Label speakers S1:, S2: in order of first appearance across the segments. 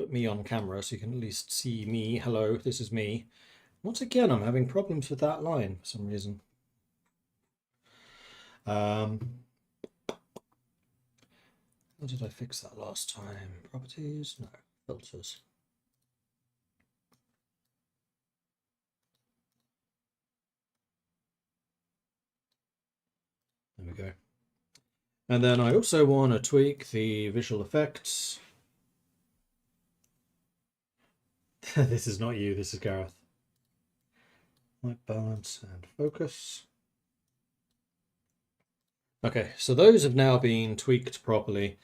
S1: put me on camera so you can at least see me. Hello, this is me. Once again, I'm having problems with that line for some reason. How did I fix that last time? Properties? No. Filters. There we go. And then I also want to tweak the visual effects. This is not you, this is Gareth. Light balance and focus. Okay, so those have now been tweaked properly.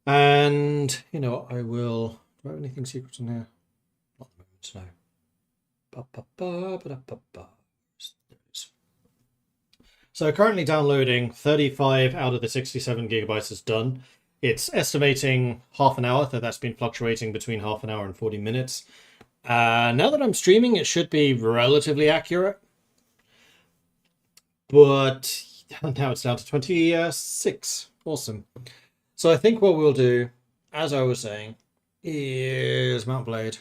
S1: And, you know, I will... Do I have anything secret in here? Not at the moment, no. So currently downloading 35 out of the 67 gigabytes is done. It's estimating half an hour, though that's been fluctuating between half an hour and 40 minutes. Now that I'm streaming, it should be relatively accurate. But now it's down to 26. Awesome. So I think what we'll do, as I was saying, is mount blade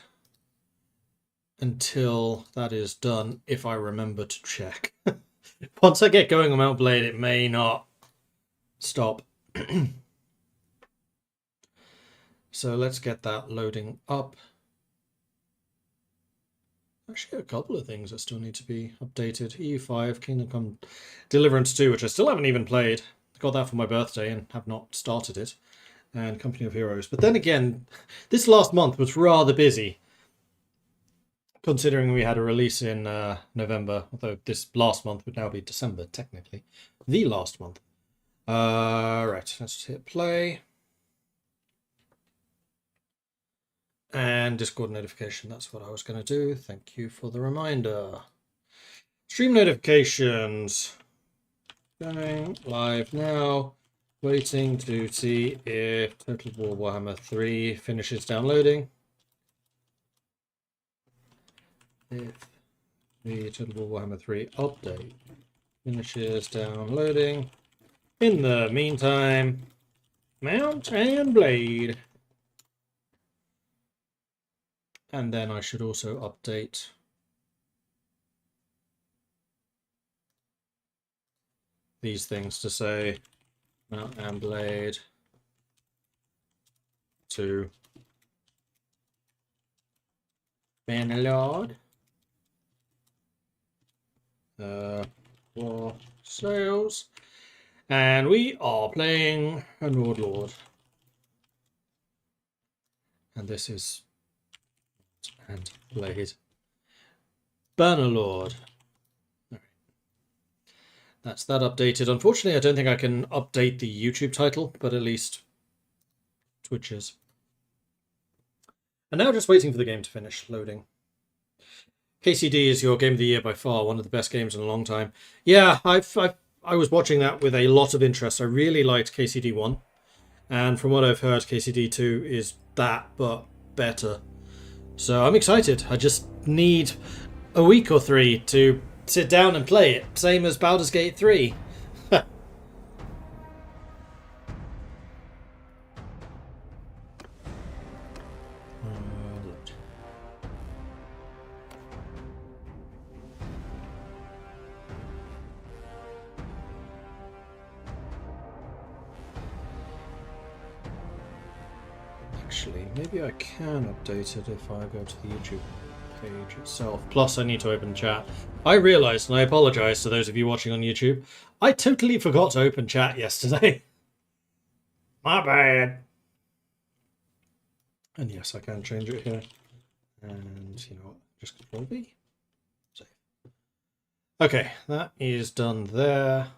S1: until that is done, if I remember to check. Once I get going on mount blade, it may not stop. So let's get that loading up. Actually, a couple of things that still need to be updated. EU5, Kingdom Come Deliverance 2, which I still haven't even played. I got that for my birthday and have not started it. And Company of Heroes. But then again, this last month was rather busy, considering we had a release in November, although this last month would now be December, technically. The last month. Right, let's hit play. And Discord notification, that's what I was going to do. Thank you for the reminder. Stream notifications. Going live now. Waiting to see if Total War Warhammer 3 finishes downloading. If the Total War Warhammer 3 update finishes downloading. In the meantime, mount and blade. And then I should also update these things to say mount and blade to Bannerlord for sales. And we are playing a Warlord. And this is and blade. Bannerlord. Right. That's that updated. Unfortunately, I don't think I can update the YouTube title, but at least Twitch's. And now just waiting for the game to finish loading. KCD is your game of the year by far, one of the best games in a long time. Yeah, I was watching that with a lot of interest. I really liked KCD 1. And from what I've heard, KCD 2 is that, but better. So I'm excited. I just need a week or 3 to sit down and play it. Same as Baldur's Gate 3. Actually, maybe I can update it if I go to the YouTube page itself. Plus, I need to open chat. I realised, and I apologise to those of you watching on YouTube, I totally forgot to open chat yesterday. My bad. And yes, I can change it here. And you know what? Just Control V. Save. Okay, that is done there.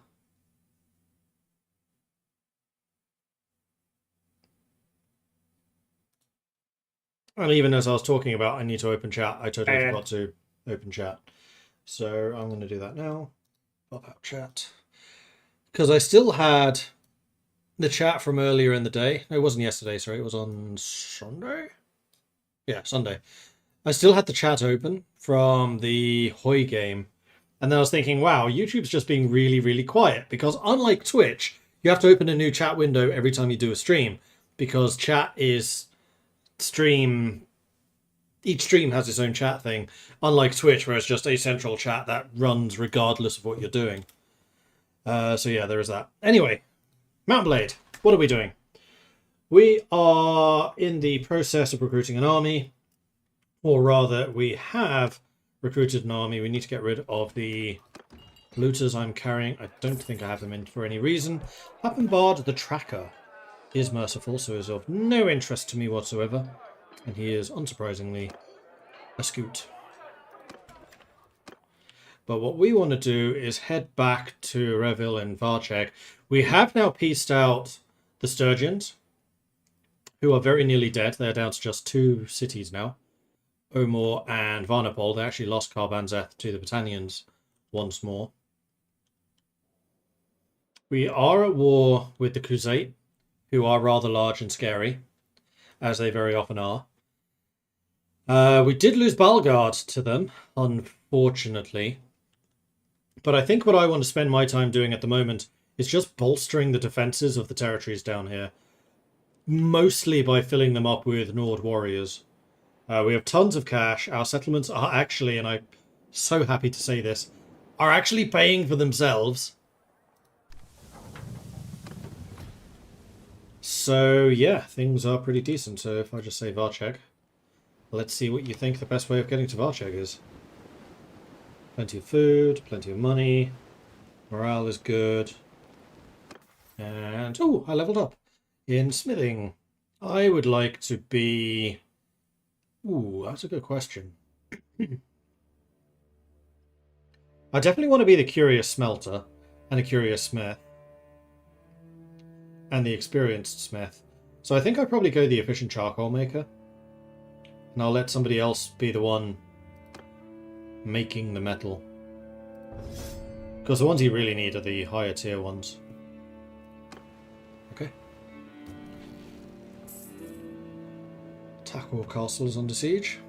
S1: And even as I was talking about I need to open chat, I totally forgot to open chat. So I'm going to do that now. Pop out chat. Because I still had the chat from earlier in the day. No, it wasn't yesterday, sorry. It was on Sunday? Yeah, Sunday. I still had the chat open from the Hoi game. And then I was thinking, wow, YouTube's just being really, really quiet. Because unlike Twitch, you have to open a new chat window every time you do a stream. Because chat is stream, each stream has its own chat thing, unlike Twitch, where it's just a central chat that runs regardless of what you're doing. So yeah, there is that. Anyway, Mount Blade, what are we doing? We are in the process of recruiting an army, or rather, we have recruited an army. We need to get rid of the looters I'm carrying. I don't think I have them in for any reason. Happenbard the Tracker is merciful, so is of no interest to me whatsoever. And he is, unsurprisingly, a scoot. But what we want to do is head back to Reville and Varcheg. We have now pieced out the Sturgeons, who are very nearly dead. They're down to just 2 cities now. Omor and Varnapol. They actually lost Carbanzeth to the Battanians once more. We are at war with the Khuzait, who are rather large and scary, as they very often are. We did lose Balgard to them, unfortunately. But I think what I want to spend my time doing at the moment is just bolstering the defences of the territories down here. Mostly by filling them up with Nord warriors. We have tons of cash. Our settlements are actually, and I'm so happy to say this, are actually paying for themselves. So yeah, things are pretty decent. So if I just say Varcheg, let's see what you think the best way of getting to Varcheg is. Plenty of food, plenty of money, morale is good. And, oh, I leveled up. In smithing, I would like to be... Ooh, that's a good question. I definitely want to be the curious smelter and a curious smith. And the experienced smith. So I think I'd probably go the efficient charcoal maker. And I'll let somebody else be the one making the metal. Because the ones you really need are the higher tier ones. Okay. Takor Castle is under siege.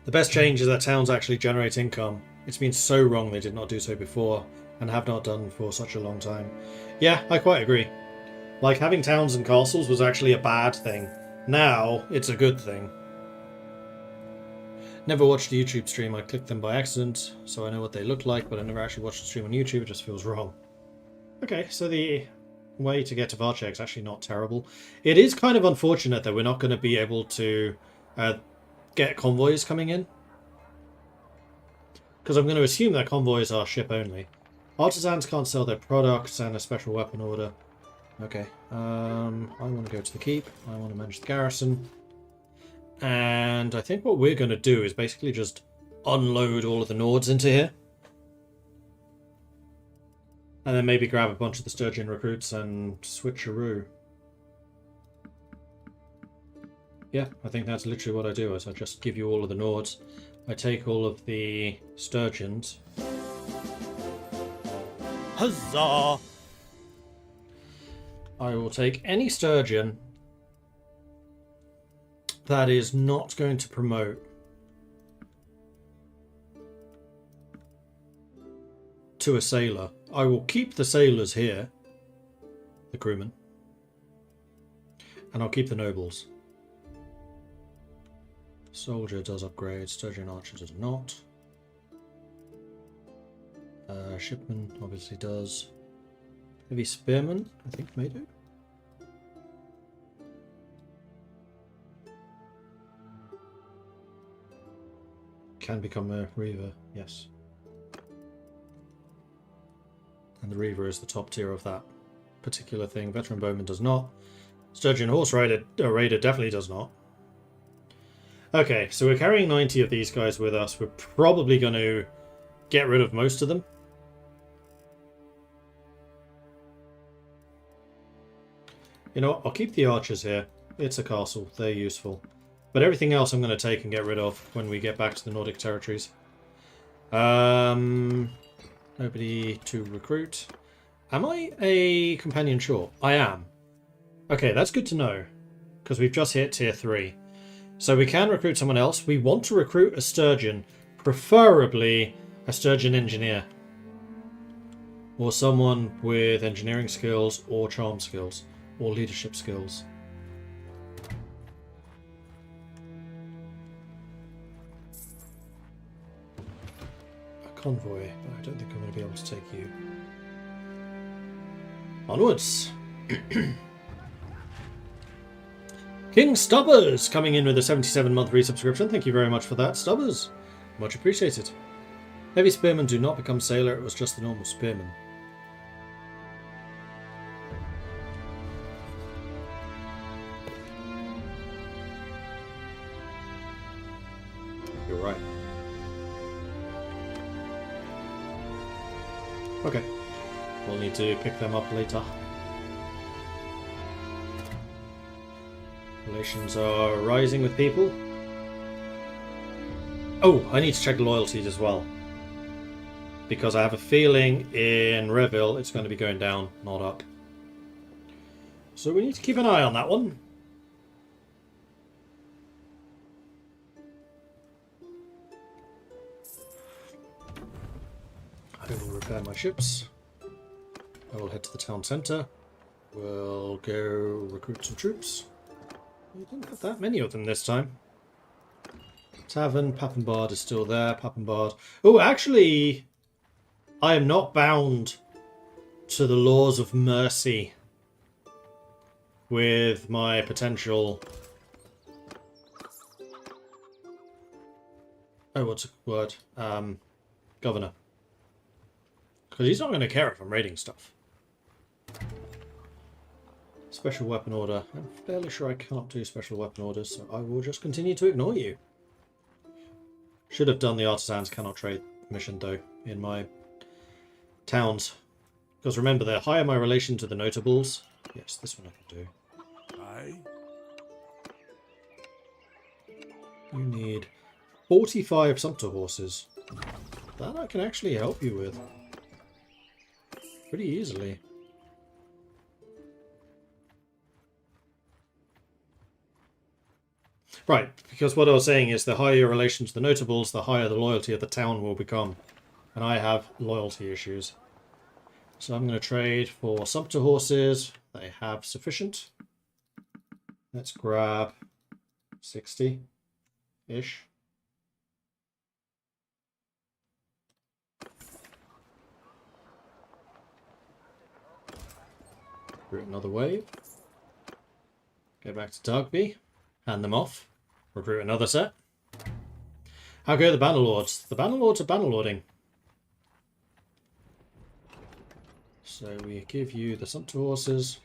S1: The best change is that towns actually generate income. It's been so wrong they did not do so before, and have not done for such a long time. Yeah, I quite agree. Like, having towns and castles was actually a bad thing. Now, it's a good thing. Never watched a YouTube stream. I clicked them by accident, so I know what they look like, but I never actually watched the stream on YouTube. It just feels wrong. Okay, so the way to get to Varcheg is actually not terrible. It is kind of unfortunate that we're not going to be able to get convoys coming in. Because I'm going to assume that convoys are ship only. Artisans can't sell their products and a special weapon order. Okay, I want to go to the keep. I want to manage the garrison. And I think what we're going to do is basically just unload all of the Nords into here. And then maybe grab a bunch of the Sturgeon recruits and switcheroo. Yeah, I think that's literally what I do, is I just give you all of the Nords. I take all of the Sturgeons. Huzzah! I will take any Sturgeon that is not going to promote to a sailor. I will keep the sailors here, the crewmen, and I'll keep the nobles. Soldier does upgrade, Sturgeon Archer does not. Shipman obviously does. Heavy Spearman, I think, may do. Can become a Reaver, yes. And the Reaver is the top tier of that particular thing. Veteran Bowman does not. Sturgeon Horse Raider definitely does not. Okay, so we're carrying 90 of these guys with us. We're probably going to get rid of most of them. You know what? I'll keep the archers here. It's a castle. They're useful. But everything else I'm going to take and get rid of when we get back to the Nordic territories. Nobody to recruit. Am I a companion short? I am. Okay, that's good to know. Because we've just hit tier 3. So we can recruit someone else. We want to recruit a Sturgeon. Preferably a Sturgeon engineer. or someone with engineering skills or charm skills or leadership skills. A convoy, but I don't think I'm going to be able to take you. Onwards! King Stubbers coming in with a 77-month resubscription. Thank you very much for that, Stubbers. Much appreciated. Heavy spearmen do not become sailor, it was just the normal spearmen. You're right. Okay. We'll need to pick them up later. Relations are rising with people. Oh, I need to check loyalties as well. Because I have a feeling in Reville it's going to be going down, not up. So we need to keep an eye on that one. I will repair my ships. I will head to the town centre. We'll go recruit some troops. We didn't have that many of them this time. Tavern, Papenbard is still there. Papenbard. Oh, actually, I am not bound to the laws of mercy with my potential... Oh, what's the word? Governor. Because he's not going to care if I'm raiding stuff. Special weapon order. I'm fairly sure I cannot do special weapon orders, so I will just continue to ignore you. Should have done the artisans cannot trade mission, though, in my towns. Because remember, they're higher my relation to the notables. Yes, this one I can do.
S2: Aye.
S1: You need 45 sumpter horses. That I can actually help you with. Pretty easily. Right, because what I was saying is the higher your relation to the notables, the higher the loyalty of the town will become. And I have loyalty issues. So I'm going to trade for sumpter horses. They have sufficient. Let's grab 60-ish. Recruit another wave. Go back to Dugby. Hand them off. Recruit another set. How go the Bannerlords? The Bannerlords are Bannerlording. So we give you the sumpter horses.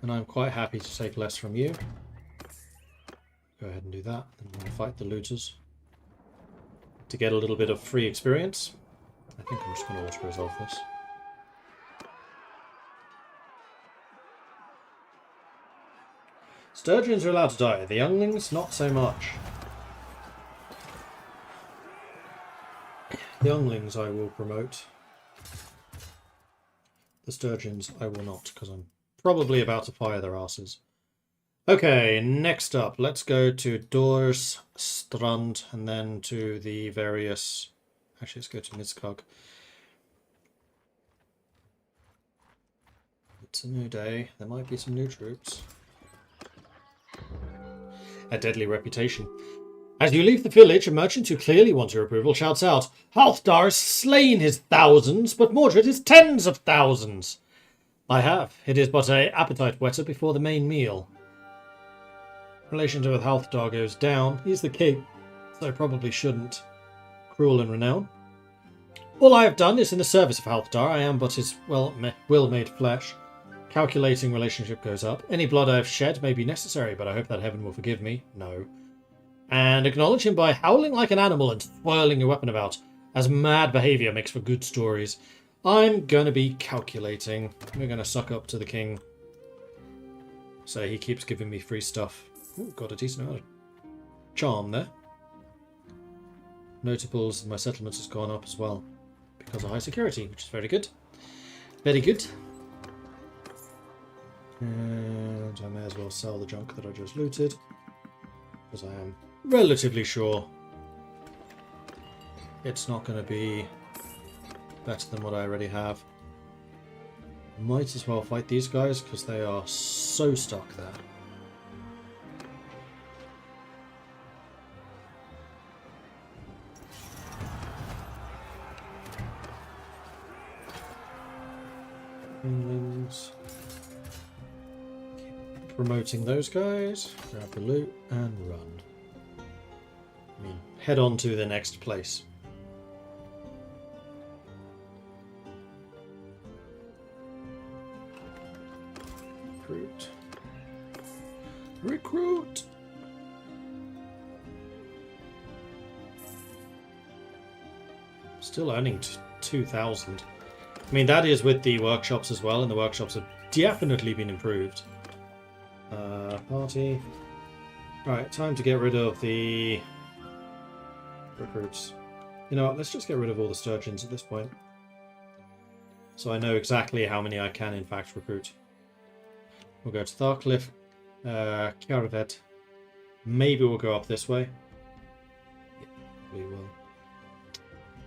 S1: And I'm quite happy to take less from you. Go ahead and do that. Then we're going to fight the looters. To get a little bit of free experience. I think I'm just going to auto-resolve this. Sturgeons are allowed to die. The younglings, not so much. The younglings I will promote. The sturgeons I will not, because I'm probably about to fire their asses. Okay, next up, let's go to Dors Strand and then to the various... Actually, let's go to Midskog. It's a new day. There might be some new troops. A deadly reputation. As you leave the village, a merchant who clearly wants your approval shouts out, "Halfdar has slain his thousands, but Mordred his tens of thousands." I have. It is but a appetite whetter before the main meal. Relations with Halfdar goes down. He's the king, so I probably shouldn't. Cruel in renown. All I have done is in the service of Halfdar. I am but his will-made flesh. Calculating relationship goes up. Any blood I have shed may be necessary, but I hope that heaven will forgive me. No. And acknowledge him by howling like an animal and swirling your weapon about, as mad behaviour makes for good stories. I'm going to be calculating. We're going to suck up to the king. So he keeps giving me free stuff. Ooh, got a decent amount of charm there. Notables in my settlements has gone up as well because of high security, which is very good. Very good. And I may as well sell the junk that I just looted, because I am relatively sure it's not going to be better than what I already have. Might as well fight these guys because they are so stuck there. England's keep promoting those guys. Grab the loot and run. I mean, head on to the next place. Recruit. Recruit! Still earning 2,000. I mean, that is with the workshops as well, and the workshops have definitely been improved. Party. Right, time to get rid of the recruits. You know what, let's just get rid of all the sturgeons at this point. So I know exactly how many I can in fact recruit. We'll go to Tharcliffe, Caravet. Maybe we'll go up this way. Yeah, we will.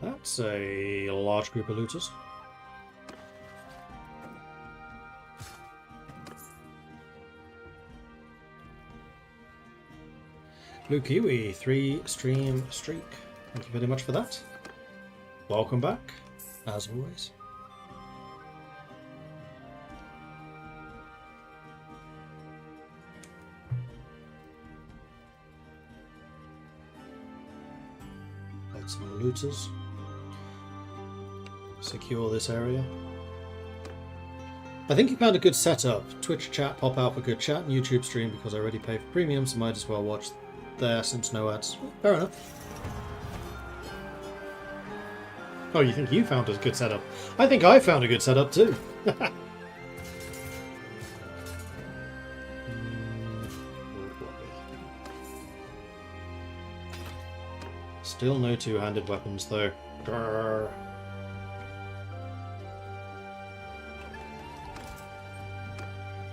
S1: That's a large group of looters. Blue Kiwi, 3 stream streak. Thank you very much for that. Welcome back, as always. Got some looters. Secure this area. I think you found a good setup. Twitch chat, pop out for good chat, and YouTube stream because I already pay for premium, so might as well watch there since no ads. Fair enough. Oh, you think you found a good setup? I think I found a good setup too. Still no two-handed weapons though. Grrr.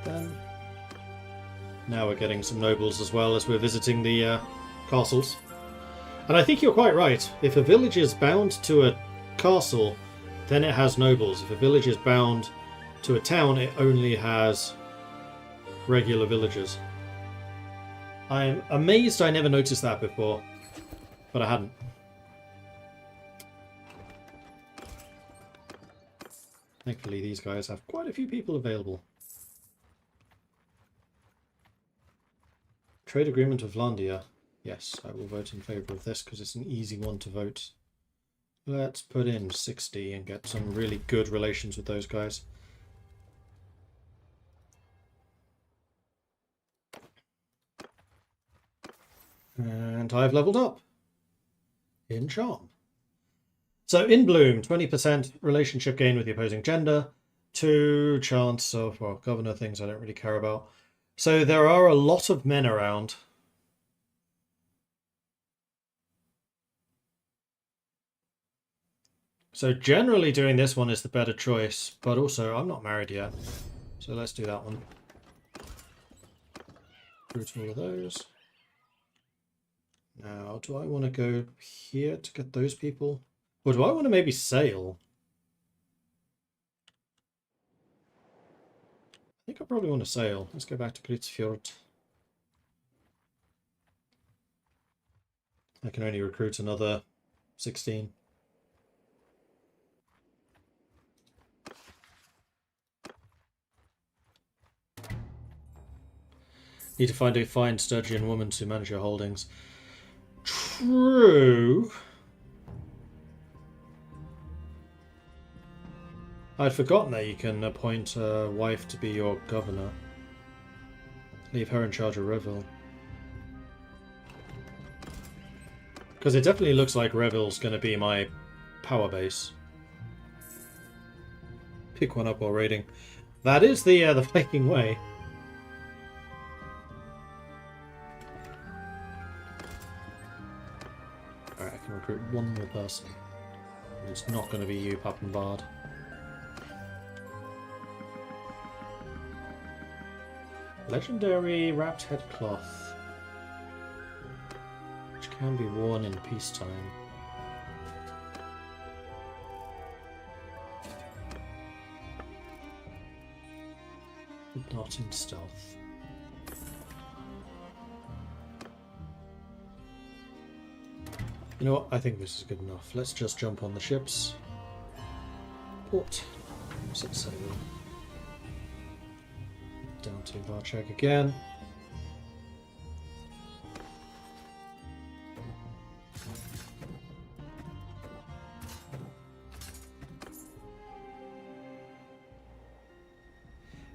S1: Then now we're getting some nobles as well as we're visiting the castles. And I think you're quite right. If a village is bound to a castle, then it has nobles. If a village is bound to a town, it only has regular villagers. I'm amazed I never noticed that before, but I hadn't. Thankfully, these guys have quite a few people available. Trade agreement with Landia. Yes, I will vote in favour of this because it's an easy one to vote. Let's put in 60 and get some really good relations with those guys. And I've leveled up in Charm. So in Bloom, 20% relationship gain with the opposing gender, 2 chance of, well, governor things I don't really care about. So there are a lot of men around. So generally doing this one is the better choice, but also I'm not married yet. So let's do that one. Recruit all of those. Now, do I want to go here to get those people? Or do I want to maybe sail? I think I probably want to sail. Let's go back to Gritsfjord. I can only recruit another 16. Need to find a fine Sturgian woman to manage your holdings. True. I'd forgotten that you can appoint a wife to be your governor. Leave her in charge of Revel. Because it definitely looks like Revel's going to be my power base. Pick one up while raiding. That is the Viking way. Alright, I can recruit one more person. It's not going to be you, Pup and Bard. Legendary wrapped headcloth, which can be worn in peacetime. but not in stealth. You know what? I think this is good enough. Let's just jump on the ships. Port. Set sail. Down to Varcheg again.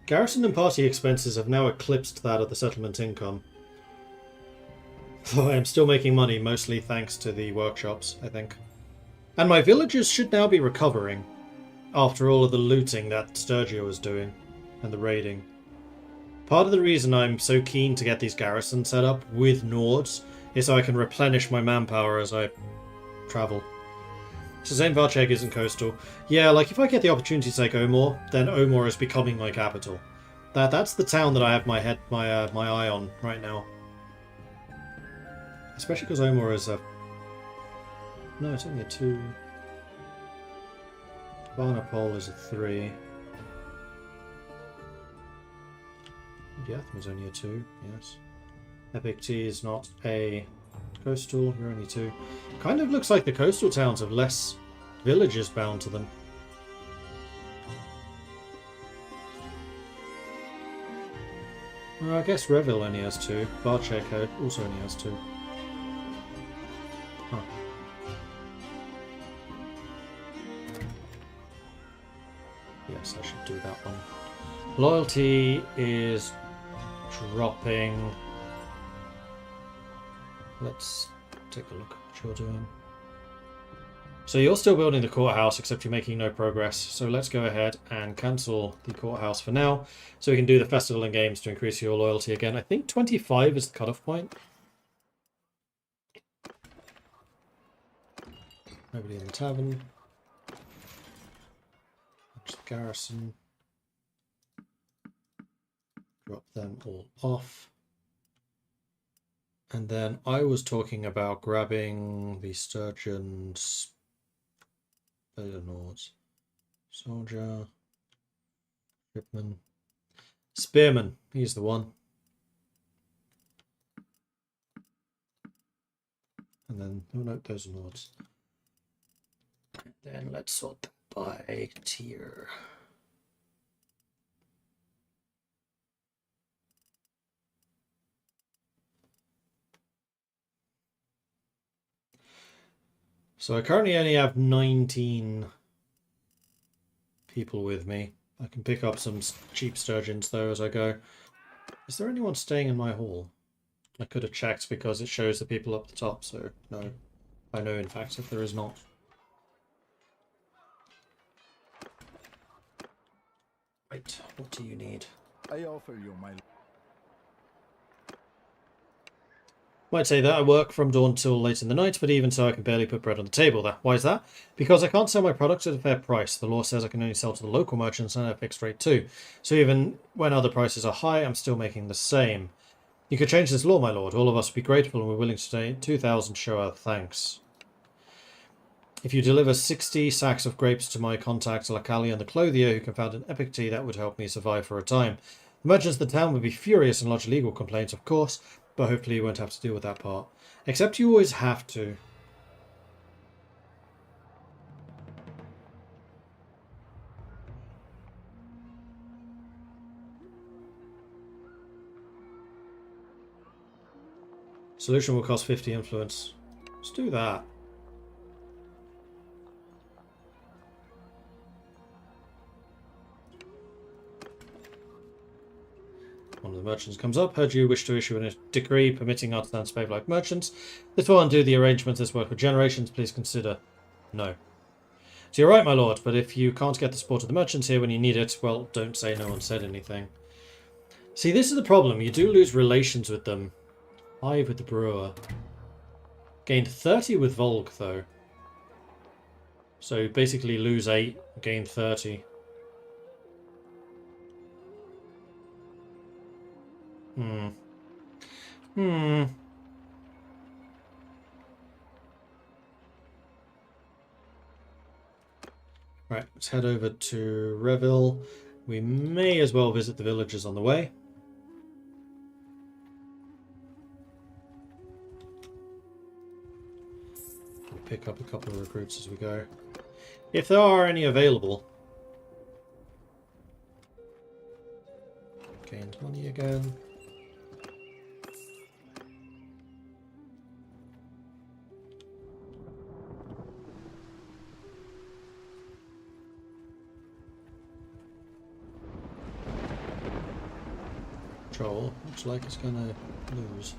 S1: Garrison and party expenses have now eclipsed that of the settlement income. Though I am still making money, mostly thanks to the workshops, I think. And my villagers should now be recovering, after all of the looting that Sturgio was doing, and the raiding. Part of the reason I'm so keen to get these garrisons set up with Nords is so I can replenish my manpower as I travel. So saying Varcheg isn't coastal. Yeah, like if I get the opportunity to take Omor, then Omor is becoming my capital. That's the town that I have my eye on right now. Especially because Omor is a... No, it's only a 2. Bannerlord is a 3. Yatham is only a 2, yes. Epic T is not a coastal, you're only 2. Kind of looks like the coastal towns have less villages bound to them. Well, I guess Reville only has 2. Varcheg also only has 2. Huh. Yes, I should do that one. Loyalty is dropping. Let's take a look at what you're doing. So you're still building the courthouse, except you're making no progress. So let's go ahead and cancel the courthouse for now, so we can do the festival and games to increase your loyalty again. I think 25 is the cutoff point. Nobody in the tavern. That's the garrison. Drop them all off. And then I was talking about grabbing the Sturgeon's Bannerlord. Soldier. Shipman. Spearman. He's the one. And then, oh no, those are Lords. Then let's sort that by tier. So I currently only have 19 people with me. I can pick up some cheap sturgeons though as I go. Is there anyone staying in my hall? I could have checked because it shows the people up the top, so no. I know in fact if there is not. Right, what do you need?
S2: I offer you my...
S1: Might say that I work from dawn till late in the night, but even so I can barely put bread on the table there. Why is that? Because I can't sell my products at a fair price. The law says I can only sell to the local merchants and at a fixed rate too. So even when other prices are high, I'm still making the same. You could change this law, my lord. All of us would be grateful and we're willing to pay 2,000 to show our thanks. If you deliver 60 sacks of grapes to my contact Lacali and the clothier who can found an epic tea, that would help me survive for a time. The merchants of the town would be furious and lodge legal complaints, of course, but hopefully you won't have to deal with that part. Except you always have to. Solution will cost 50 influence. Let's do that. One of the merchants comes up. Heard you wish to issue a decree permitting artisans to behave like merchants. This will undo the arrangements that's worked for generations. Please consider no. So you're right, my lord, but if you can't get the support of the merchants here when you need it, well, don't say no one said anything. See, this is the problem. You do lose relations with them. 5 with the brewer. Gained 30 with Volk, though. So basically lose 8, gain 30. Right, let's head over to Reville. we may as well visit the villages on the way. We'll pick up a couple of recruits as we go. If there are any available. Gained money again. Troll, looks like it's gonna lose.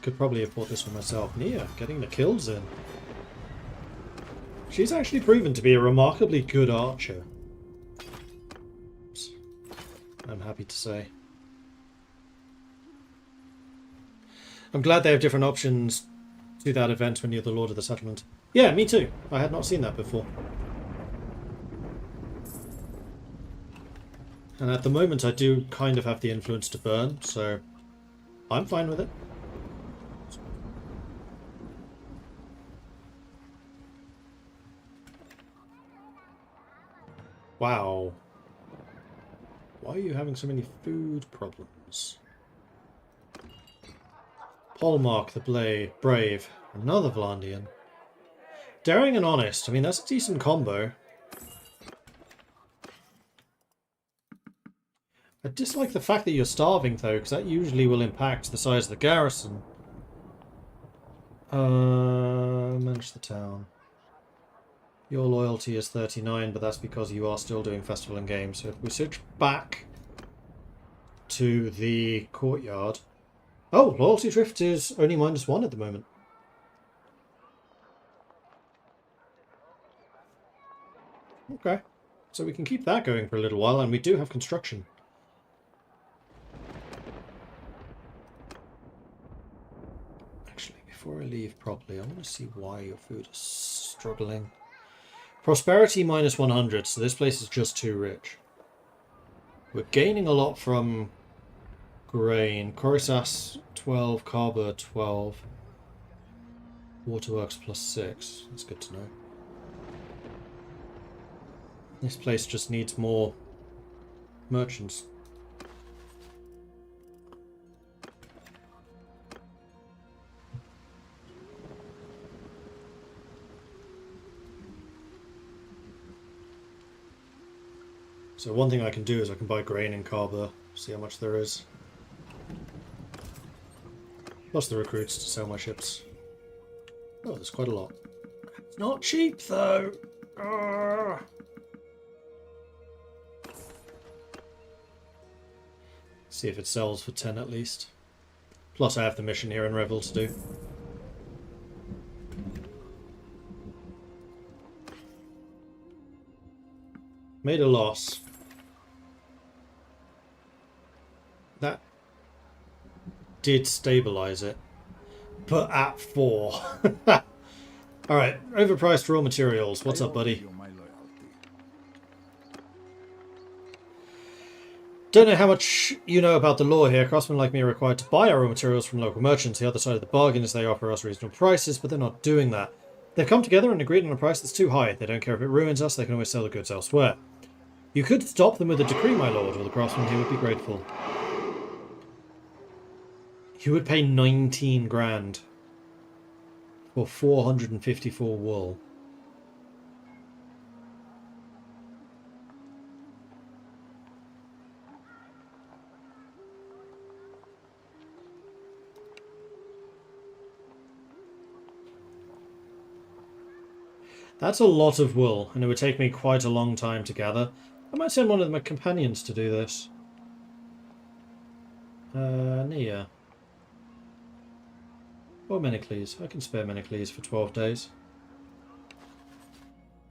S1: Could probably have bought this one myself. Nia, getting the kills in. She's actually proven to be a remarkably good archer. I'm happy to say. I'm glad they have different options to that event when you're the Lord of the Settlement. Yeah, me too. I had not seen that before. And at the moment I do kind of have the influence to burn, so I'm fine with it. Wow. Why are you having so many food problems? Polmark the Brave. Another Vlandian. Daring and Honest. I mean, that's a decent combo. I dislike the fact that you're starving, though, because that usually will impact the size of the garrison. Manage the town. Your loyalty is 39, but that's because you are still doing festival and games. So if we switch back to the courtyard... Oh, loyalty drift is only -1 at the moment. Okay. So we can keep that going for a little while, and we do have construction. Actually, before I leave properly, I want to see why your food is struggling. Prosperity -100, so this place is just too rich. We're gaining a lot from grain. Corisas 12, Carver 12. Waterworks +6. That's good to know. This place just needs more merchants. So one thing I can do is I can buy grain in Carver, see how much there is. Plus the recruits to sell my ships. Oh, there's quite a lot. It's not cheap though! Arrgh. See if it sells for 10 at least. Plus I have the mission here in Revel to do. Made a loss. That did stabilize it, but at 4. Alright, overpriced raw materials. What's up, buddy? Don't know how much you know about the law here. Craftsmen like me are required to buy our raw materials from local merchants. The other side of the bargain is they offer us reasonable prices, but they're not doing that. They've come together and agreed on a price that's too high. They don't care if it ruins us, they can always sell the goods elsewhere. You could stop them with a decree, my lord, or the craftsman here would be grateful. You would pay 19 grand for 454 wool. That's a lot of wool, and it would take me quite a long time to gather. I might send one of my companions to do this. Nia. Or Menocles. I can spare Menocles for 12 days.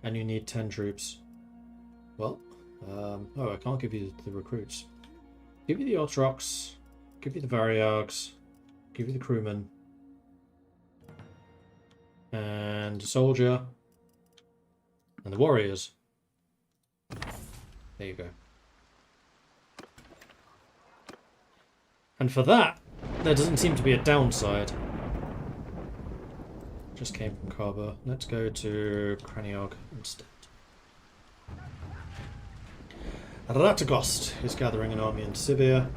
S1: And you need 10 troops. Well, oh, I can't give you the recruits. Give you the Otrox. Give you the Variargs. Give you the crewmen. And a soldier. And the warriors. There you go. And for that, there doesn't seem to be a downside. Just came from Carver. Let's go to Craniog instead. Ratagost is gathering an army in Sibir.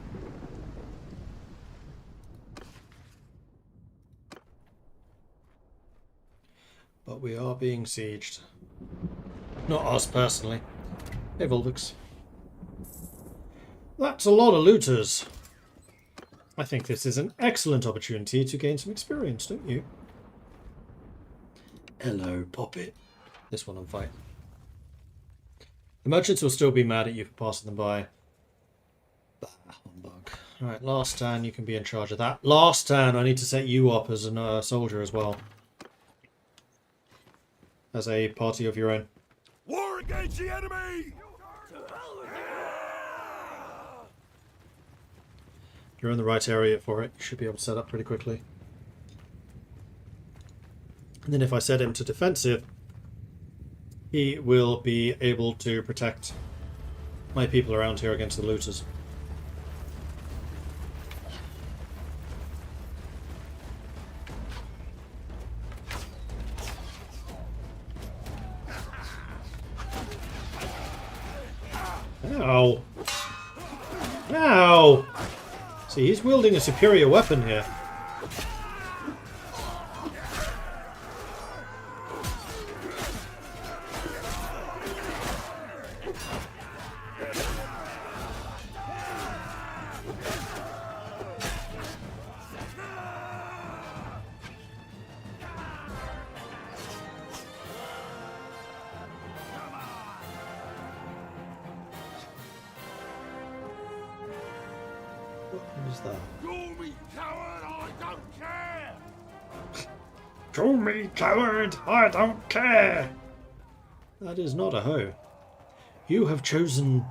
S1: But we are being sieged. Not us personally. Hey, Volvix. That's a lot of looters. I think this is an excellent opportunity to gain some experience, don't you? Hello, Poppet. This one on fight. The merchants will still be mad at you for passing them by. Bah, humbug. Alright, last stand, you can be in charge of that. Last stand, I need to set you up as a soldier as well. As a party of your own.
S2: War against the enemy!
S1: You're in the right area for it. You should be able to set up pretty quickly. And then if I set him to defensive, he will be able to protect my people around here against the looters. Ow! Ow! See, he's wielding a superior weapon here. What is that?
S2: Call me coward, I don't care!
S1: Call me coward, I don't care! That is not a hoe. You have chosen...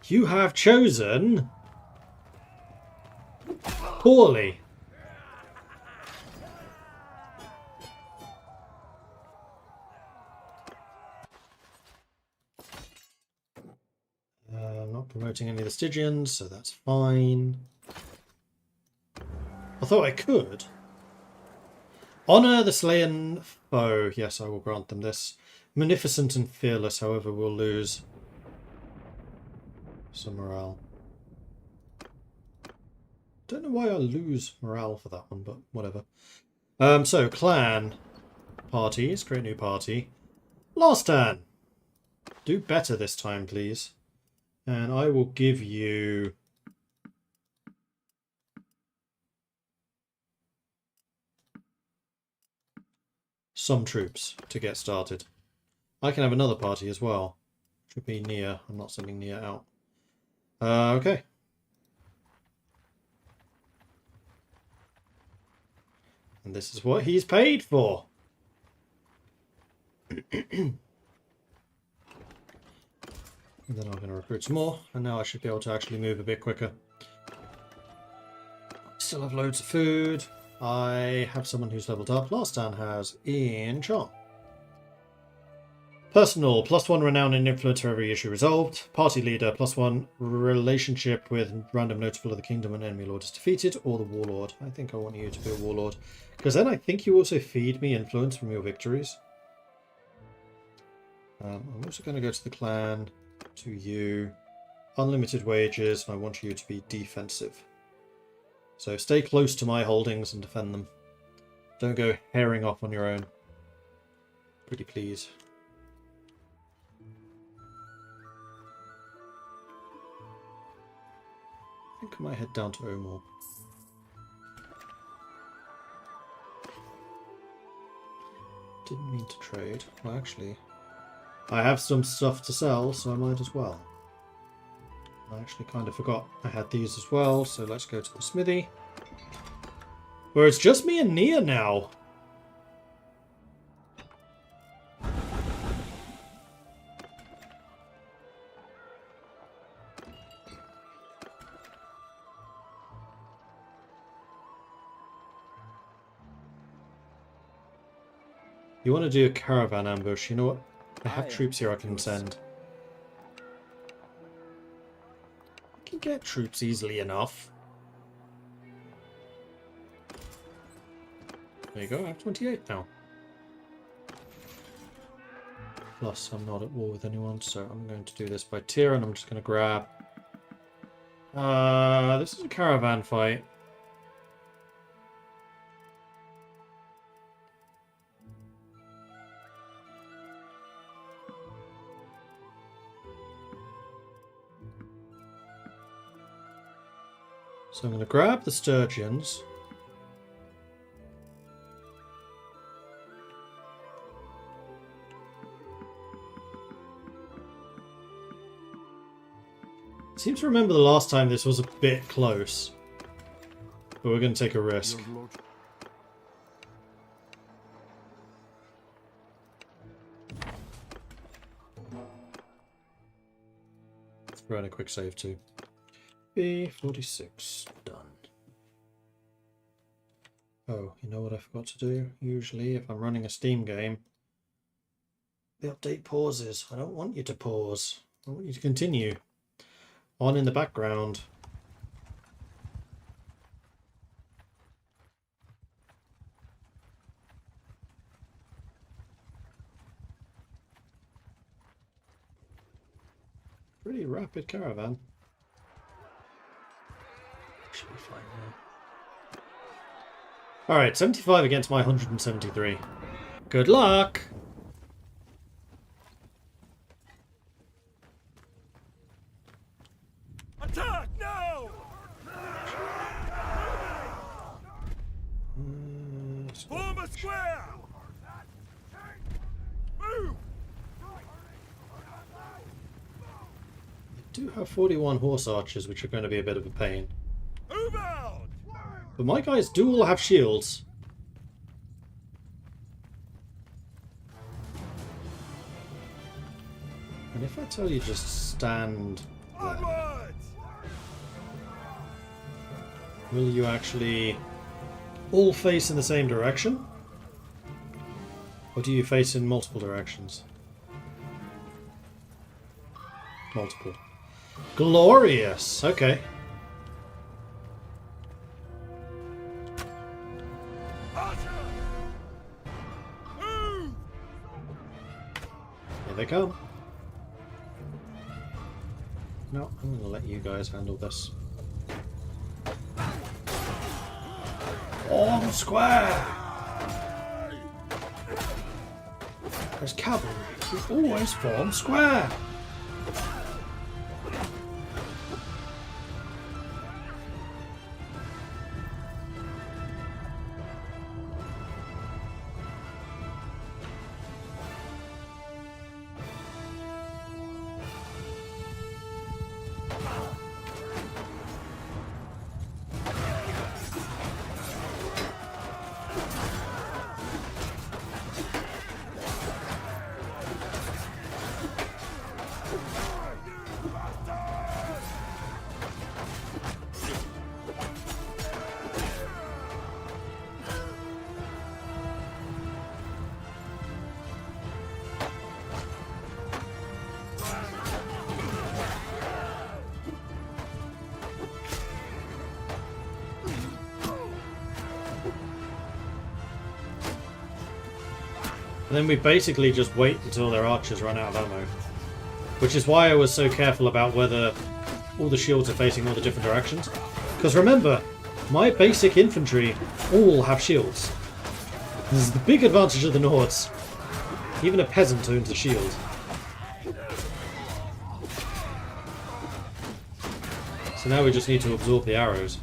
S1: You have chosen... poorly. I'm not promoting any of the Stygians, so that's fine. I thought I could. Honour the slain foe. Yes, I will grant them this. Munificent and fearless, however, will lose some morale. Don't know why I lose morale for that one, but whatever. So, clan parties. Create new party. Last turn. Do better this time, please. And I will give you... some troops to get started. I can have another party as well. Should be Nia. I'm not sending Nia out. Okay. And this is what he's paid for. And then I'm going to recruit some more, and now I should be able to actually move a bit quicker. Still have loads of food. I have someone who's leveled up. Last Dan has in charm. Personal, +1 renown and influence for every issue resolved. Party leader, +1 relationship with random notable of the kingdom and enemy lord is defeated, or the warlord. I think I want you to be a warlord, because then I think you also feed me influence from your victories. I'm also going to go to the clan, to you. Unlimited wages, and I want you to be defensive. So stay close to my holdings and defend them. Don't go herring off on your own. Pretty please. I think I might head down to Omor. Didn't mean to trade. Well, actually, I have some stuff to sell, so I might as well. I actually kind of forgot I had these as well, so let's go to the smithy. Where it's just me and Nia now. You want to do a caravan ambush? You know what? I have troops here I can send. I can get troops easily enough. There you go, I have 28 now. Plus, I'm not at war with anyone, so I'm going to do this by tier, and I'm just going to grab... this is a caravan fight. So I'm going to grab the sturgeons. I seem to remember the last time this was a bit close. But we're going to take a risk. Let's throw in a quick save too. B46 done. Oh, you know what I forgot to do? Usually, if I'm running a Steam game, the update pauses. I don't want you to pause. I want you to continue. On in the background. Pretty rapid caravan. Should be fine now. Alright, 75 against my 173. Good luck!
S2: Attack now! Form a square! Move!
S1: I do have 41 horse archers, which are going to be a bit of a pain.
S2: Move out!
S1: But my guys do all have shields. And if I tell you just stand there,
S2: Onwards!
S1: will you actually all face in the same direction? Or do you face in multiple directions? Multiple. Glorious! Okay.
S2: Archer! Move!
S1: Here they come. No, I'm going to let you guys handle this. On square! As cavalry, we always form square! And then we basically just wait until their archers run out of ammo. Which is why I was so careful about whether all the shields are facing all the different directions. Because remember, my basic infantry all have shields. This is the big advantage of the Nords. Even a peasant owns a shield. So now we just need to absorb the arrows.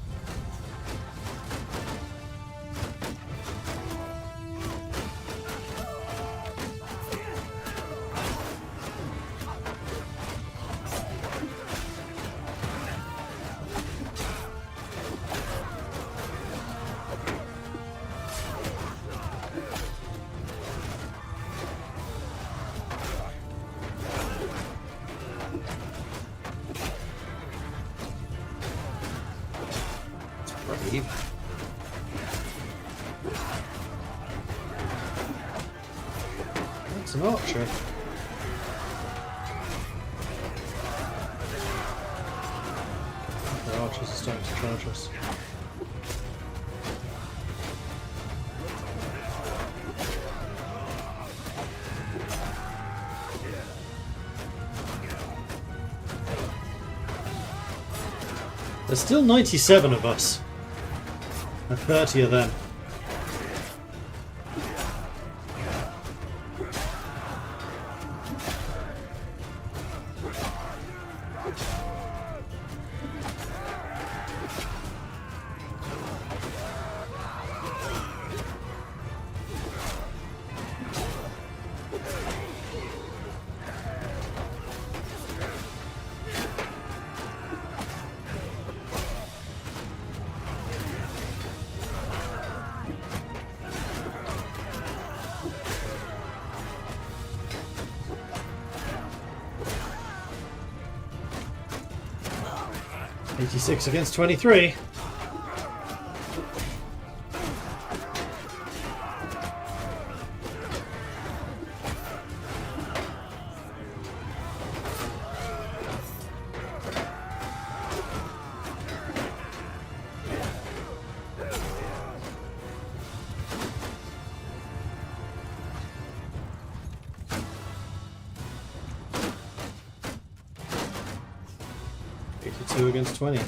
S1: That's an archer. The archers are starting to charge us. There's still 97 of us. And 30 of them. $86 against 23. Against 20.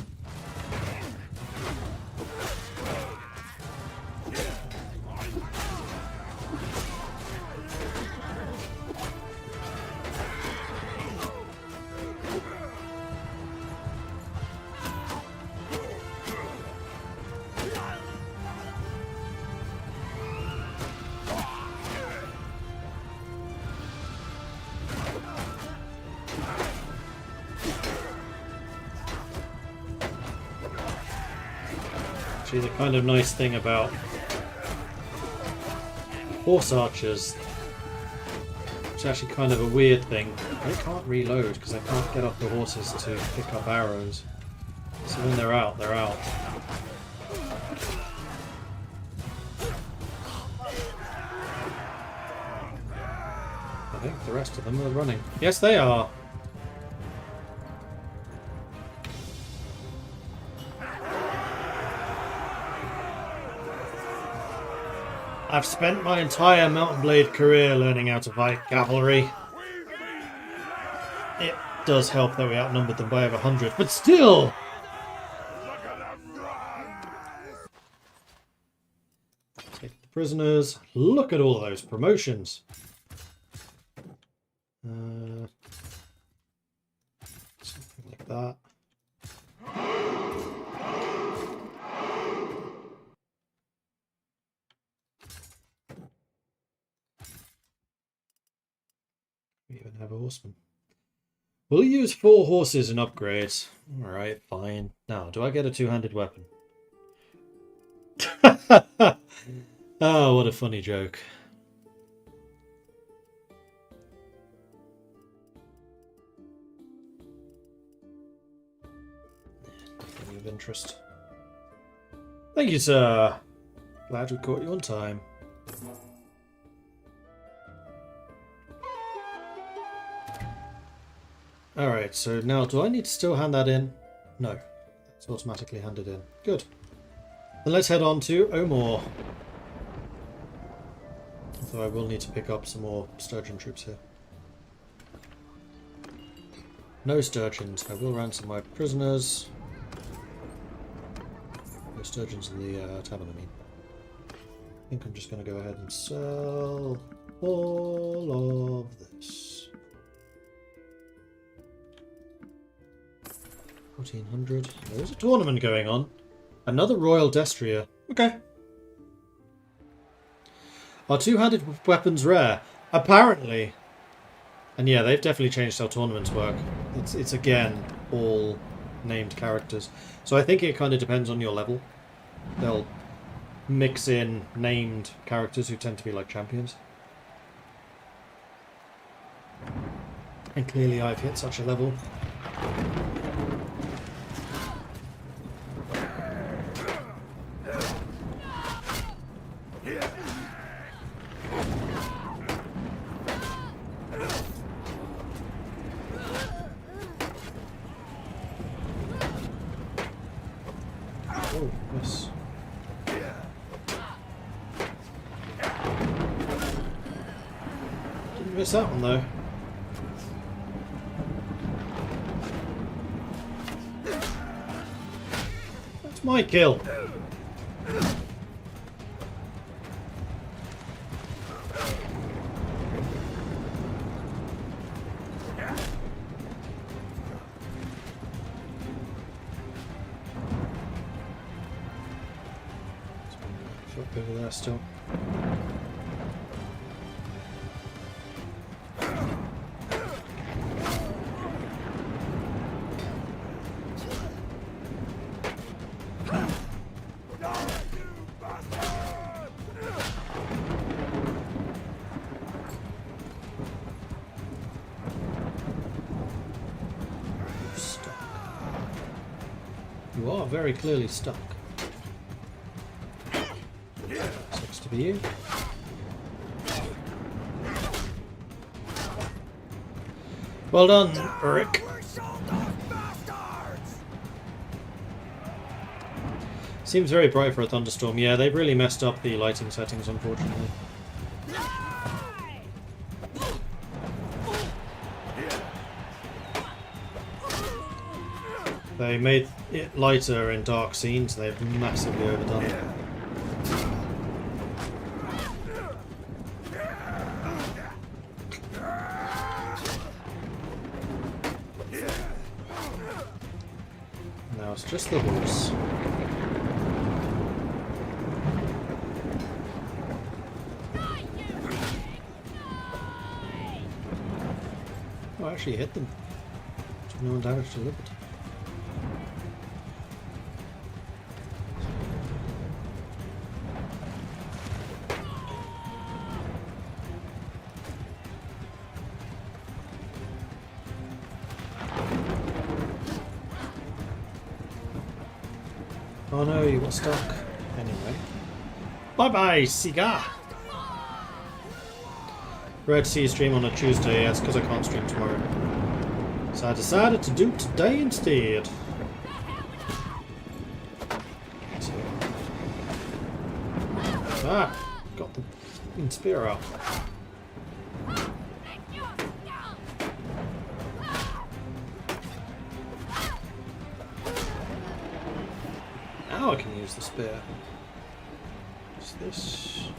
S1: The kind of nice thing about horse archers, it's actually kind of a weird thing. They can't reload because I can't get off the horses to pick up arrows. So when they're out, they're out. I think the rest of them are running. Yes, they are. I've spent my entire Mountain Blade career learning how to fight cavalry. It does help that we outnumbered them by over 100, but still! Take the prisoners. Look at all those promotions. Something like that. We even have a horseman. We'll use 4 horses in upgrades. Alright, fine. Now, do I get a two-handed weapon? Oh, what a funny joke. Nothing of interest. Thank you, sir. Glad we caught you on time. Alright, so now do I need to still hand that in? No. It's automatically handed in. Good. Then let's head on to Omor. Although I will need to pick up some more sturgeon troops here. No sturgeons. I will ransom my prisoners. No sturgeons in the tavern, I mean. I think I'm just going to go ahead and sell all of this. 1400. There is a tournament going on. Another Royal Destria. Okay. Are two-handed weapons rare? Apparently. And yeah, they've definitely changed how tournaments work. It's again all named characters. So I think it kind of depends on your level. They'll mix in named characters who tend to be like champions. And clearly I've hit such a level. Oh, yes. Didn't miss that one though. It's my kill. Up over there still. Stuck. You are very clearly stuck. Sucks to be you. Well done, Rick. Seems very bright for a thunderstorm. Yeah, they've really messed up the lighting settings, unfortunately. They made it lighter in dark scenes. They've massively overdone it. Now it's just the horse. Oh, I actually hit them. Just no damage delivered. Oh no, you got stuck. Anyway. Bye-bye, cigar! Red Sea stream on a Tuesday, yes, because I can't stream tomorrow. So I decided to do today instead. Ah! Got the f***ing spear out. Now I can use the spear. What's this?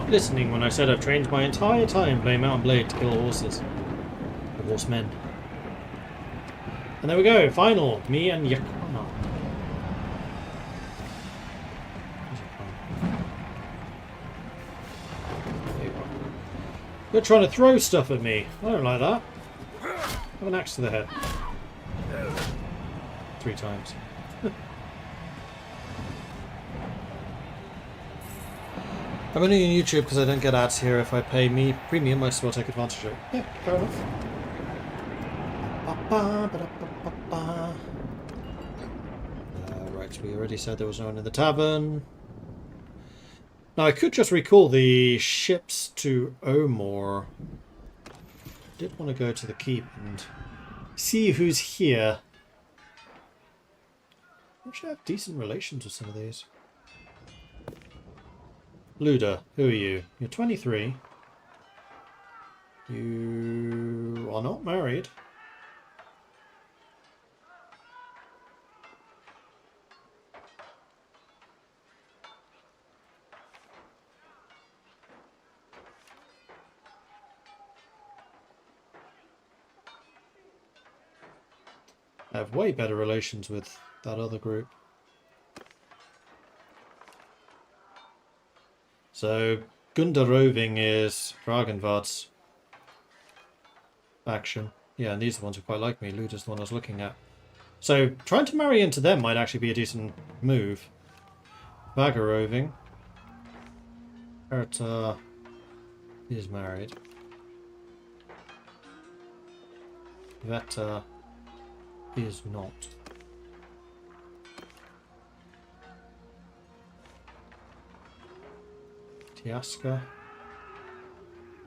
S1: Listening when I said I've trained my entire time playing Mount and Blade to kill horses. Or horsemen. And there we go, final. Me and Yakana. You're trying to throw stuff at me. I don't like that. Have an axe to the head. 3 times. I'm only on YouTube because I don't get ads here. If I pay me premium, I still take advantage of it. Yeah, fair enough. Right, we already said there was no one in the tavern. Now I could just recall the ships to Omor. I did want to go to the keep and see who's here. I should have decent relations with some of these. Luda, who are you? You're 23. You are not married. I have way better relations with that other group. So, Gunda Roving is Ragenvard's faction. Yeah, and these are the ones who quite like me. Luda's the one I was looking at. So, trying to marry into them might actually be a decent move. Vaga Roving. Erta is married. Veta is not. Tiaska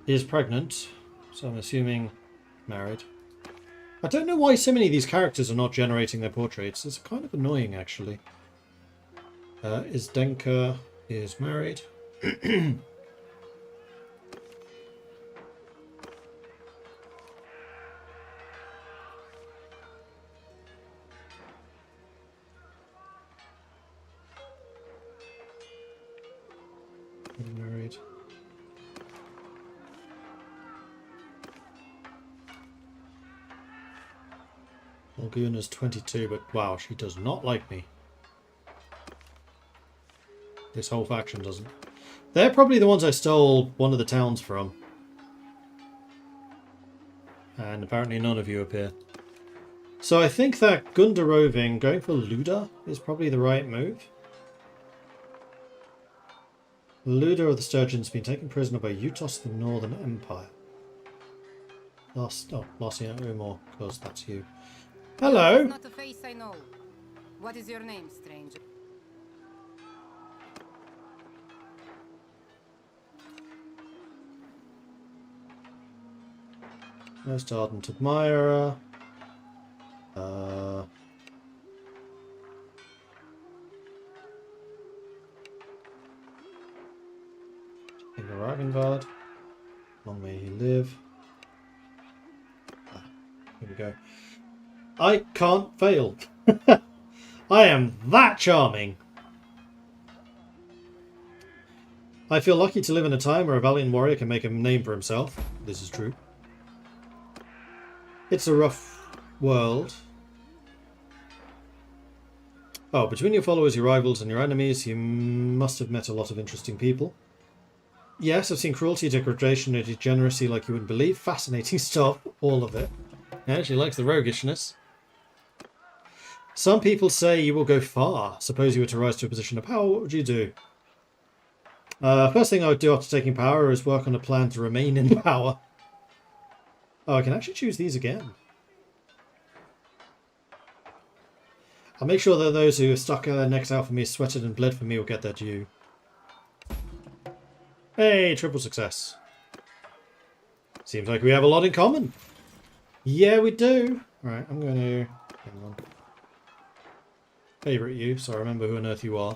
S1: is pregnant, so I'm assuming married. I don't know why so many of these characters are not generating their portraits. It's kind of annoying, actually. Izdenka is married. Married. Laguna's 22, but wow, she does not like me. This whole faction doesn't. They're probably the ones I stole one of the towns from. And apparently none of you appear. So I think that Gunda roving, going for Luda, is probably the right move. Luda of the Sturgeon's been taken prisoner by Utos the Northern Empire. Last year, Umor, because that's you. Hello!
S3: Not a face I know. What is your name, stranger?
S1: Most ardent admirer. In the Ravengard. Long may he live. Here we go. I can't fail. I am that charming. I feel lucky to live in a time where a valiant warrior can make a name for himself. This is true. It's a rough world. Oh, between your followers, your rivals, and your enemies, you must have met a lot of interesting people. Yes, I've seen cruelty, degradation, and degeneracy like you wouldn't believe. Fascinating stuff, all of it. Yeah, she likes the roguishness. Some people say you will go far. Suppose you were to rise to a position of power, what would you do? First thing I would do after taking power is work on a plan to remain in power. Oh, I can actually choose these again. I'll make sure that those who have stuck their necks out for me, sweated and bled for me will get their due. Hey, triple success. Seems like we have a lot in common. Yeah, we do. Right, I'm going to... Hang on. Favourite you, so I remember who on earth you are.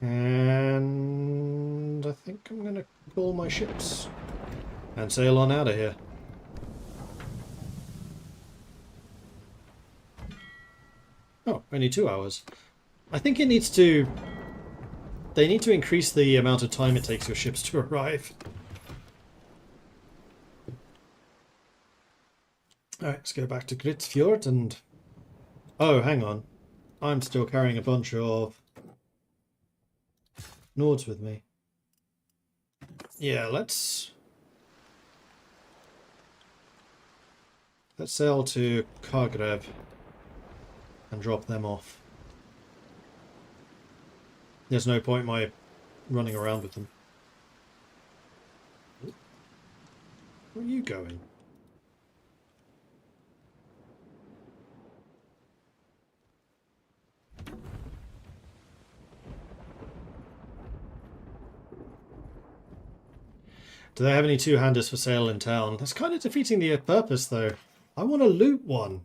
S1: And I think I'm going to call my ships and sail on out of here. Oh, only 2 hours. I think it needs to... They need to increase the amount of time it takes your ships to arrive. Alright, let's go back to Gritsfjord and... Oh, hang on. I'm still carrying a bunch of Nords with me. Yeah, let's sail to Kargrev and drop them off. There's no point my running around with them. Where are you going? Do they have any two-handers for sale in town? That's kind of defeating the purpose, though. I want to loot one.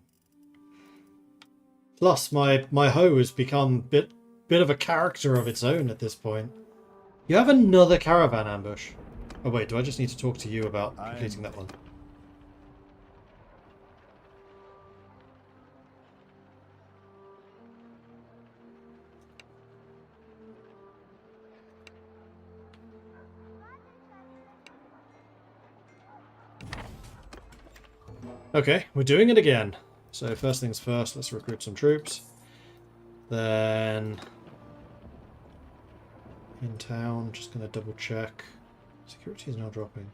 S1: Plus, my hoe has become bit of a character of its own at this point. You have another caravan ambush. Oh wait, do I just need to talk to you about completing that one? Okay, we're doing it again. So first things first, let's recruit some troops. Then in town, just going to double check. Security is now dropping.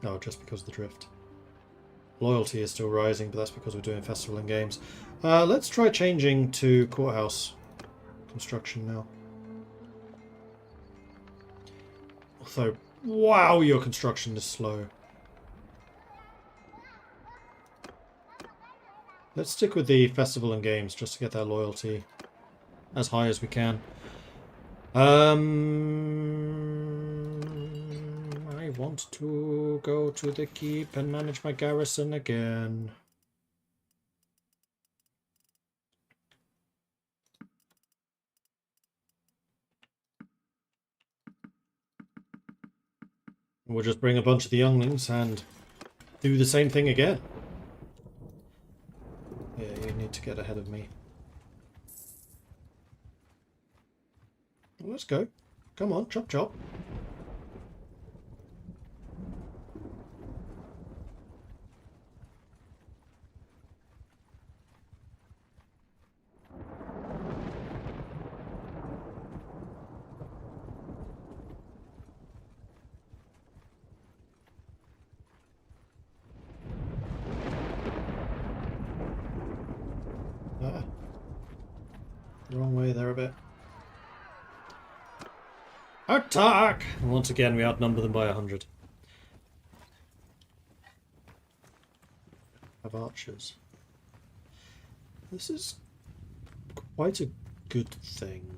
S1: Oh, just because of the drift. Loyalty is still rising, but that's because we're doing festival and games. Let's try changing to courthouse construction now. Although, wow, your construction is slow. Let's stick with the festival and games just to get that loyalty as high as we can. I want to go to the keep and manage my garrison again. We'll just bring a bunch of the younglings and do the same thing again. Yeah, you need to get ahead of me. Well, let's go. Come on, chop chop. Ah. Wrong way there a bit. Attack! And once again, we outnumber them by 100. Have archers. This is quite a good thing.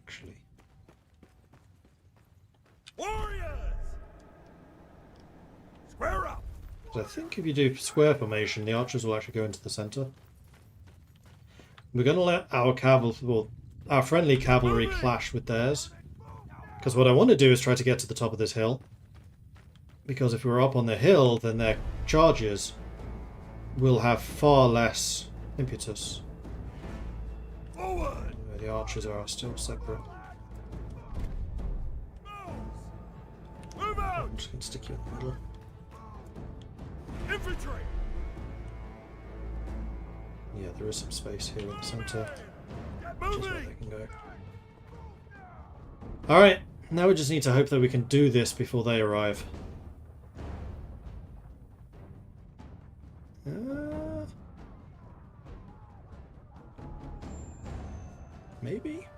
S1: Actually.
S2: Warriors! Square up!
S1: So I think if you do square formation, the archers will actually go into the center. We're going to let our friendly cavalry clash with theirs. Because what I want to do is try to get to the top of this hill. Because if we're up on the hill, then their charges will have far less impetus.
S2: Forward!
S1: The archers are still separate.
S2: Move out!
S1: I'm just going to stick you in the middle.
S2: Infantry!
S1: Yeah, there is some space here in the center,
S2: Get
S1: which is where
S2: moving!
S1: they can go. Alright, now we just need to hope that we can do this before they arrive. Maybe?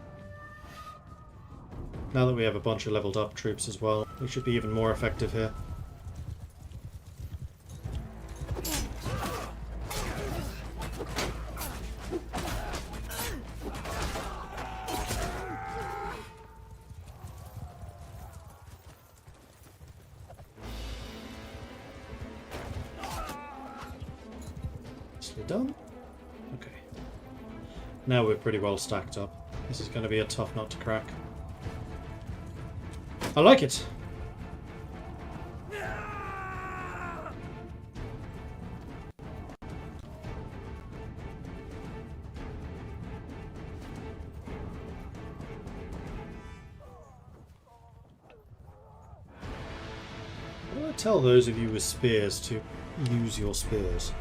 S1: Now that we have a bunch of leveled up troops as well, we should be even more effective here. Nicely done. Okay. Now we're pretty well stacked up. This is going to be a tough nut to crack. I like it! What do I tell those of you with spears to use your spears?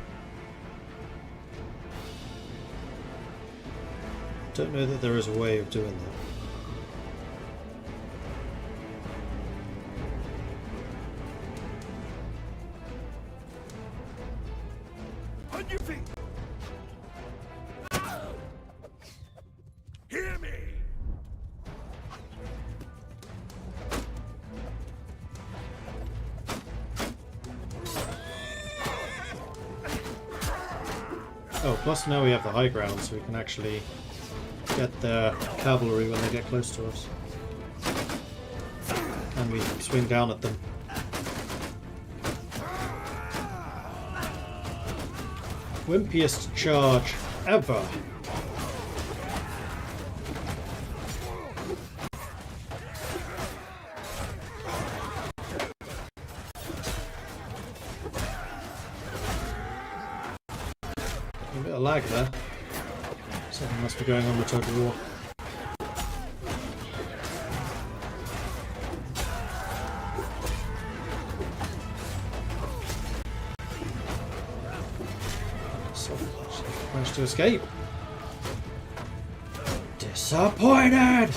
S1: Don't know that there is a way of doing that.
S2: On your feet! Hear me!
S1: Oh, plus now we have the high ground, so we can actually get their cavalry when they get close to us. And we swing down at them. Wimpiest charge ever. A bit of lag there. Something must be going on with Total War. So, managed to escape. Disappointed!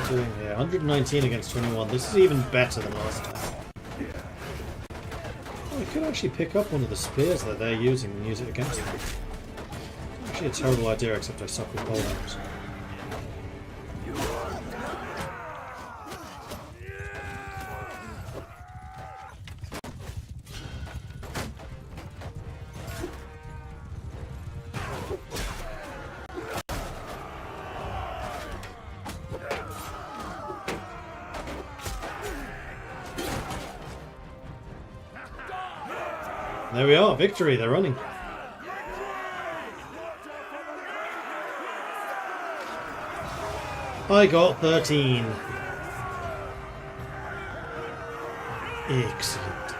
S1: doing here? 119 against 21. This is even better than last time. Oh, I could actually pick up one of the spears that they're using and use it against them. Actually a terrible idea, except I suck with bolt arrows. There we are, victory, they're running. I got 13. Excellent.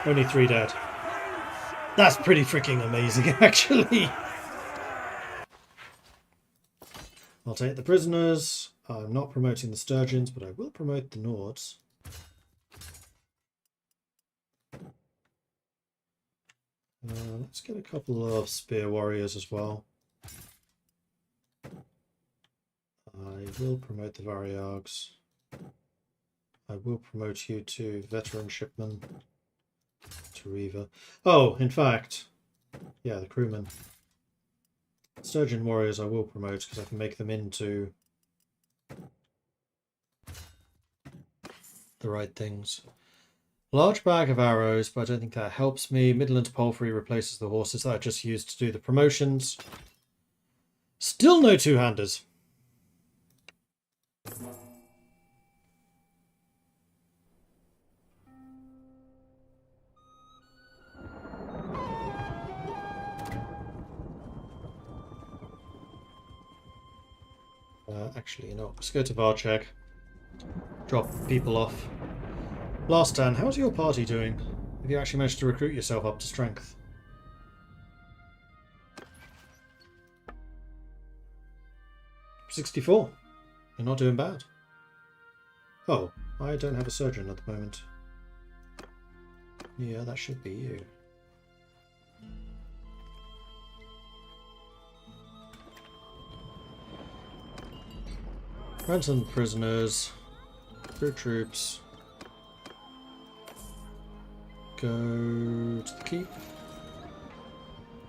S1: Only 3 dead. That's pretty freaking amazing, actually. I'll take the prisoners. I'm not promoting the sturgeons, but I will promote the Nords. Let's get a couple of spear warriors as well. I will promote the Variags. I will promote you to veteran shipman. To Reaver. Oh, in fact, yeah, the crewmen. Sturgeon warriors I will promote because I can make them into the right things. Large bag of arrows, but I don't think that helps me. Midland Palfrey replaces the horses that I just used to do the promotions. Still no two-handers. Actually, you know, let's go to Varchek. Drop people off. Last Dan, how's your party doing? Have you actually managed to recruit yourself up to strength? $64. You're not doing bad. Oh, I don't have a surgeon at the moment. Yeah, that should be you. Ransom prisoners. Recruit troops. Go to the keep.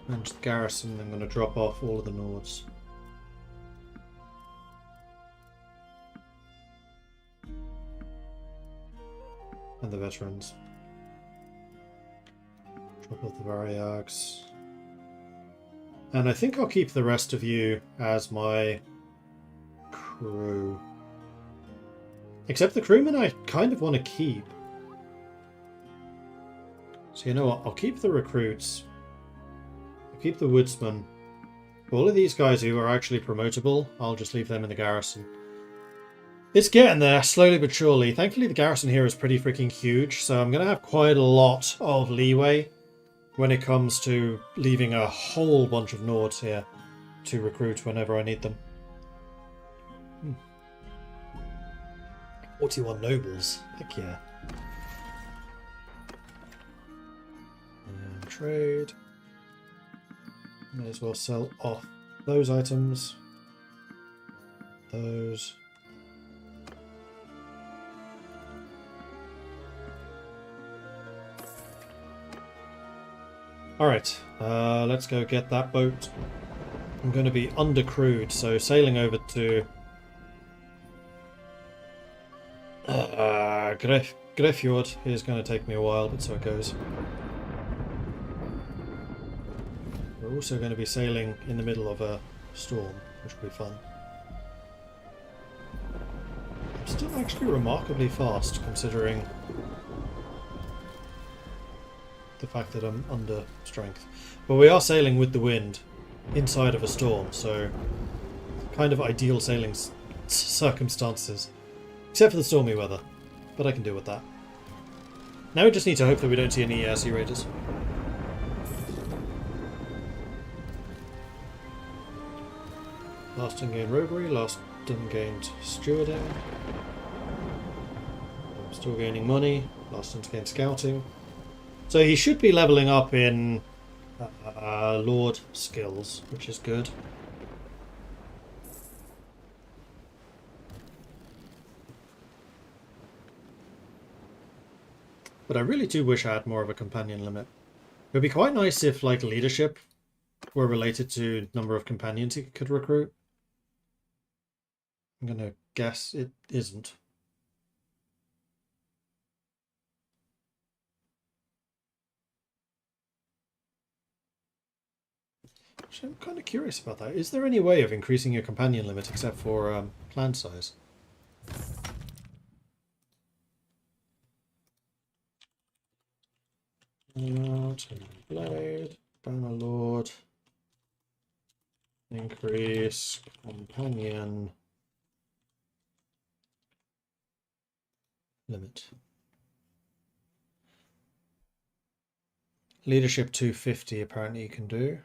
S1: Manage the garrison. I'm going to drop off all of the Nords. And the veterans. Drop off the Variags. And I think I'll keep the rest of you as my crew. Except the crewmen I kind of want to keep. So you know what, I'll keep the recruits. I'll keep the woodsmen. All of these guys who are actually promotable, I'll just leave them in the garrison. It's getting there, slowly but surely. Thankfully the garrison here is pretty freaking huge, so I'm going to have quite a lot of leeway when it comes to leaving a whole bunch of Nords here to recruit whenever I need them. 41 nobles, heck yeah. And trade. May as well sell off those items. Those. Alright, let's go get that boat. I'm going to be undercrewed, so sailing over to Grefjord is going to take me a while, but so it goes. We're also going to be sailing in the middle of a storm, which will be fun. I'm still actually remarkably fast, considering the fact that I'm under strength. But we are sailing with the wind inside of a storm, so kind of ideal sailing circumstances. Except for the stormy weather, but I can deal with that. Now we just need to hope that we don't see any Sea Raiders. Last ungained roguery, last ungained stewarding. I'm still gaining money, last ungained scouting. So he should be leveling up in Lord skills, which is good. But I really do wish I had more of a companion limit. It would be quite nice if, like, leadership were related to number of companions you could recruit. I'm gonna guess it isn't. Actually, I'm kind of curious about that. Is there any way of increasing your companion limit except for clan size? Blade, Bannerlord, increase companion limit. Leadership 250 apparently you can do.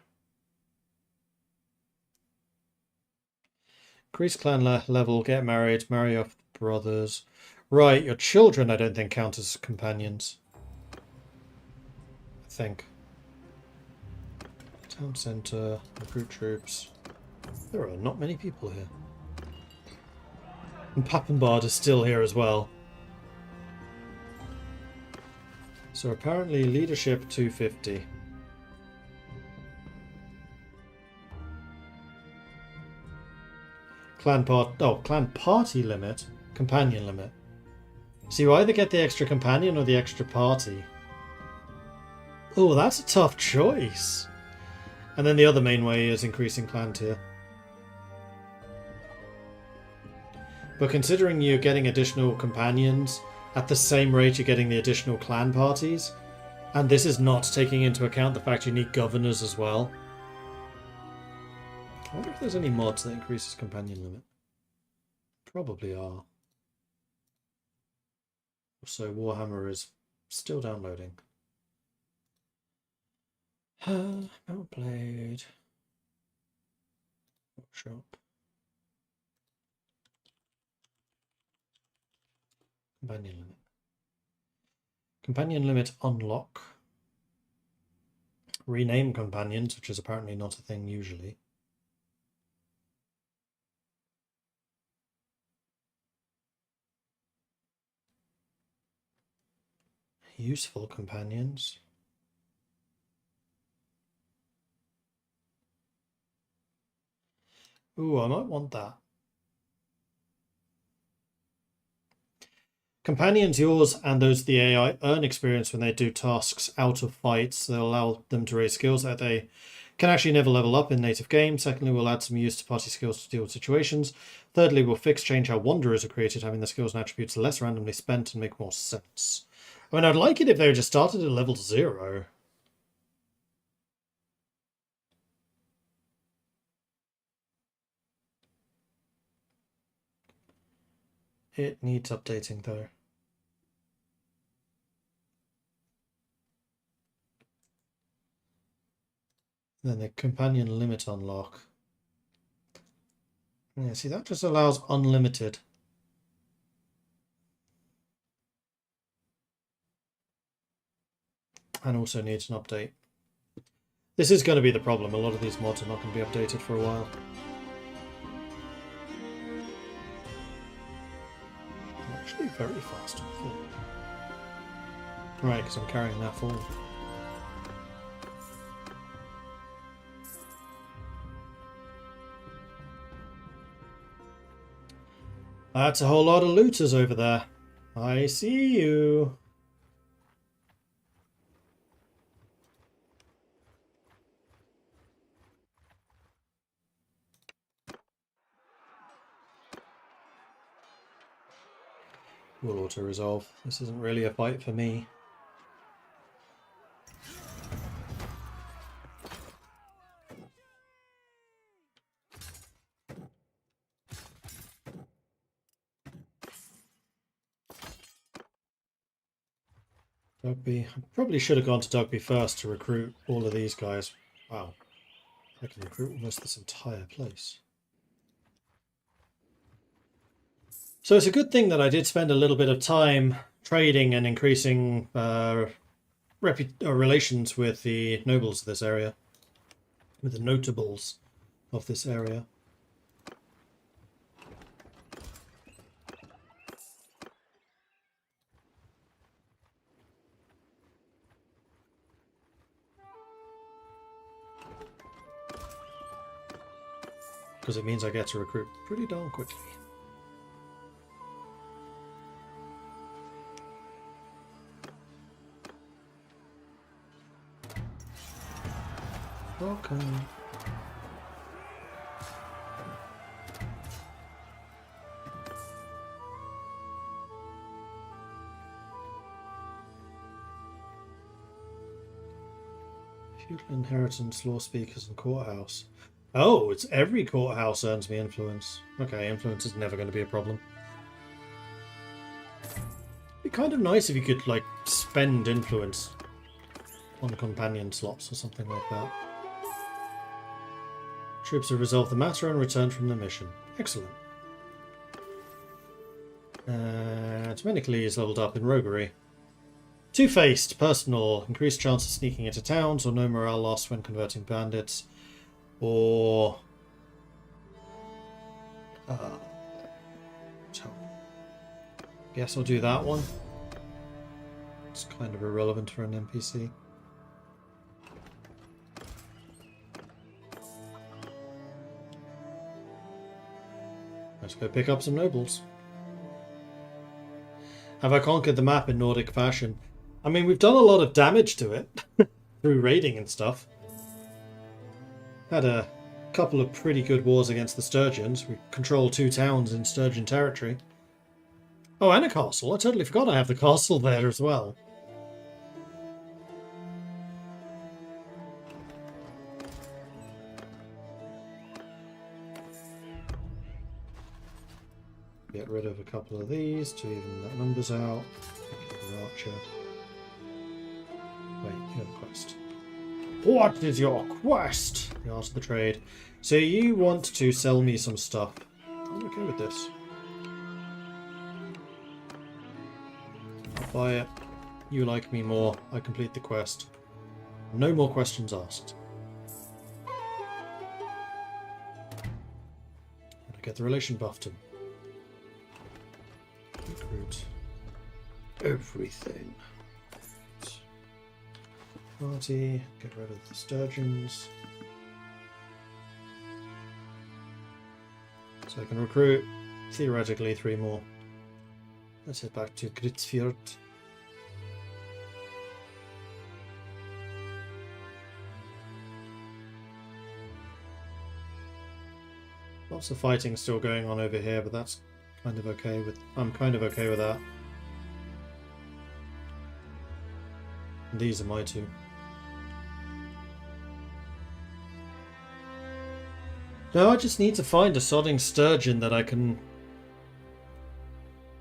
S1: Increase clan level, get married, marry off brothers. Right, your children I don't think count as companions. I think. Town centre, recruit troops. There are not many people here. And Pappenbard is still here as well. So apparently leadership 250. Clan party limit, companion limit. So you either get the extra companion or the extra party. Oh, that's a tough choice. And then the other main way is increasing clan tier. But considering you're getting additional companions at the same rate you're getting the additional clan parties, and this is not taking into account the fact you need governors as well. I wonder if there's any mods that increases companion limit. Probably are. So Warhammer is still downloading. Outplayed. Workshop. Companion limit. Companion limit unlock. Rename companions, which is apparently not a thing usually. Useful companions. Ooh, I might want that. Companions, yours and those of the AI, earn experience when they do tasks out of fights. They'll allow them to raise skills that they can actually never level up in native game. Secondly, we'll add some use to party skills to deal with situations. Thirdly, we'll change how wanderers are created, having the skills and attributes less randomly spent and make more sense. I mean, I'd like it if they just started at level 0. It needs updating though. Then the companion limit unlock. Yeah, see, that just allows unlimited. And also needs an update. This is going to be the problem. A lot of these mods are not going to be updated for a while. Actually, very fast. Right, because I'm carrying that forward. That's a whole lot of looters over there. I see you. We'll auto-resolve. This isn't really a fight for me. Dugby. I probably should have gone to Dugby first to recruit all of these guys. Wow. I can recruit almost this entire place. So it's a good thing that I did spend a little bit of time trading and increasing relations with the nobles of this area. With the notables of this area. because it means I get to recruit pretty darn quickly. Welcome. Feudal inheritance, law speakers, and courthouse. Oh, it's every courthouse earns me influence. Okay, influence is never going to be a problem. It'd be kind of nice if you could, like, spend influence on companion slots or something like that. Troops have resolved the matter and returned from the mission. Excellent. Dominically is leveled up in roguery. Two-faced, personal, increased chance of sneaking into towns, or no morale loss when converting bandits, or guess I'll do that one. It's kind of irrelevant for an NPC. Let's go pick up some nobles. Have I conquered the map in Nordic fashion? I mean, we've done a lot of damage to it through raiding and stuff. Had a couple of pretty good wars against the Sturgeons. We control 2 towns in Sturgeon territory. Oh, and a castle. I totally forgot I have the castle there as well. Get rid of a couple of these to even that numbers out. Archer. Wait, you have a quest. What is your quest? The art of the trade. So you want to sell me some stuff. I'm okay with this. I'll buy it. You like me more. I complete the quest. No more questions asked. And I get the relation buffed him. Recruit. Everything. Party. Get rid of the Sturgeons. So I can recruit, theoretically, 3 more. Let's head back to Gritsfjord. Lots of fighting still going on over here, but that's kind of okay with. I'm kind of okay with that. And these are my 2. Now I just need to find a sodding sturgeon that I can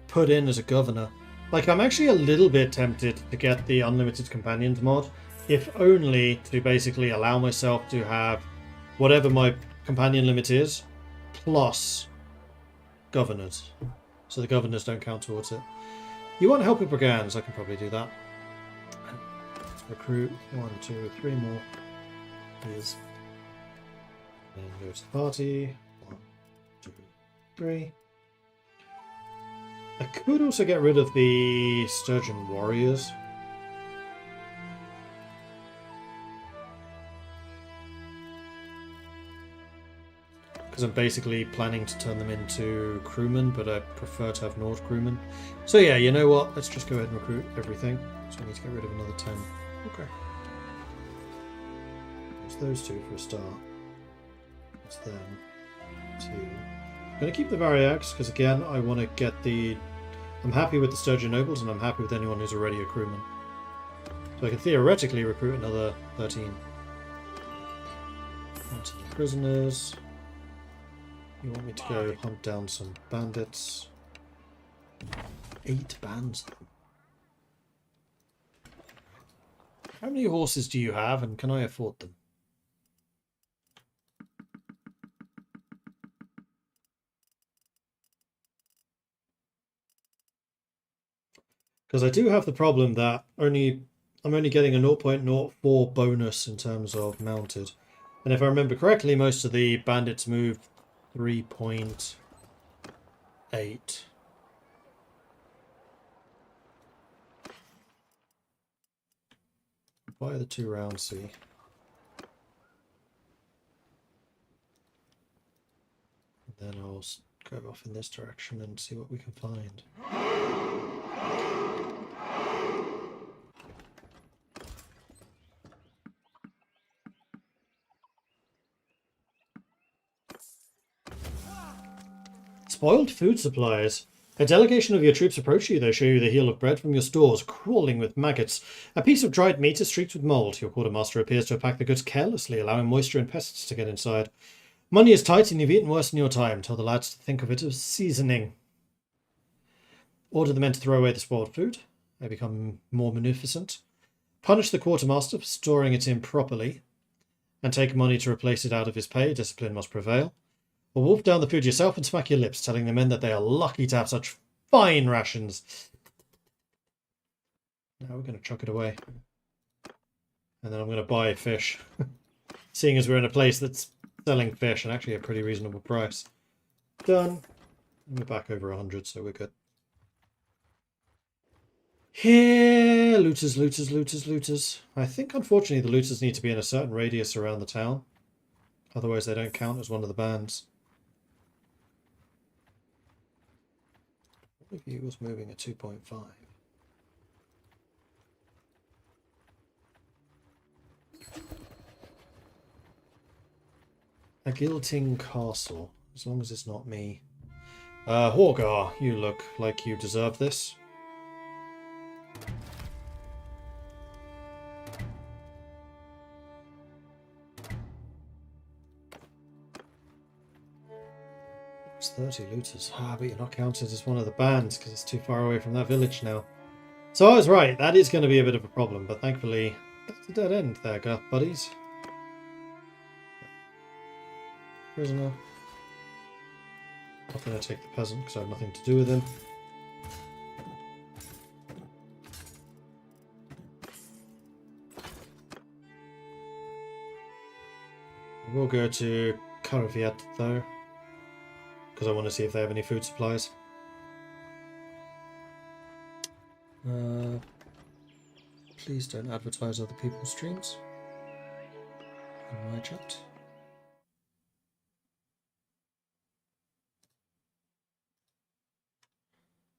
S1: put in as a governor. Like, I'm actually a little bit tempted to get the Unlimited Companions mod, if only to basically allow myself to have whatever my companion limit is, plus governors. So the governors don't count towards it. You want help with brigands? I can probably do that. Let's recruit 1, 2, 3 more. Here's. And go to the party. 1, 2, 3. I could also get rid of the Sturgeon Warriors. Because I'm basically planning to turn them into crewmen, but I prefer to have Nord crewmen. So yeah, you know what? Let's just go ahead and recruit everything. So I need to get rid of another 10. Okay. There's those 2 for a start. Them 2. I'm going to keep the Variags because again I want to get the. I'm happy with the Sturgeon Nobles and I'm happy with anyone who's already a crewman. So I can theoretically recruit another 13. Onto the prisoners. You want me to go hunt down some bandits? 8 bands. How many horses do you have and can I afford them? Because I do have the problem that I'm only getting a 0.04 bonus in terms of mounted. And if I remember correctly, most of the bandits moved 3.8. Buy the 2 round C. go off in this direction and see what we can find. Spoiled food supplies. A delegation of your troops approach you. They show you the heel of bread from your stores, crawling with maggots. A piece of dried meat is streaked with mould. Your quartermaster appears to have packed the goods carelessly, allowing moisture and pests to get inside. Money is tight and you've eaten worse in your time. Tell the lads to think of it as seasoning. Order the men to throw away the spoiled food. They become more munificent. Punish the quartermaster for storing it improperly. And take money to replace it out of his pay. Discipline must prevail. Or wolf down the food yourself and smack your lips, telling the men that they are lucky to have such fine rations. Now we're going to chuck it away. And then I'm going to buy fish. Seeing as we're in a place that's selling fish and actually a pretty reasonable price. Done. And we're back over 100, so we're good. Here, looters, looters, looters, looters. I think, unfortunately, the looters need to be in a certain radius around the town. Otherwise, they don't count as one of the bands. One of you was moving at 2.5. A Guilting Castle, as long as it's not me. Horgar, you look like you deserve this. It's 30 looters. Ah, but you're not counted as one of the bands because it's too far away from that village now. So I was right, that is going to be a bit of a problem, but thankfully that's a dead end there, buddies. Prisoner. Not going to take the peasant because I have nothing to do with him. We'll go to Karaviet though, because I want to see if they have any food supplies. Please don't advertise other people's streams in my chat.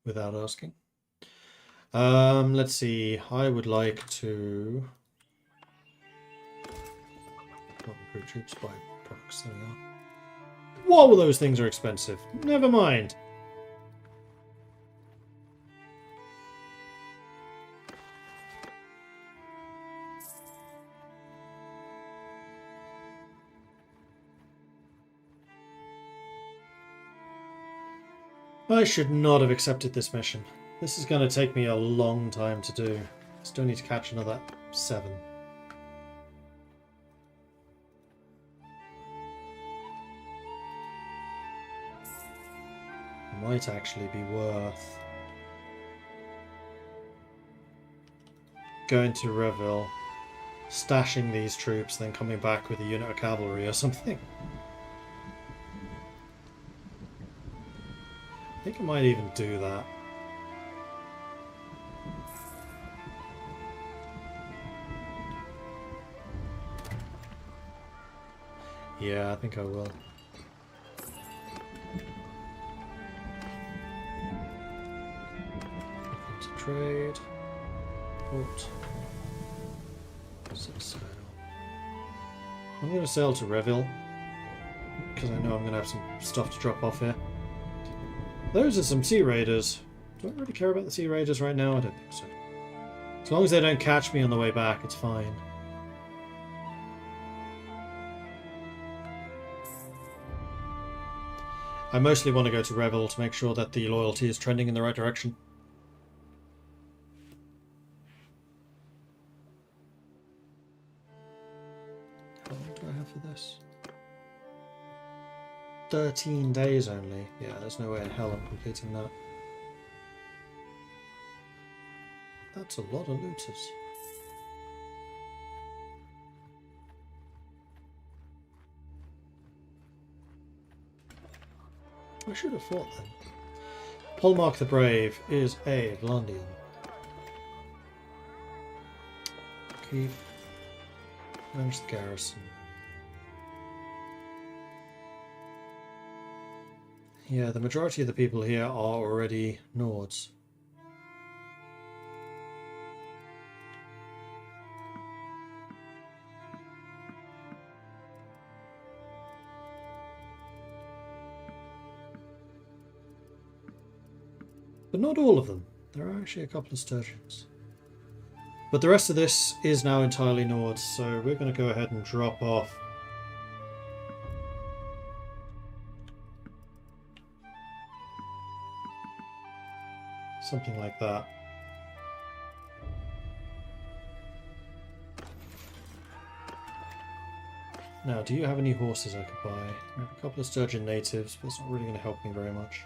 S1: Without asking. Let's see. I would like to recruit troops by products. There we are. Whoa, those things are expensive. Never mind. I should not have accepted this mission. This is going to take me a long time to do. Still need to catch another 7. Might actually be worth going to Reville, stashing these troops, then coming back with a unit of cavalry or something. I think I might even do that. Yeah, I think I will. To trade. Port. Sale. I'm going to sail to Reville because I know I'm going to have some stuff to drop off here. Those are some Sea Raiders. Do I really care about the Sea Raiders right now? I don't think so. As long as they don't catch me on the way back, it's fine. I mostly want to go to Reville to make sure that the loyalty is trending in the right direction. How long do I have for this? 13 days only. Yeah, there's no way in hell I'm completing that. That's a lot of looters. I should have fought then. Polmark the Brave is a Vlandian. Keep. Manage the garrison. Yeah, the majority of the people here are already Nords. But not all of them. There are actually a couple of Sturgeons. But the rest of this is now entirely Nords, so we're going to go ahead and drop off something like that. Now, do you have any horses I could buy? I have a couple of Sturgeon natives, but it's not really going to help me very much.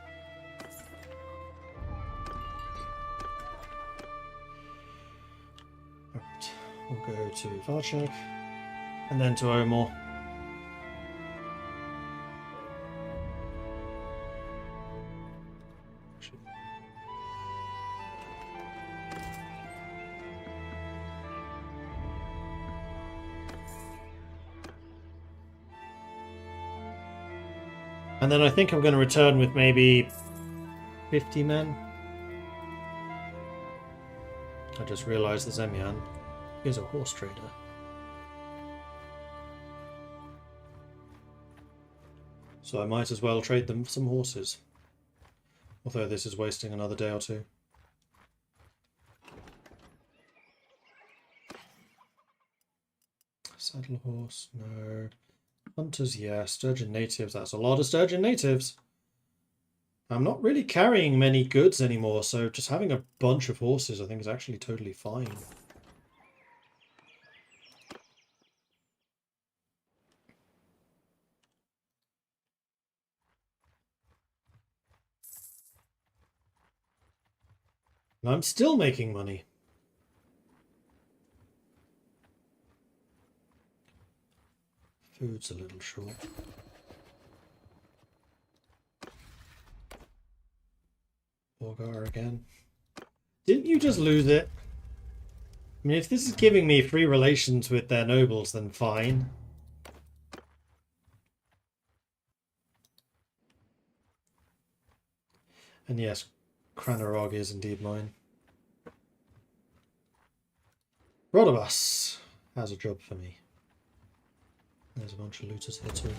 S1: Alright, we'll go to Varchek, and then to Omor. And then I think I'm going to return with maybe 50 men. I just realised that Zemyan is a horse trader. So I might as well trade them for some horses. Although this is wasting another day or two. Saddle horse, no. Hunters, yeah. Sturgeon natives, that's a lot of Sturgeon natives. I'm not really carrying many goods anymore, so just having a bunch of horses I think is actually totally fine. And I'm still making money. Food's a little short. Borgar again. Didn't you just lose it? I mean, if this is giving me free relations with their nobles, then fine. And yes, Cranarog is indeed mine. Rodobus has a job for me. There's a bunch of looters here too.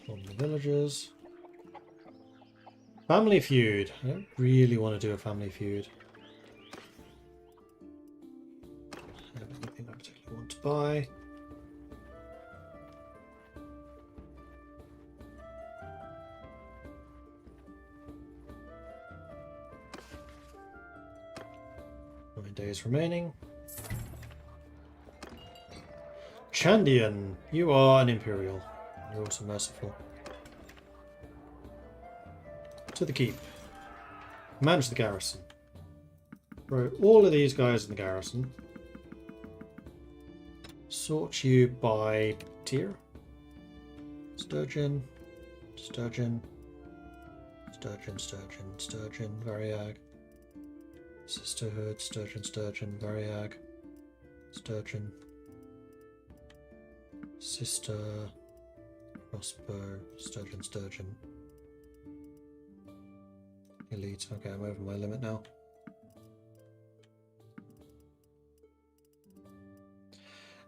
S1: From the villagers. Family feud. I don't really want to do a family feud. I don't have anything I particularly want to buy. Days remaining. Chandian, you are an Imperial. You're also merciful. To the keep. Manage the garrison. Throw all of these guys in the garrison. Sort you by tier. Sturgeon, Sturgeon, Sturgeon, Sturgeon, Sturgeon, Variag. Sisterhood, Sturgeon, Sturgeon, Variag, Sturgeon, Sister, Crossbow, Sturgeon, Sturgeon. Elite, okay, I'm over my limit now.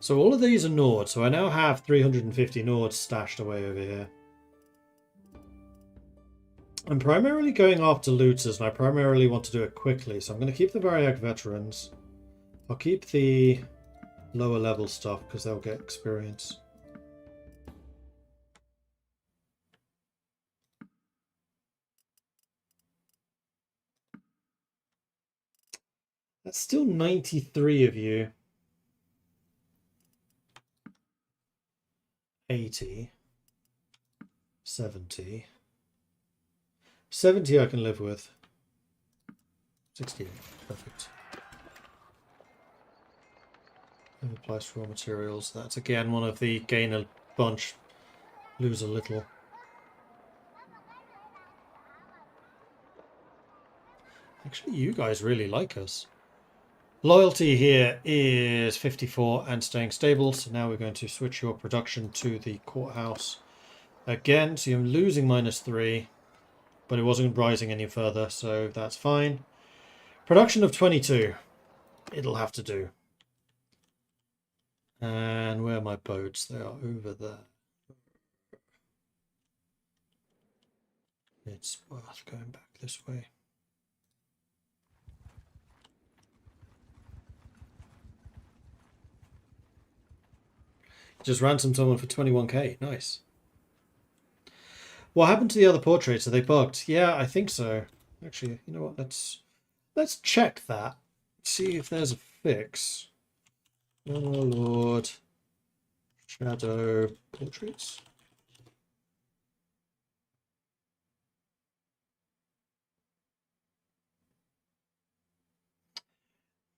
S1: So all of these are Nord, so I now have 350 Nords stashed away over here. I'm primarily going after looters, and I primarily want to do it quickly, so I'm going to keep the Variag veterans. I'll keep the lower level stuff, because they'll get experience. That's still 93 of you. 80. 70. 70 I can live with. 68. Perfect. Overpriced for raw materials. That's again one of the gain a bunch, lose a little. Actually, you guys really like us. Loyalty here is 54 and staying stable. So now we're going to switch your production to the courthouse. Again, so you're losing -3, but it wasn't rising any further, so that's fine. Production of 22. It'll have to do. And where are my boats? They are over there. It's worth going back this way. Just ransomed someone for 21k. Nice. What happened to the other portraits? Are they bugged? Yeah, I think so. Actually, you know what? Let's check that. See if there's a fix. Bannerlord. Shadow portraits.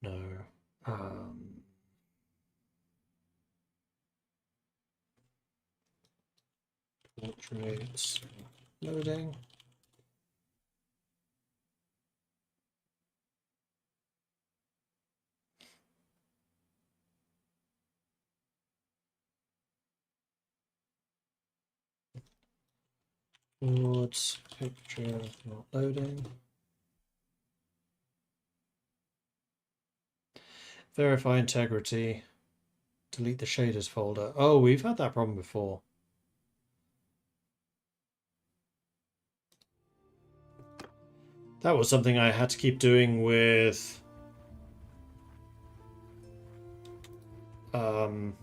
S1: No. Portraits. Loading. Towards picture not loading. Verify integrity. Delete the shaders folder. Oh, we've had that problem before. That was something I had to keep doing with the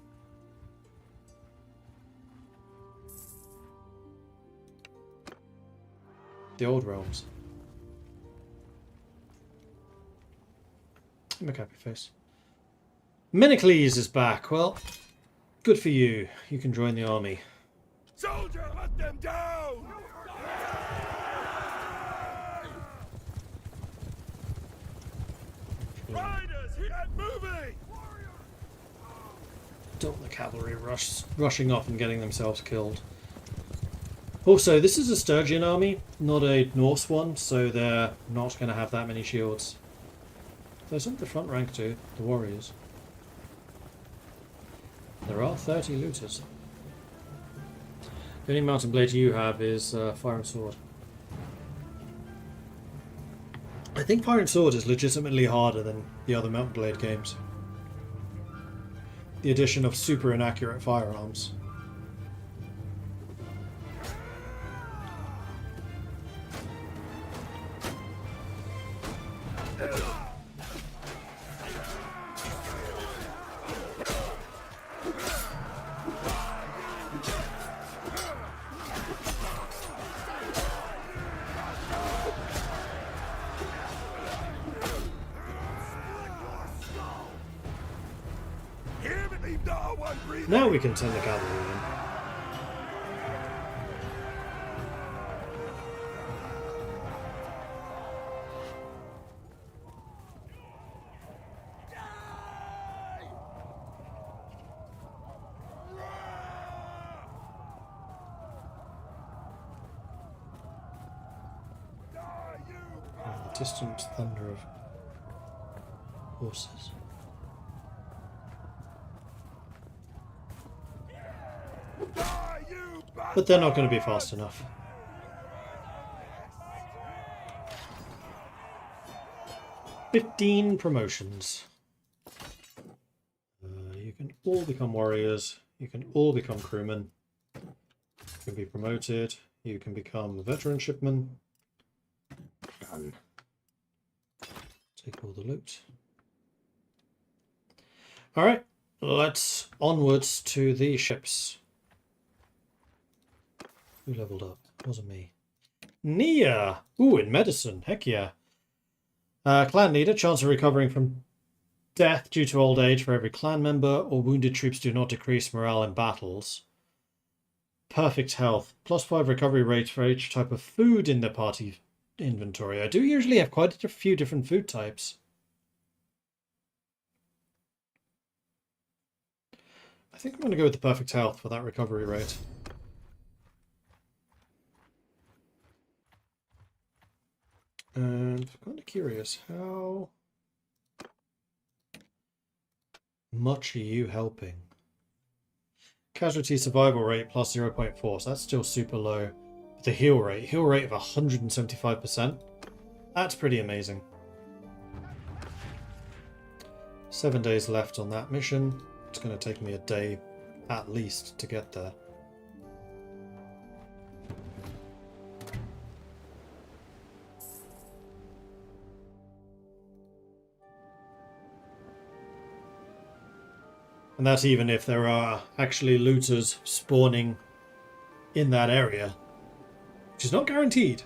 S1: old realms. Make a happy face. Menocles is back. Well, good for you. You can join the army.
S2: Soldier, hunt them down! Riders, get moving!
S1: Don't want the cavalry rushing off and getting themselves killed. Also, this is a Sturgian army, not a Norse one, so they're not going to have that many shields. There's some at the front rank too, the warriors. There are 30 looters. The only mountain blade you have is Fire and Sword. I think Fire and Sword is legitimately harder than the other mountain blade games. The addition of super inaccurate firearms. Now we can send the cavalry in. And the distant thunder of horses. But they're not going to be fast enough. "15 promotions. You can all become warriors. You can all become crewmen. You can be promoted. You can become veteran shipmen. Done. Take all the loot. Alright, let's onwards to the ships. Who leveled up? It wasn't me. Nia! Ooh, in medicine. Heck yeah. Clan leader. Chance of recovering from death due to old age for every clan member, or wounded troops do not decrease morale in battles. Perfect health. +5 recovery rate for each type of food in the party inventory. I do usually have quite a few different food types. I think I'm going to go with the perfect health for that recovery rate. And I'm kind of curious, how much are you helping? Casualty survival rate plus 0.4, so that's still super low. But the heal rate of 175%. That's pretty amazing. 7 days left on that mission. It's going to take me a day at least to get there. And that's even if there are actually looters spawning in that area, which is not guaranteed.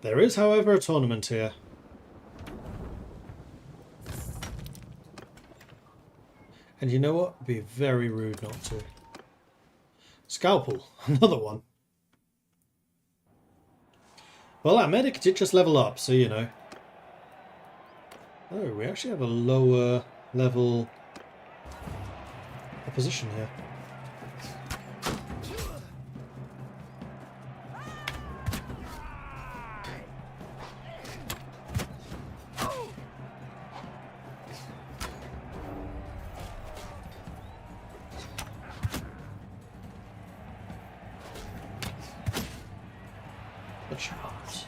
S1: There is, however, a tournament here. And you know what? It'd be very rude not to. Scalpel. Another one. Well, our medic did just level up, so you know. Oh, we actually have a lower level opposition here. The chance.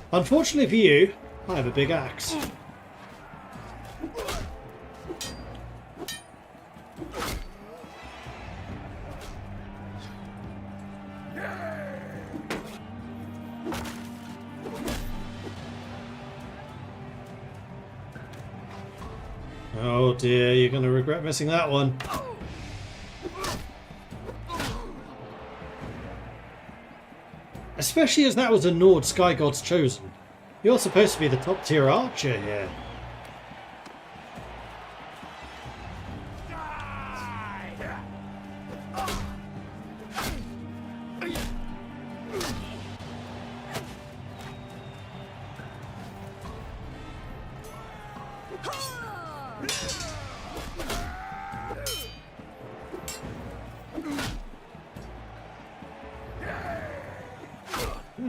S1: Unfortunately for you, I have a big axe. Oh dear, you're going to regret missing that one. Especially as that was a Nord Sky God's Chosen. You're supposed to be the top tier archer here.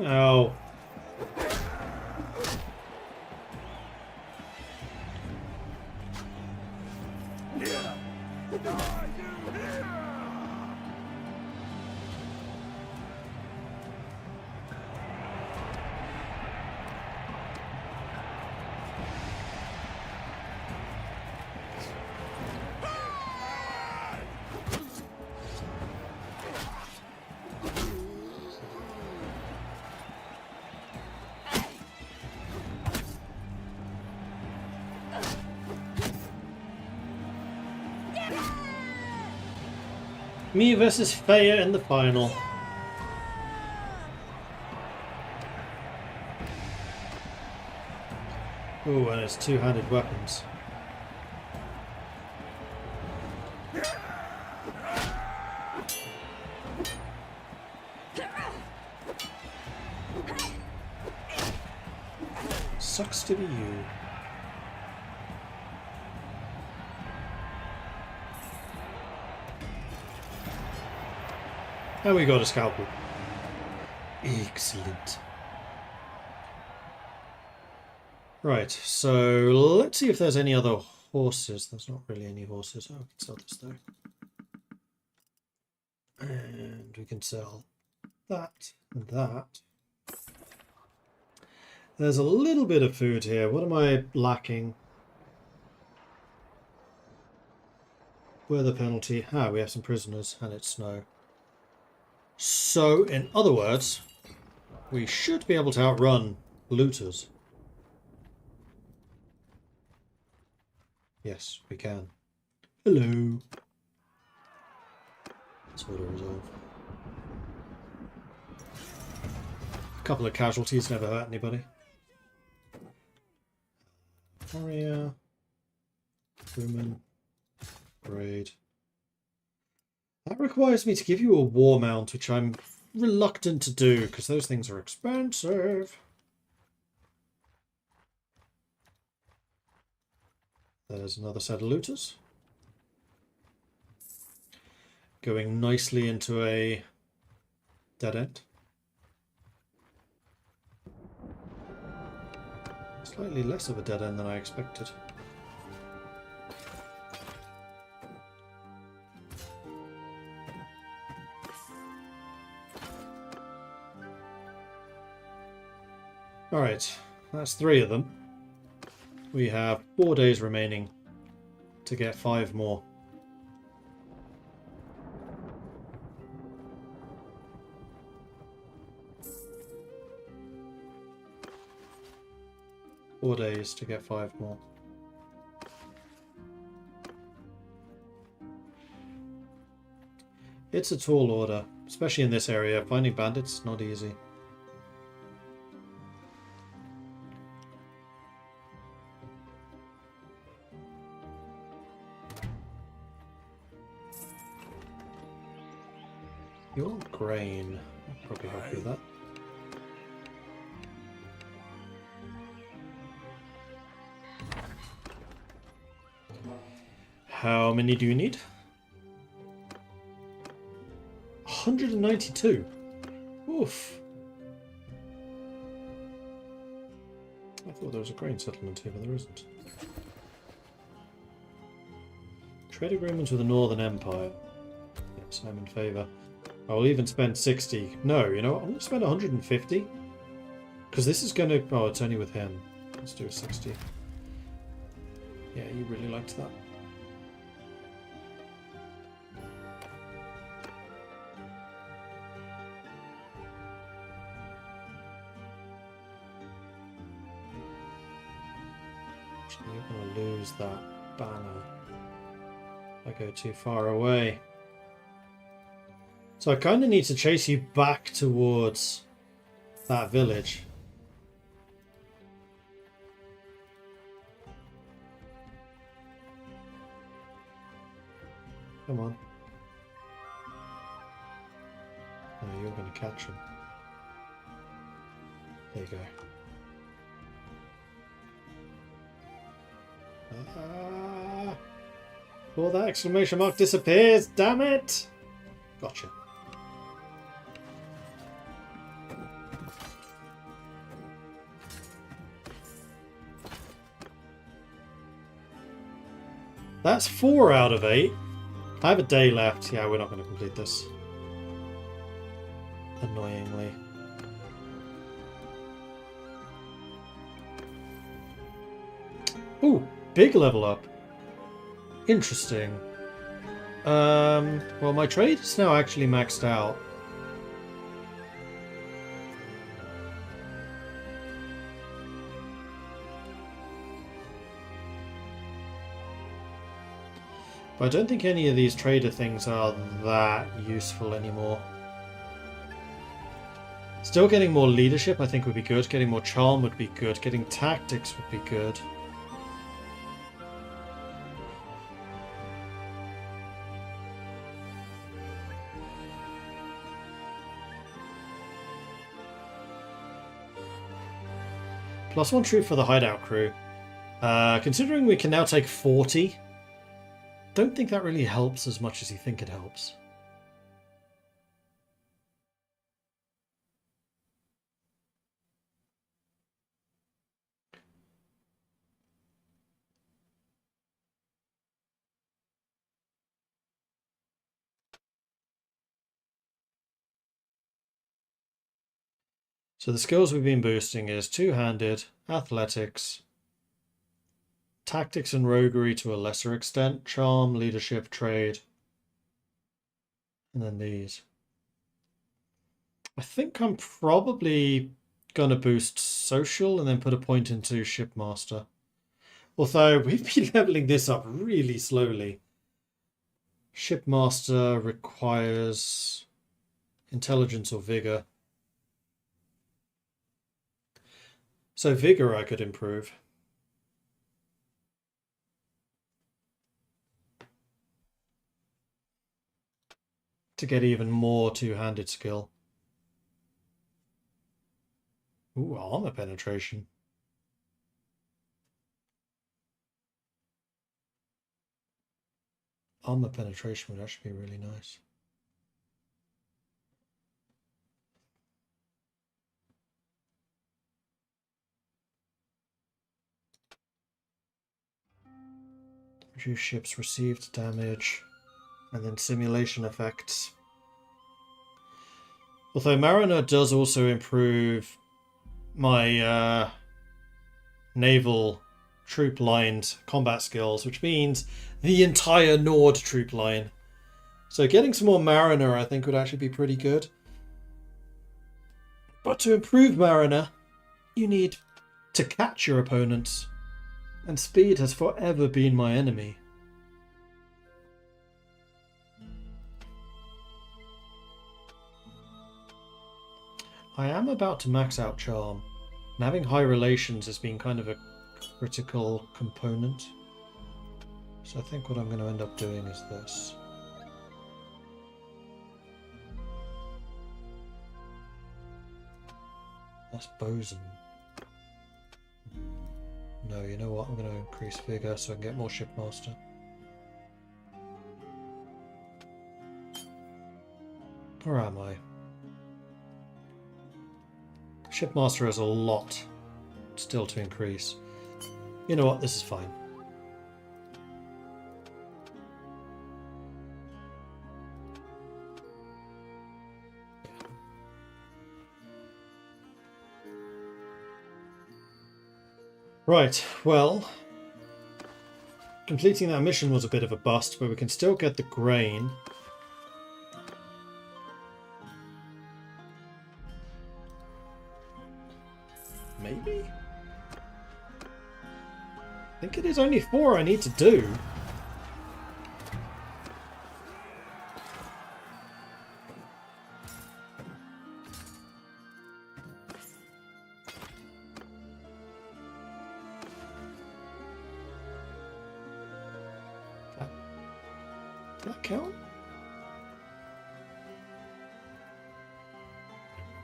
S1: Oh. Me versus Faya in the final. Ooh, and it's two-handed weapons. Sucks to be you. And we got a scalpel. Excellent. Right, so let's see if there's any other horses. There's not really any horses. Oh, we can sell this though. And we can sell that and that. There's a little bit of food here. What am I lacking? Weather penalty. Ah, we have some prisoners and it's snow. So, in other words, we should be able to outrun looters. Yes, we can. Hello. Let's auto resolve. A couple of casualties never hurt anybody. Warrior. Crewman. Raid. That requires me to give you a war mount, which I'm reluctant to do, because those things are expensive. There's another set of looters. Going nicely into a dead end. Slightly less of a dead end than I expected. Alright, that's 3 of them. We have 4 days remaining to get 5 more. Four days to get 5 more. It's a tall order, especially in this area. Finding bandits, not easy. You want grain. I'll probably help you with that. How many do you need? 192. Oof. I thought there was a grain settlement here, but there isn't. Trade agreements with the Northern Empire. Yes, I'm in favour. I will even spend 60. No, you know what? I'm going to spend 150. Because this is going to... Oh, it's only with him. Let's do a 60. Yeah, you really liked that. You're going to lose that banner if I go too far away. So I kind of need to chase you back towards that village. Come on. Oh, you're going to catch him. There you go. Before that exclamation mark disappears, damn it! Gotcha. That's 4 out of 8. I have a day left. Yeah, we're not going to complete this. Annoyingly. Ooh, big level up. Interesting. Well, my trade is now actually maxed out. But I don't think any of these trader things are that useful anymore. Still getting more leadership I think would be good. Getting more charm would be good. Getting tactics would be good. +1 troop for the hideout crew. Considering we can now take 40, don't think that really helps as much as you think it helps. So the skills we've been boosting is two-handed, athletics, tactics and roguery to a lesser extent, charm, leadership, trade, and then these. I think I'm probably going to boost social and then put a point into shipmaster. Although we've been leveling this up really slowly. Shipmaster requires intelligence or vigor. So vigor I could improve. to get even more two-handed skill. Ooh, armor penetration. Armor penetration would actually be really nice. Reduce ships received damage, and then simulation effects. Although Mariner does also improve my naval troop lined combat skills, which means the entire Nord troop line. So getting some more Mariner I think would actually be pretty good. But to improve Mariner, you need to catch your opponents. And speed has forever been my enemy. I am about to max out Charm. And having high relations has been kind of a critical component. So I think what I'm going to end up doing is this. That's Bosun. No, you know what? I'm going to increase vigor so I can get more shipmaster. Where am I? Shipmaster has a lot still to increase. You know what? This is fine. Right, well, completing that mission was a bit of a bust, but we can still get the grain. Maybe? I think it is only 4 I need to do. Did that count?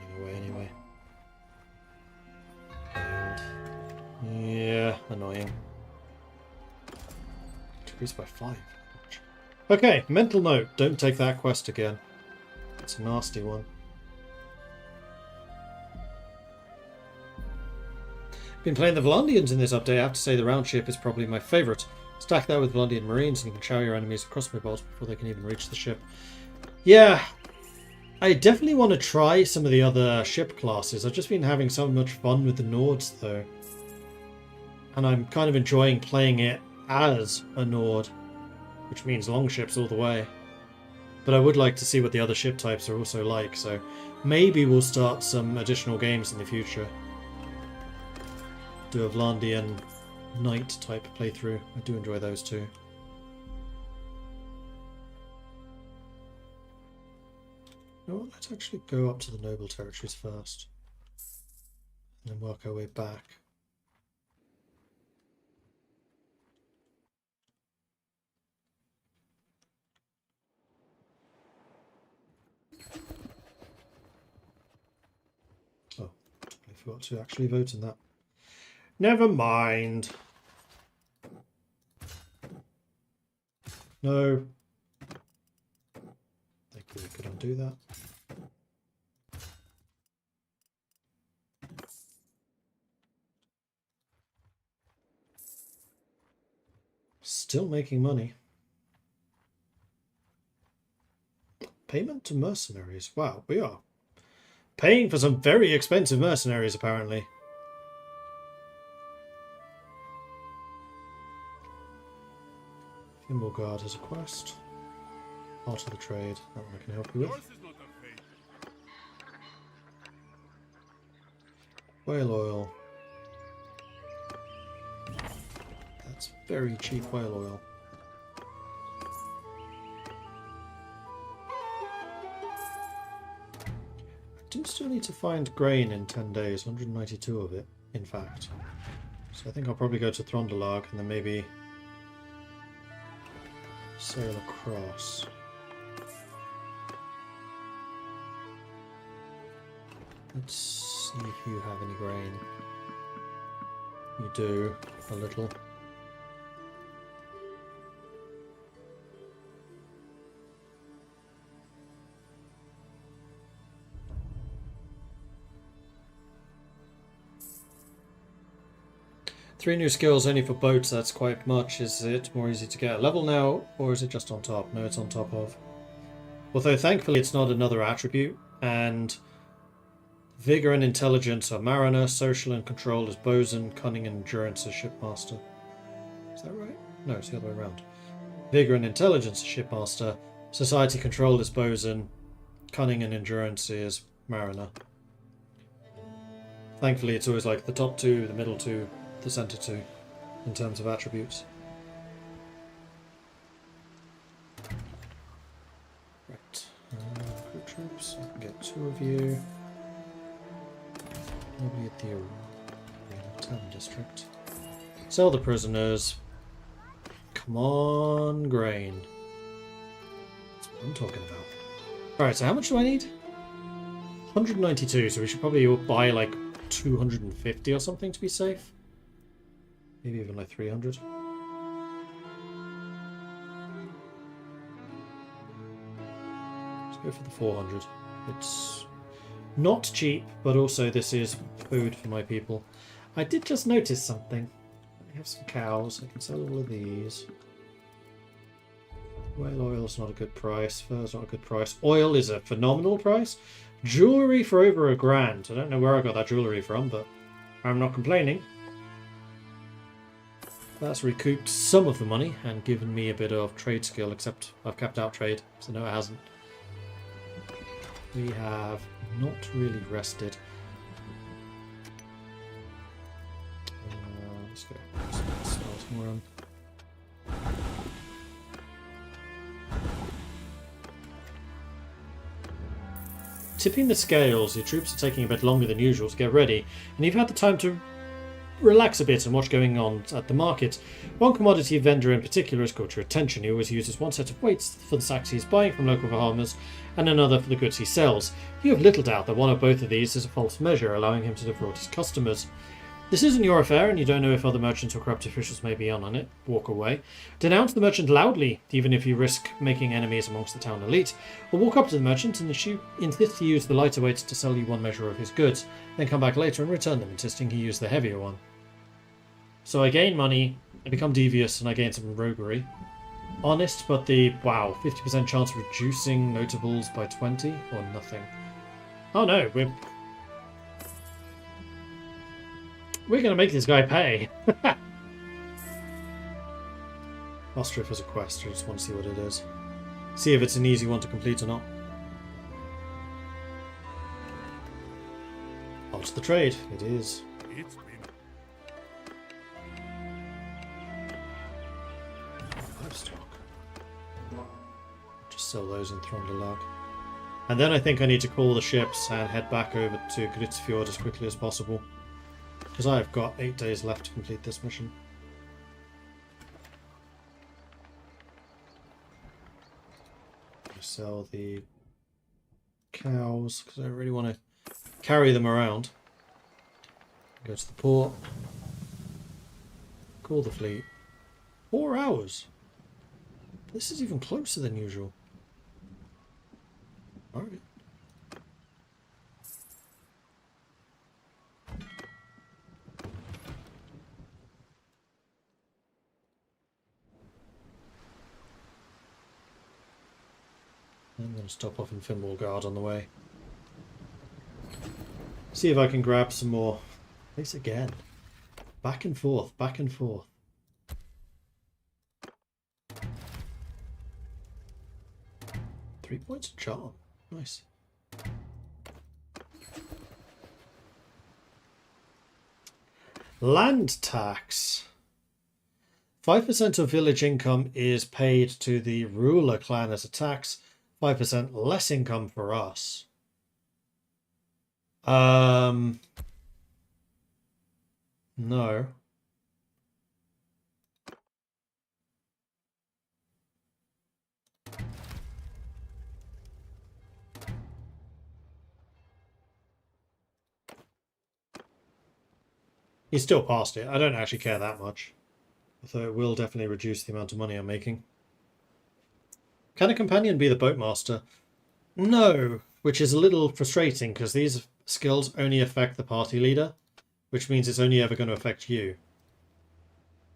S1: I'm running away anyway. Yeah, annoying. Decreased by 5. Okay, mental note. Don't take that quest again. It's a nasty one. Been playing the Volandians in this update. I have to say the round ship is probably my favourite. Stack that with Volandian Marines and you can chow your enemies with crossbow bolts before they can even reach the ship. Yeah, I definitely want to try some of the other ship classes. I've just been having so much fun with the Nords though. And I'm kind of enjoying playing it as a Nord, which means long ships all the way. But I would like to see what the other ship types are also like, so maybe we'll start some additional games in the future. Do a Vlandian Knight type playthrough. I do enjoy those too. You know what? Let's actually go up to the noble territories first. And then work our way back. Oh, I forgot to actually vote in that. Never mind. No. Thankfully I could undo that. Still making money. Payment to mercenaries. Wow, we are paying for some very expensive mercenaries apparently. Fimbulgard has a quest. Art of the trade. That one I can help you with. Whale oil. That's very cheap whale oil. I do still need to find grain in 10 days. 192 of it, in fact. So I think I'll probably go to Throndalag and then maybe sail across. Let's see if you have any grain. You do, a little. Three new skills only for boats, that's quite much. Is it more easy to get a level now, or is it just on top? No, it's on top of. Although thankfully it's not another attribute, and Vigor and Intelligence are Mariner, Social and Control is Bosun, Cunning and Endurance is Shipmaster. Is that right? No, it's the other way around. Vigor and Intelligence is Shipmaster, Society Control is Bosun, Cunning and Endurance is Mariner. Thankfully it's always like the top two, the middle two, the center two, in terms of attributes. Right. Crew troops, I can get two of you. Maybe at the town district. Sell the prisoners. Come on, grain. That's what I'm talking about. Alright, so how much do I need? 192, so we should probably buy like 250 or something to be safe. Maybe even like 300. Let's go for the 400. It's not cheap, but also this is food for my people. I did just notice something. I have some cows. I can sell all of these. Whale oil's not a good price. Fur's not a good price. Oil is a phenomenal price. Jewellery for over $1,000. I don't know where I got that jewellery from, but I'm not complaining. That's recouped some of the money and given me a bit of trade skill, except I've capped out trade, so no it hasn't. We have not really rested. Let's go. Smells more on. Tipping the scales, your troops are taking a bit longer than usual to get ready, and you've had the time to relax a bit and watch going on at the market. One commodity vendor in particular has caught your attention. He always uses one set of weights for the sacks he's buying from local farmers and another for the goods he sells. You have little doubt that one or both of these is a false measure, allowing him to defraud his customers. This isn't your affair, and you don't know if other merchants or corrupt officials may be on it. Walk away. Denounce the merchant loudly, even if you risk making enemies amongst the town elite, or walk up to the merchant and insist he use the lighter weights to sell you one measure of his goods, then come back later and return them, insisting he use the heavier one. So I gain money, I become devious, and I gain some roguery. Honest, but the, wow, 50% chance of reducing notables by 20, or nothing. Oh no, we're gonna make this guy pay. Ostriff is a quest, I just want to see what it is. See if it's an easy one to complete or not. On to the trade, it is.
S2: It's been
S1: Livestock. Just sell those in Throndelag. And then I think I need to call the ships and head back over to Gritzfjord as quickly as possible. Because I've got 8 days left to complete this mission. I sell the cows because I don't really want to carry them around. Go to the port. Call the fleet. 4 hours. This is even closer than usual. Alright. I'm going to stop off in Fimbulgard on the way. See if I can grab some more. Place again. Back and forth, back and forth. Three points of charm. Nice. Land tax. 5% of village income is paid to the ruler clan as a tax. 5% less income for us. No. He's still past it. I don't actually care that much. Although it will definitely reduce the amount of money I'm making. Can a companion be the boatmaster? No, which is a little frustrating because these skills only affect the party leader, which means it's only ever going to affect you.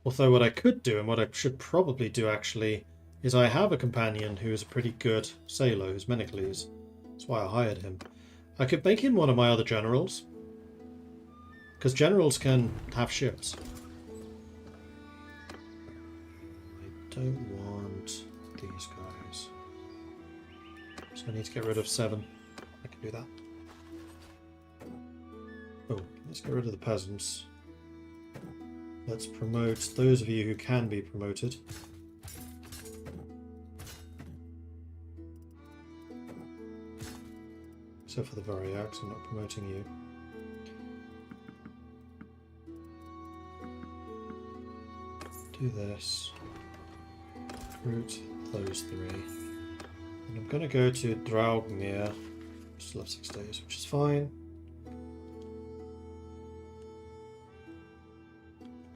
S1: Although what I could do, and what I should probably do actually, is I have a companion who is a pretty good sailor, who's Menocles. That's why I hired him. I could make him one of my other generals. Because generals can have ships. I don't want these guys. So I need to get rid of 7. I can do that. Oh, let's get rid of the peasants. Let's promote those of you who can be promoted. Except for the Variacs, I'm not promoting you. Do this. Recruit those 3. And I'm going to go to Draugmir. Still have 6 days, which is fine.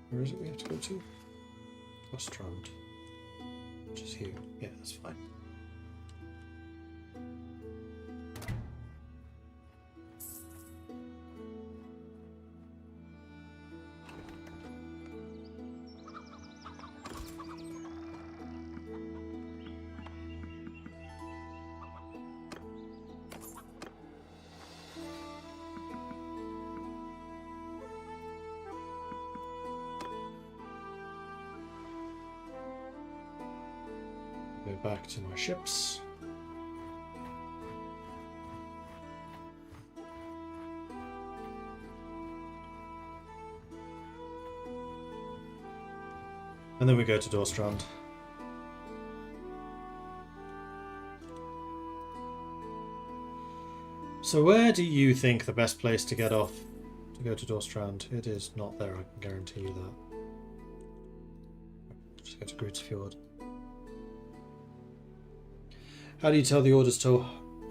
S1: Where is it we have to go to? Ostrand. Which is here. Yeah, that's fine. Go back to my ships. And then we go to Dorstrand. So where do you think the best place to get off to go to Dorstrand? It is not there, I can guarantee you that. Just go to Grootsfjord. How do you tell the orders to...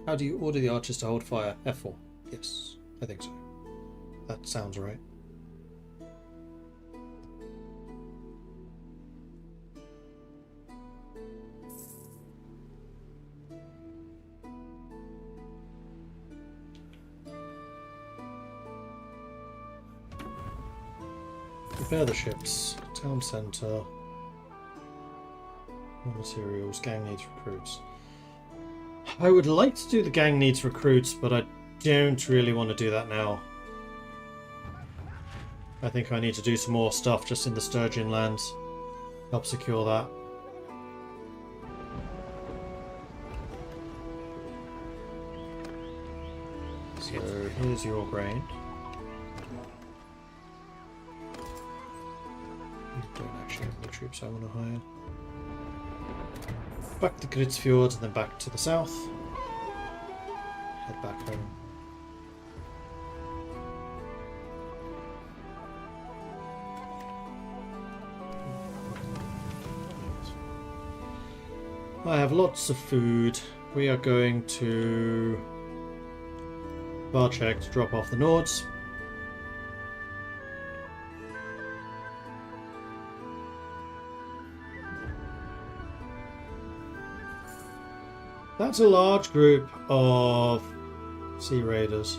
S1: How do you order the archers to hold fire? F4. Yes, I think so. That sounds right. Repair the ships. Town centre. Raw materials. Gang needs recruits. I would like to do the gang needs recruits, but I don't really want to do that now. I think I need to do some more stuff just in the Sturgeon lands. Help secure that. So here's your grain. You don't actually have any troops I want to hire. Back to Gritsfjord and then back to the south. Head back home. I have lots of food. We are going to Barchek to drop off the Nords. That's a large group of Sea Raiders.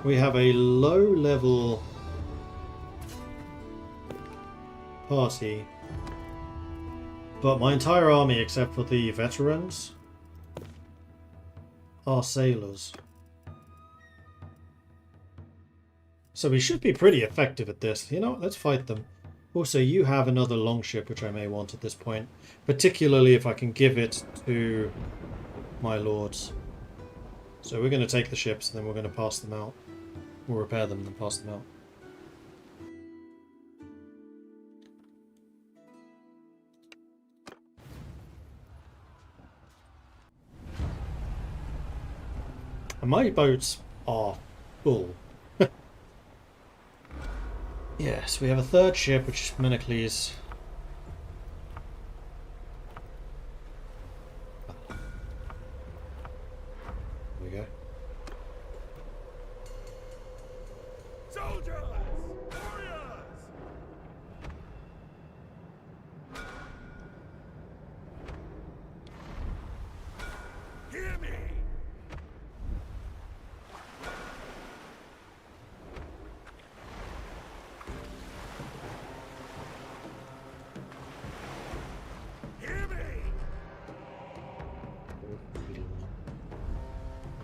S1: We have a low-level party, but my entire army, except for the veterans, are sailors. So we should be pretty effective at this. You know what? Let's fight them. Also, you have another longship, which I may want at this point. Particularly if I can give it to my lords. So we're going to take the ships, and then we're going to pass them out. We'll repair them, and then pass them out. And my boats are full. Yes, we have a third ship, which is Menocles. There we go.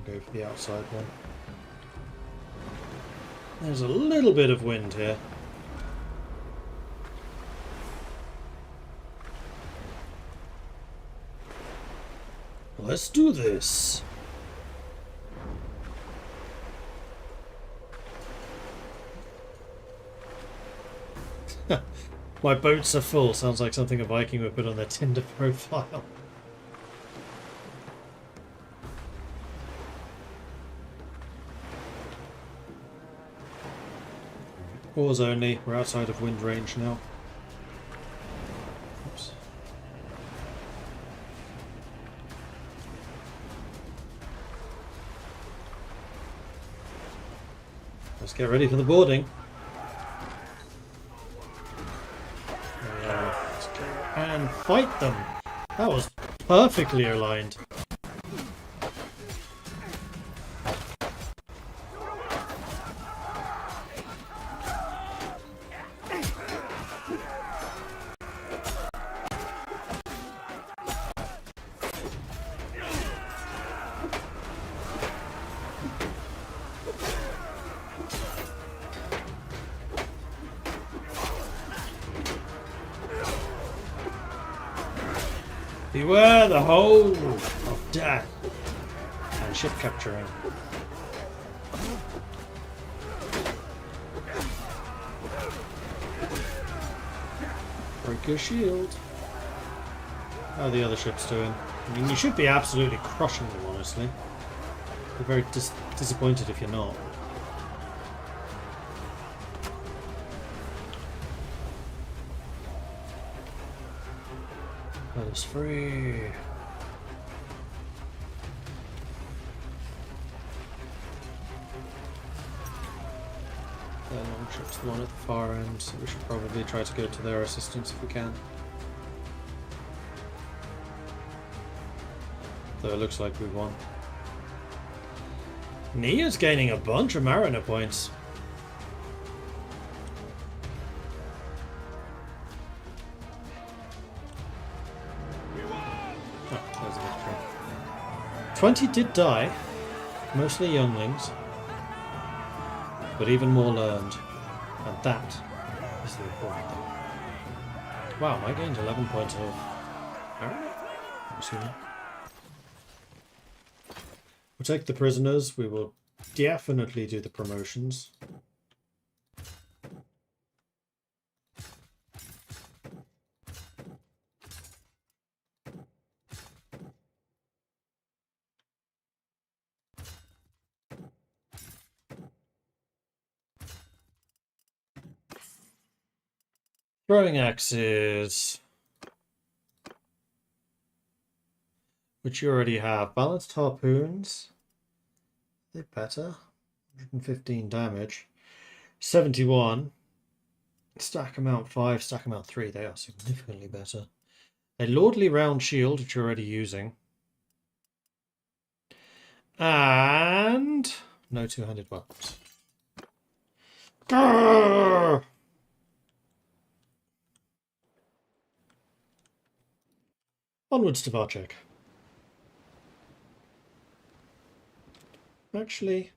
S1: I'll go for the outside one. There's a little bit of wind here. Let's do this. My boats are full. Sounds like something a Viking would put on their Tinder profile. Oars only. We're outside of wind range now. Oops. Let's get ready for the boarding. Let's go and fight them. That was perfectly aligned. Beware the hole of death and ship capturing. Break your shield. How are the other ships doing? I mean, you should be absolutely crushing them, honestly. They're very disappointed if you're not. Let us free. Their longship's the one at the far end, so we should probably try to go to their assistance if we can. Though it looks like we've won. Nia's gaining a bunch of Mariner points. Oh, there's a victory. 20 did die, mostly younglings, but even more learned, and that is the important thing. Wow, I gained 11 points of Mariner? I'm assuming. We'll take the prisoners. We will definitely do the promotions. Throwing axes, which you already have. Balanced harpoons. They're better. 115 damage. 71. Stack amount 5, stack amount 3. They are significantly better. A lordly round shield, which you're already using. And no two-handed weapons. Grrr! Onwards to Varchek. Actually,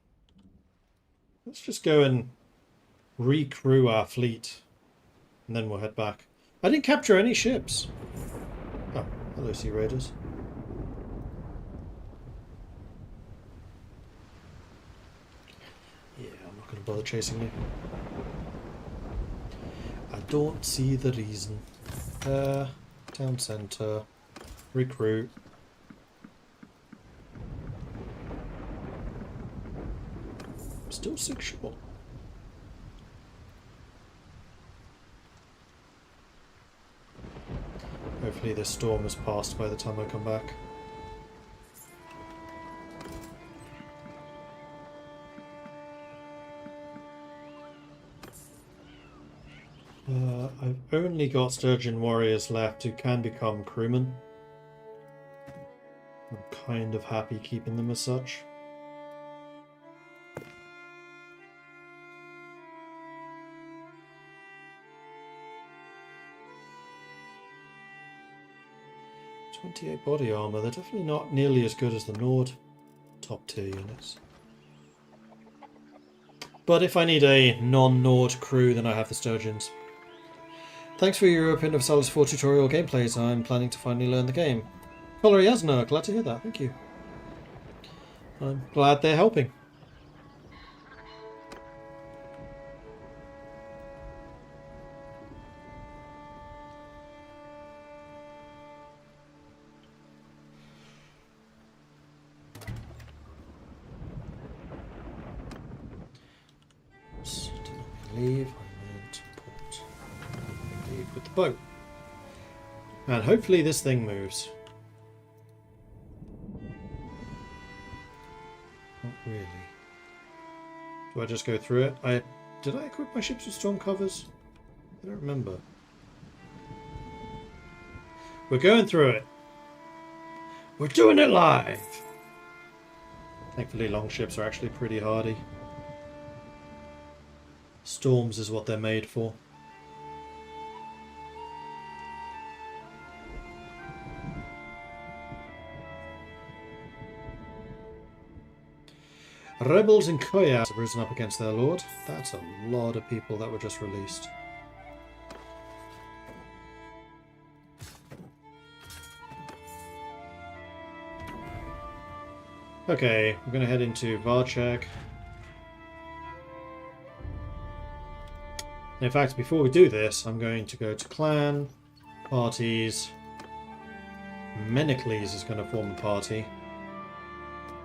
S1: let's just go and recrew our fleet, and then we'll head back. I didn't capture any ships. Oh, hello, Sea Raiders. Yeah, I'm not going to bother chasing you. I don't see the reason. Town centre. Recruit. Still 6 short. Hopefully this storm has passed by the time I come back. I've only got Sturgeon warriors left who can become crewmen. I'm kind of happy keeping them as such. .28 body armor. They're definitely not nearly as good as the Nord. top tier units. But if I need a non-Nord crew, then I have the Sturgeons. Thanks for your European Universalis 4 tutorial gameplays. I'm planning to finally learn the game. Color Yasna, glad to hear that. Thank you. I'm glad they're helping. Leave, I meant port. Leave with the boat. And hopefully this thing moves. Not really. Do I just go through it? Did I equip my ships with storm covers? I don't remember. We're going through it. We're doing it live! Thankfully long ships are actually pretty hardy. Storms is what they're made for. Rebels in Koya have risen up against their lord. That's a lot of people that were just released. Okay, we're going to head into Varchek. In fact, before we do this, I'm going to go to clan, parties. Menocles is going to form a party.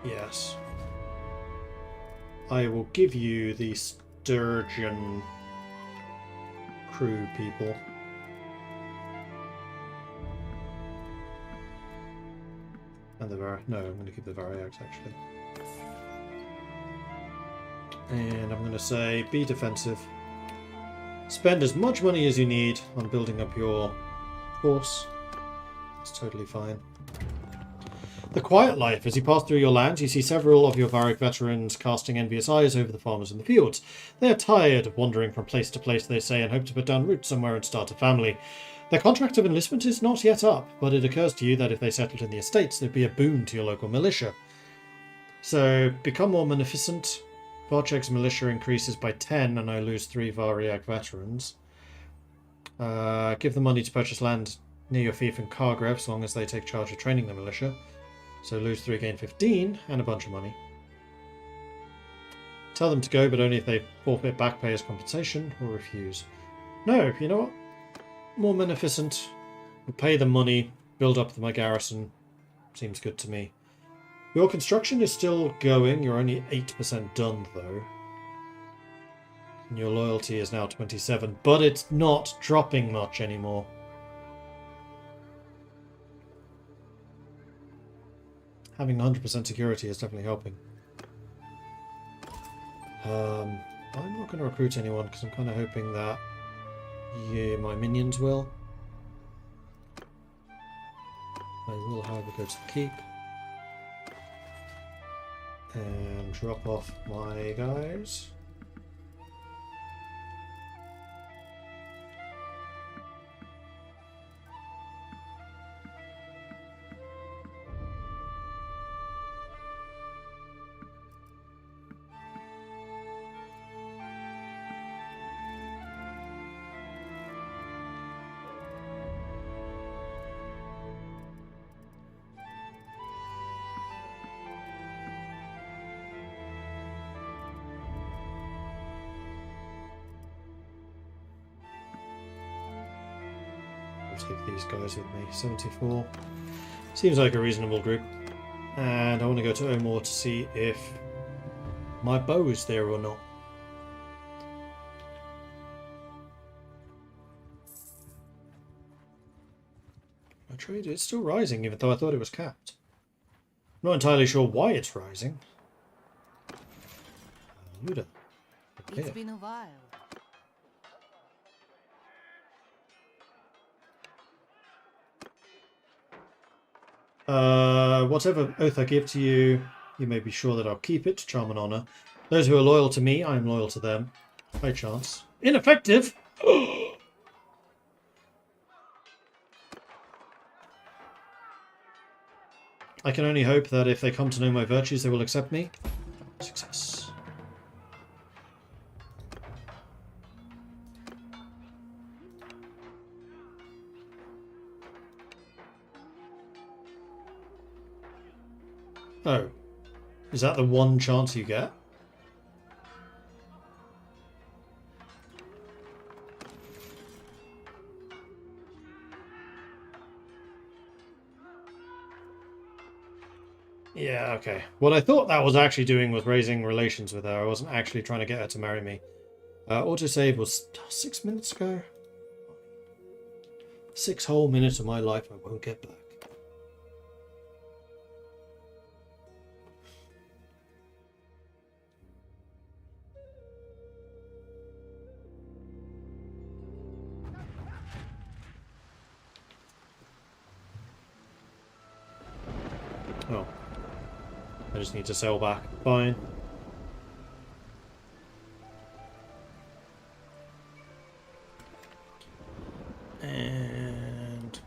S1: Yes. I will give you the Sturgeon crew people. And the no, I'm going to keep the Variags actually. And I'm going to say, be defensive. Spend as much money as you need on building up your force. It's totally fine. The quiet life. As you pass through your lands, you see several of your Varric veterans casting envious eyes over the farmers in the fields. They are tired of wandering from place to place, they say, and hope to put down roots somewhere and start a family. Their contract of enlistment is not yet up, but it occurs to you that if they settled in the estates, they'd be a boon to your local militia. So, become more munificent. Varchek's militia increases by 10 and I lose 3 Variag veterans. Give them money to purchase land near your fief and Kargrev as long as they take charge of training the militia. So lose 3, gain 15 and a bunch of money. Tell them to go, but only if they forfeit back pay as compensation or refuse. No, you know what? More munificent. We'll pay them money, build up my garrison. Seems good to me. Your construction is still going. You're only 8% done, though. And your loyalty is now 27, but it's not dropping much anymore. Having 100% security is definitely helping. I'm not going to recruit anyone because I'm kind of hoping that my minions will. I will, however, go to the keep. And drop off my guys. Take these guys with me. 74 seems like a reasonable group, and I want to go to Omor to see if my bow is there or not. My trade is still rising, even though I thought it was capped. I'm not entirely sure why it's rising. Luda. Okay.
S3: It's been a while.
S1: Whatever oath I give to you, you may be sure that I'll keep it, charm and honour. Those who are loyal to me, I am loyal to them. High chance. Ineffective! I can only hope that if they come to know my virtues, they will accept me. Success. Oh. Is that the one chance you get? Yeah, okay. What I thought that was actually doing was raising relations with her. I wasn't actually trying to get her to marry me. Autosave was 6 minutes ago. 6 whole minutes of my life I won't get back. Oh. I just need to sail back. Fine. And...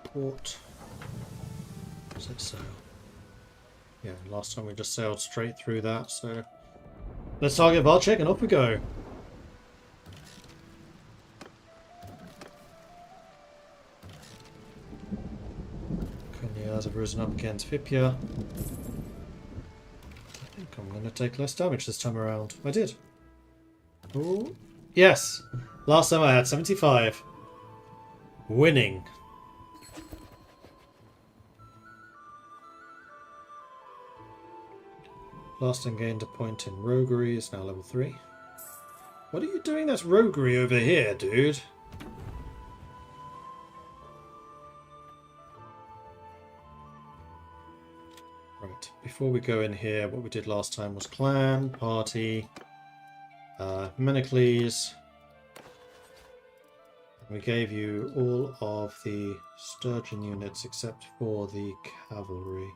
S1: port. Set sail. Yeah, last time we just sailed straight through that, so... let's target Valchek and off we go. Konyas have risen up against Vipia. I think I'm going to take less damage this time around. I did. Ooh. Yes! Last time I had 75. Winning. Last time gained a point in roguery is now level 3. What are you doing that's roguery over here, dude? Right, before we go in here, what we did last time was clan, party, Menocles. We gave you all of the sturgeon units except for the cavalry.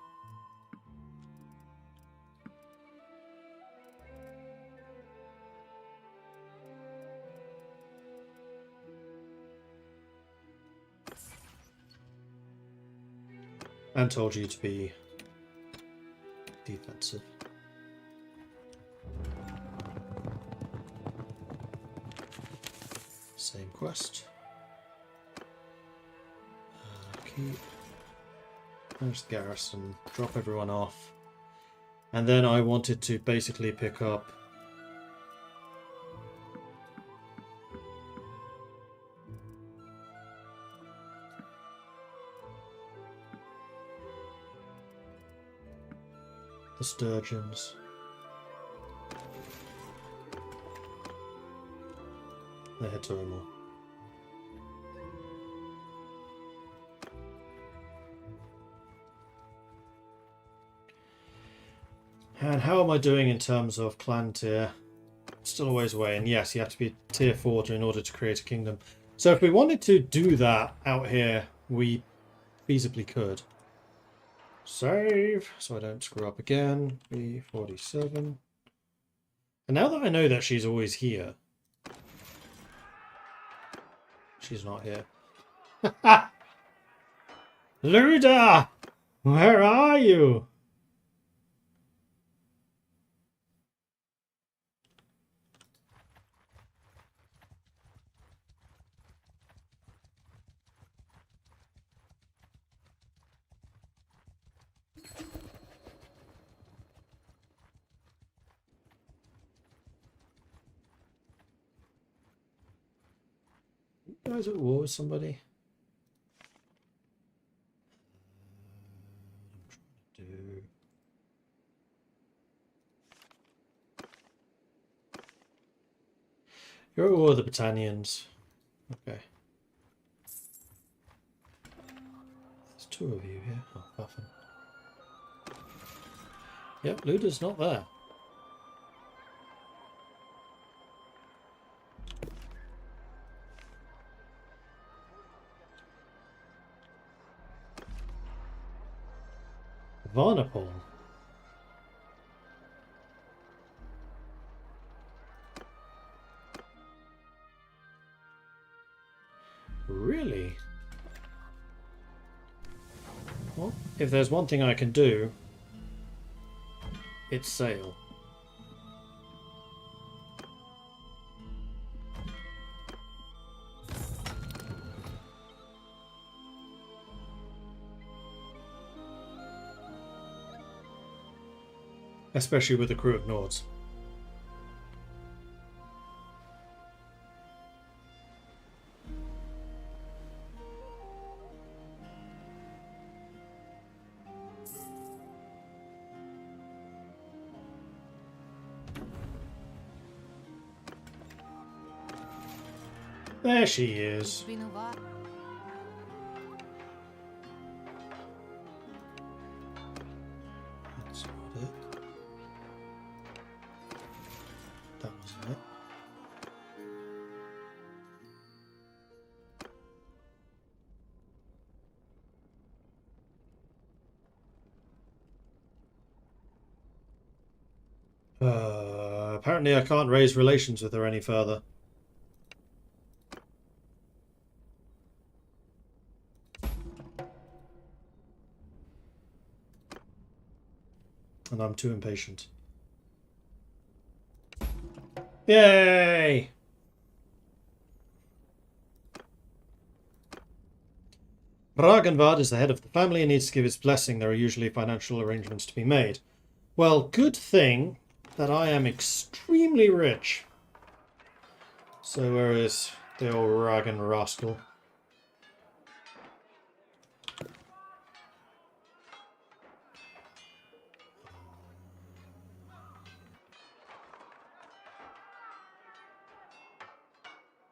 S1: And told you to be defensive. Same quest. Keep. There's the garrison. Drop everyone off. And then I wanted to basically pick up the sturgeons. They head to Omar. And how am I doing in terms of clan tier? Still a ways away, and yes, you have to be tier 4 in order to create a kingdom. So if we wanted to do that out here, we feasibly could. Save, so I don't screw up again. B47. And now that I know that she's always here. She's not here. Luda! Where are you? You guys at war with somebody? I'm trying to do... You're at war with the Britannians. Okay. There's 2 of you here. Oh, Buffin. Yep, Luda's not there. Varnapol. Really? Well, if there's one thing I can do, it's sail. Especially with a crew of Nords. There she is.
S3: Been a while.
S1: That's not it. That wasn't it. Apparently I can't raise relations with her any further. And I'm too impatient. Yay! Ragenvad is the head of the family and needs to give his blessing. There are usually financial arrangements to be made. Well, good thing that I am extremely rich. So where is the old Ragen rascal?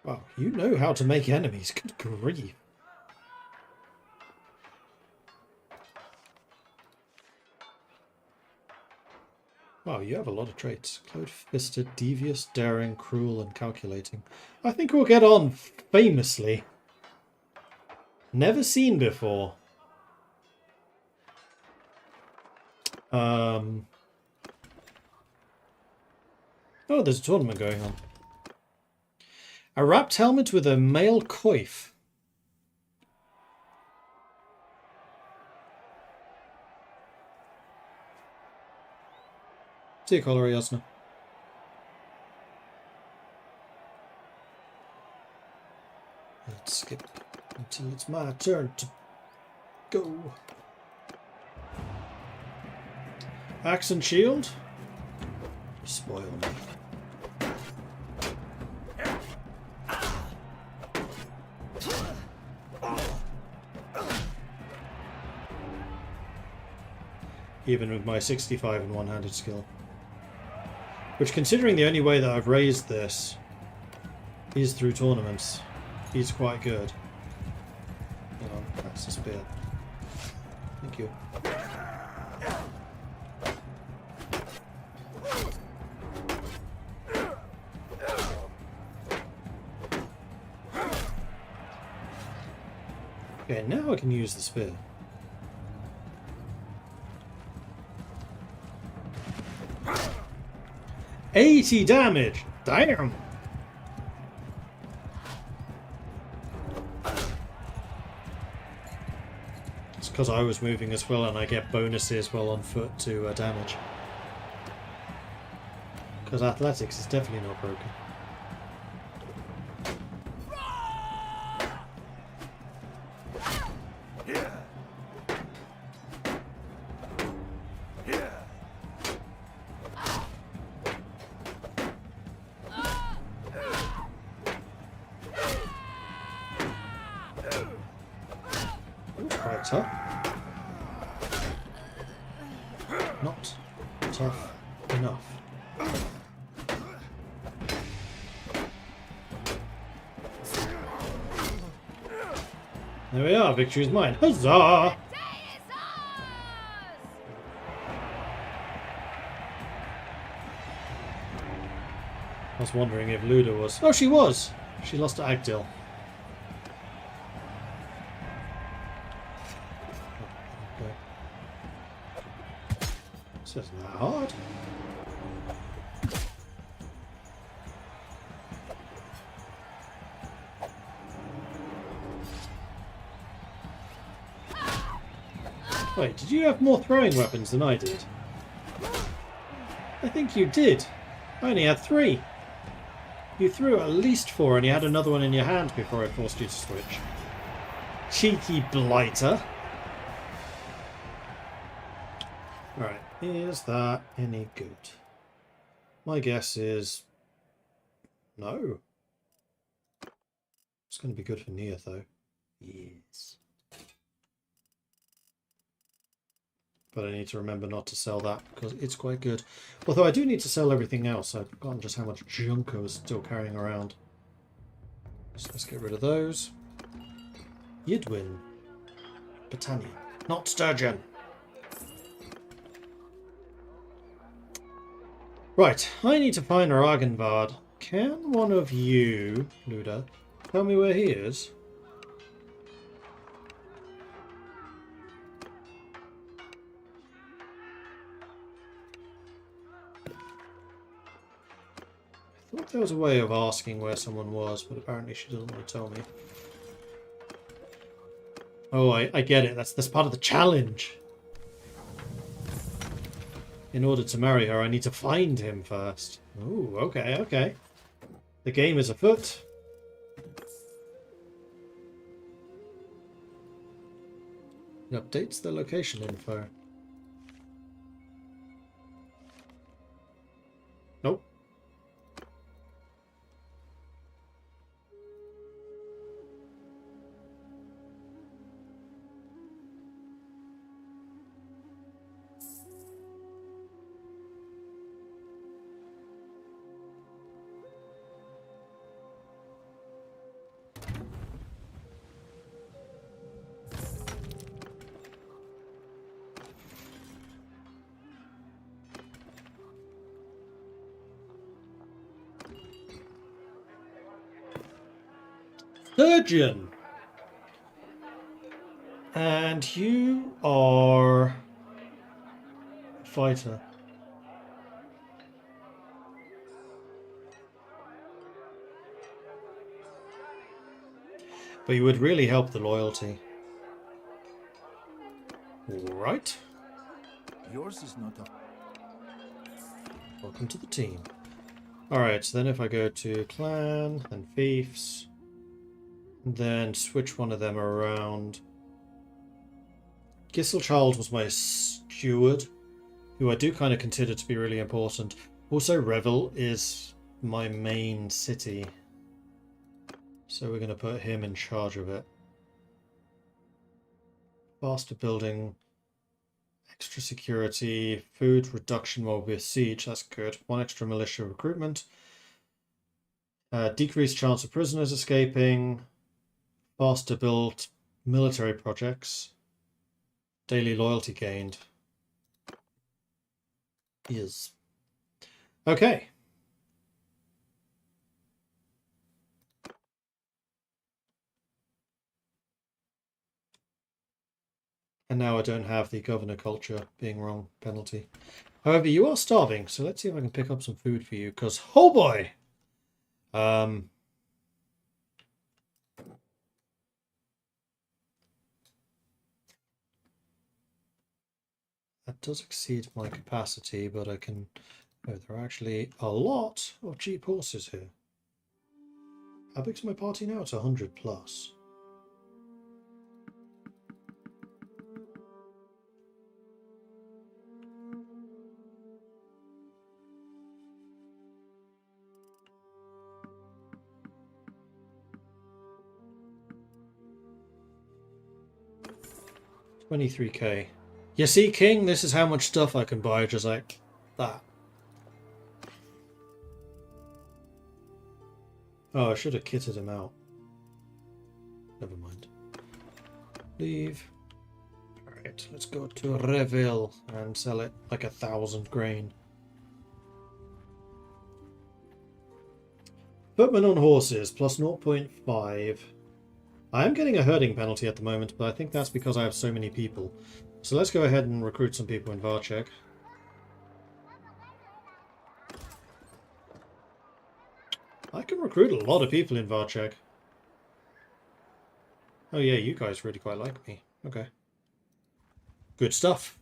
S1: Wow, you know how to make enemies. Good grief. Wow, you have a lot of traits. Close-fisted, devious, daring, cruel, and calculating. I think we'll get on famously. Never seen before. Oh, there's a tournament going on. A wrapped helmet with a male coif. See you, Color Yasna. Let's skip until it's my turn to go. Axe and shield. Spoil me. Even with my 65 and one-handed skill. Which, considering the only way that I've raised this is through tournaments, is quite good. Hang on, that's the spear. Thank you. Okay, now I can use the spear. $80 damage! Damn! It's because I was moving as well and I get bonuses while on foot to damage. Because athletics is definitely not broken. Tough. Not tough enough. There we are, victory is mine. Huzzah! I was wondering if Luda was... Oh, she was! She lost to Agdil. This isn't that hard. Wait, did you have more throwing weapons than I did? I think you did. I only had 3. You threw at least 4 and you had another one in your hand before I forced you to switch. Cheeky blighter. Alright, is that any good? My guess is... no. It's going to be good for Nia, though. Yes. But I need to remember not to sell that because it's quite good. Although I do need to sell everything else. I've forgotten just how much junk I was still carrying around. So let's get rid of those. Yidwin. Britannia. Not Sturgeon. Right, I need to find Ragenvard. Can one of you, Luda, tell me where he is? I thought there was a way of asking where someone was, but apparently she doesn't want to tell me. Oh, I get it. That's part of the challenge. In order to marry her, I need to find him first. Ooh, okay, okay. The game is afoot. It updates the location info. Nope. Surgeon! And you are a fighter. But you would really help the loyalty. Right.
S2: Yours is not a...
S1: Welcome to the team. Alright, so then if I go to clan, then fiefs, then switch one of them around. Gisselchild was my steward, who I do kind of consider to be really important. Also, Revel is my main city, so we're going to put him in charge of it. Faster building, extra security, food reduction while we're siege, that's good. 1 extra militia recruitment. Decreased chance of prisoners escaping. Faster build military projects. Daily loyalty gained. Is. Okay. And now I don't have the governor culture being wrong penalty. However, you are starving, so let's see if I can pick up some food for you, because, oh boy! That does exceed my capacity, but I can... oh, there are actually a lot of cheap horses here. How big's my party now? It's 100 plus. $23k. You see, King, this is how much stuff I can buy just like that. Oh, I should have kitted him out. Never mind. Leave. Alright, let's go to Revel and sell it like 1,000 grain. Footmen on horses, plus 0.5. I am getting a herding penalty at the moment, but I think that's because I have so many people. So let's go ahead and recruit some people in Varchek. I can recruit a lot of people in Varchek. Oh yeah, you guys really quite like me. Okay. Good stuff.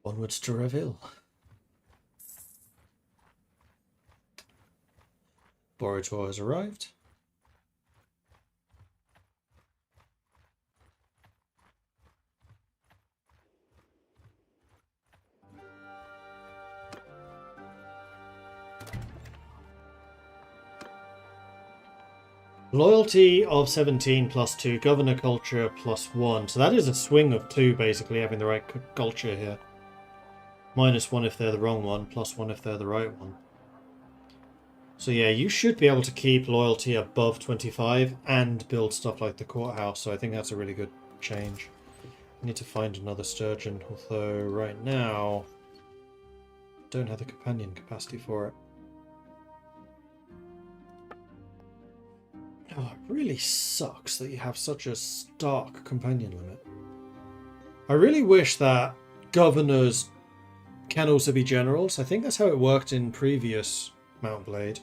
S1: Onwards to Reveal. Borutor has arrived. Loyalty of 17 plus 2, governor culture plus 1. So that is a swing of 2, basically, having the right culture here. Minus 1 if they're the wrong one, plus 1 if they're the right one. So yeah, you should be able to keep loyalty above 25 and build stuff like the courthouse, so I think that's a really good change. I need to find another sturgeon, although right now don't have the companion capacity for it. Oh, it really sucks that you have such a stark companion limit. I really wish that governors can also be generals. I think that's how it worked in previous Mount Blade.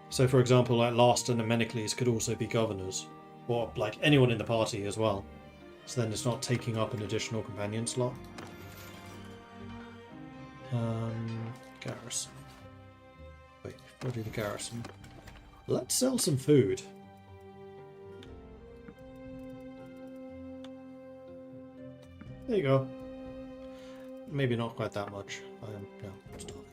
S1: So for example, like Larsten and Menecles could also be governors, or like anyone in the party as well. So then it's not taking up an additional companion slot. Garrison. Wait, before I do the garrison, let's sell some food. There you go. Maybe not quite that much. I'm starving.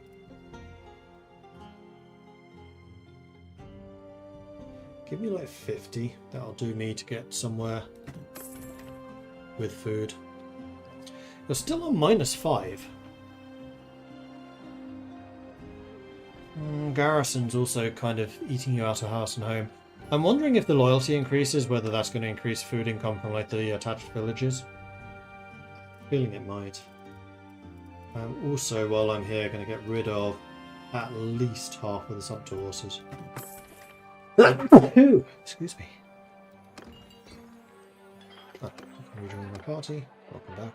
S1: Give me like 50. That'll do me to get somewhere with food. You're still on -5. Garrison's also kind of eating you out of house and home. I'm wondering if the loyalty increases, whether that's going to increase food income from like the attached villages. Feeling it might. I'm also, while I'm here, going to get rid of at least half of the Sumpter horses. Excuse me. Oh, you join my party. Welcome back.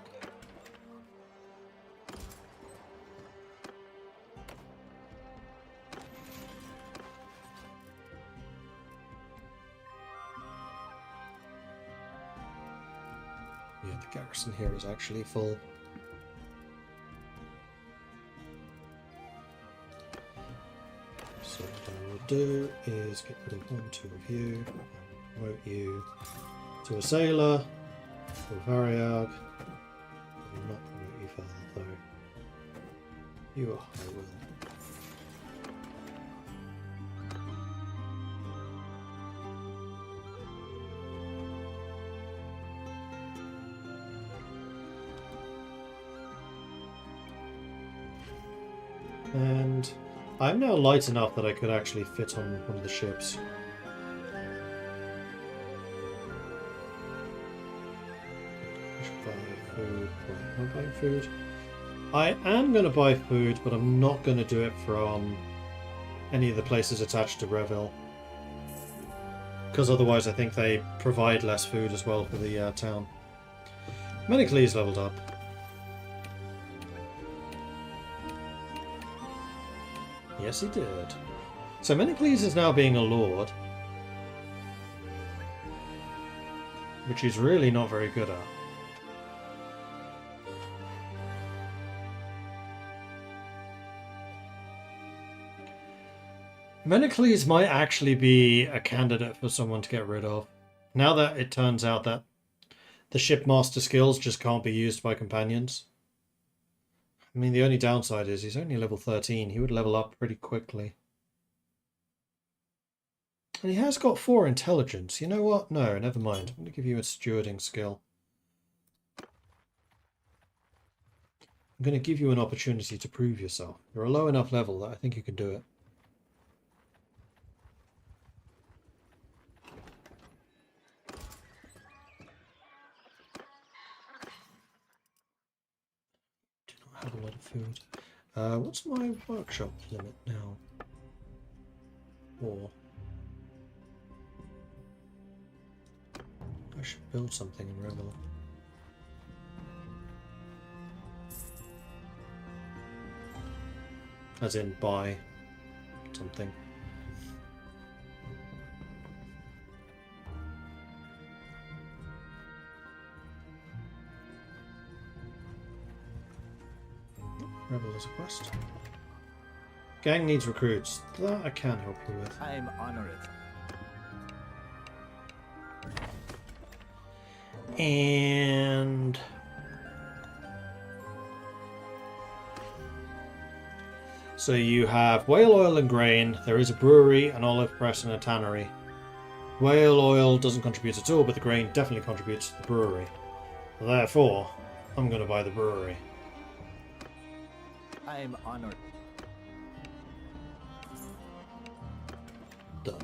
S1: Yeah, the garrison here is actually full. So what I will do is get rid of 1, 2 of you, promote you to a sailor, to a Variag. I will not promote you further though. You are high will. And I'm now light enough that I could actually fit on one of the ships. I should buy food. Wait, am I buying food? I am going to buy food, but I'm not going to do it from any of the places attached to Revel. Because otherwise I think they provide less food as well for the town. Menecles leveled up. Yes, he did. So Menecles is now being a lord, which he's really not very good at. Menecles might actually be a candidate for someone to get rid of. Now that it turns out that the shipmaster skills just can't be used by companions. I mean, the only downside is he's only level 13. He would level up pretty quickly. And he has got 4 intelligence. You know what? No, never mind. I'm going to give you a stewarding skill. I'm going to give you an opportunity to prove yourself. You're a low enough level that I think you can do it. Do not have quite a lot of food. What's my workshop limit now? 4. I should build something in Rebel. As in buy something. Rebel is a quest. Gang needs recruits. That I can help you with.
S2: I am honored.
S1: And so you have whale oil and grain. There is a brewery, an olive press, and a tannery. Whale oil doesn't contribute at all, but the grain definitely contributes to the brewery. Therefore, I'm going to buy the brewery.
S2: I am honored.
S1: Done.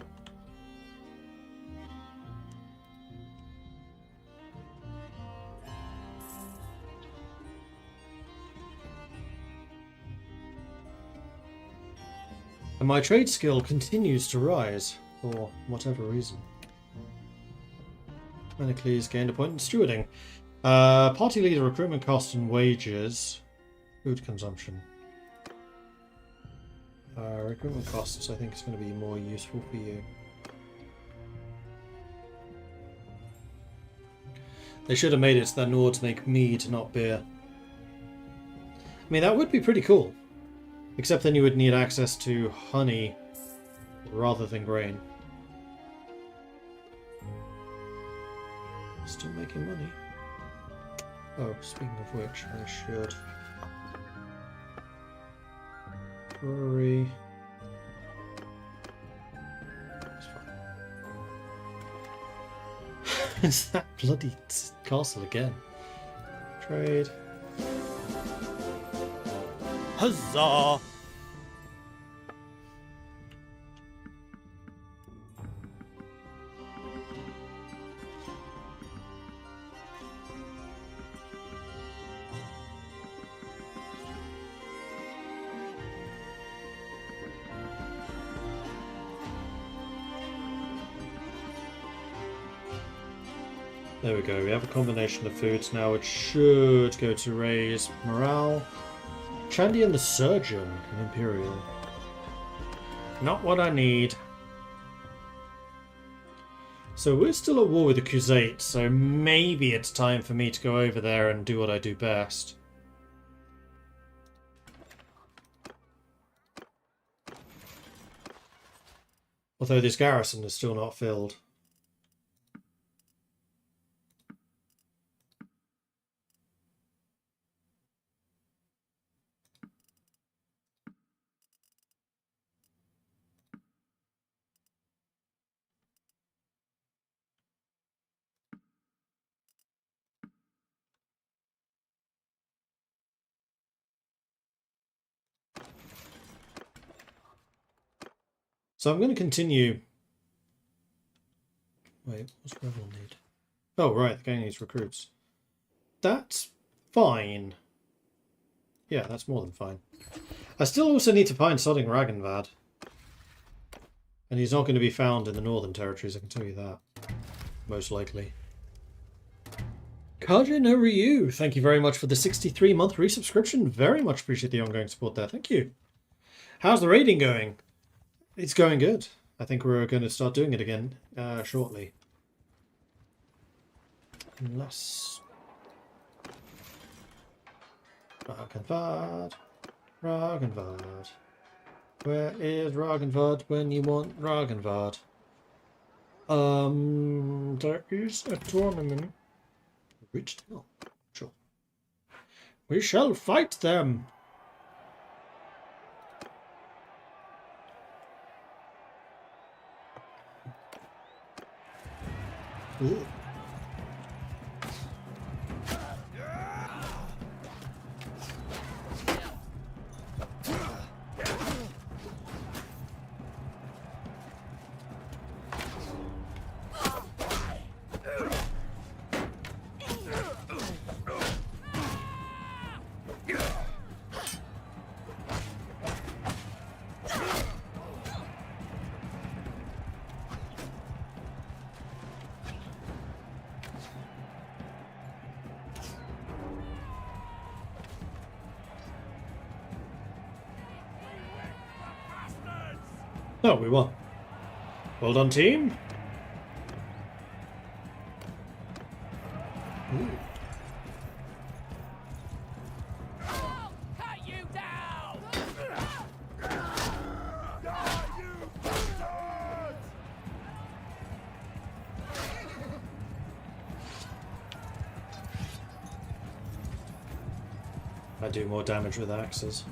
S1: And my trade skill continues to rise, for whatever reason. Manacles gained a point in stewarding. Party leader recruitment costs and wages. Food consumption. Recruitment costs I think is going to be more useful for you. They should have made it so that Nords make mead, not beer. I mean, that would be pretty cool. Except then you would need access to honey rather than grain. Still making money. Oh, speaking of which, I should... Brewery. That's fine. It's that bloody castle again. Trade.
S2: Huzzah!
S1: There we go, we have a combination of foods now which should go to raise morale. Chandy and the Surgeon in Imperial. Not what I need. So we're still at war with the Crusade, so maybe it's time for me to go over there and do what I do best. Although this garrison is still not filled. So I'm going to continue. Wait, what's Rebel need? Oh, right, the gang needs recruits. That's fine. Yeah, that's more than fine. I still also need to find Sodding Ragnvad. And he's not going to be found in the Northern Territories, I can tell you that. Most likely. Kaja no Ryu, thank you very much for the 63-month resubscription. Very much appreciate the ongoing support there. Thank you. How's the raiding going? It's going good. I think we're going to start doing it again shortly. Unless... Ragnvad. Ragnvad. Where is Ragnvad when you want Ragnvad? There is a tournament. Reached hell. Sure. We shall fight them. Ooh. Oh, we won. Well done, team. Ooh.
S2: Cut you down!
S1: I do more damage with axes.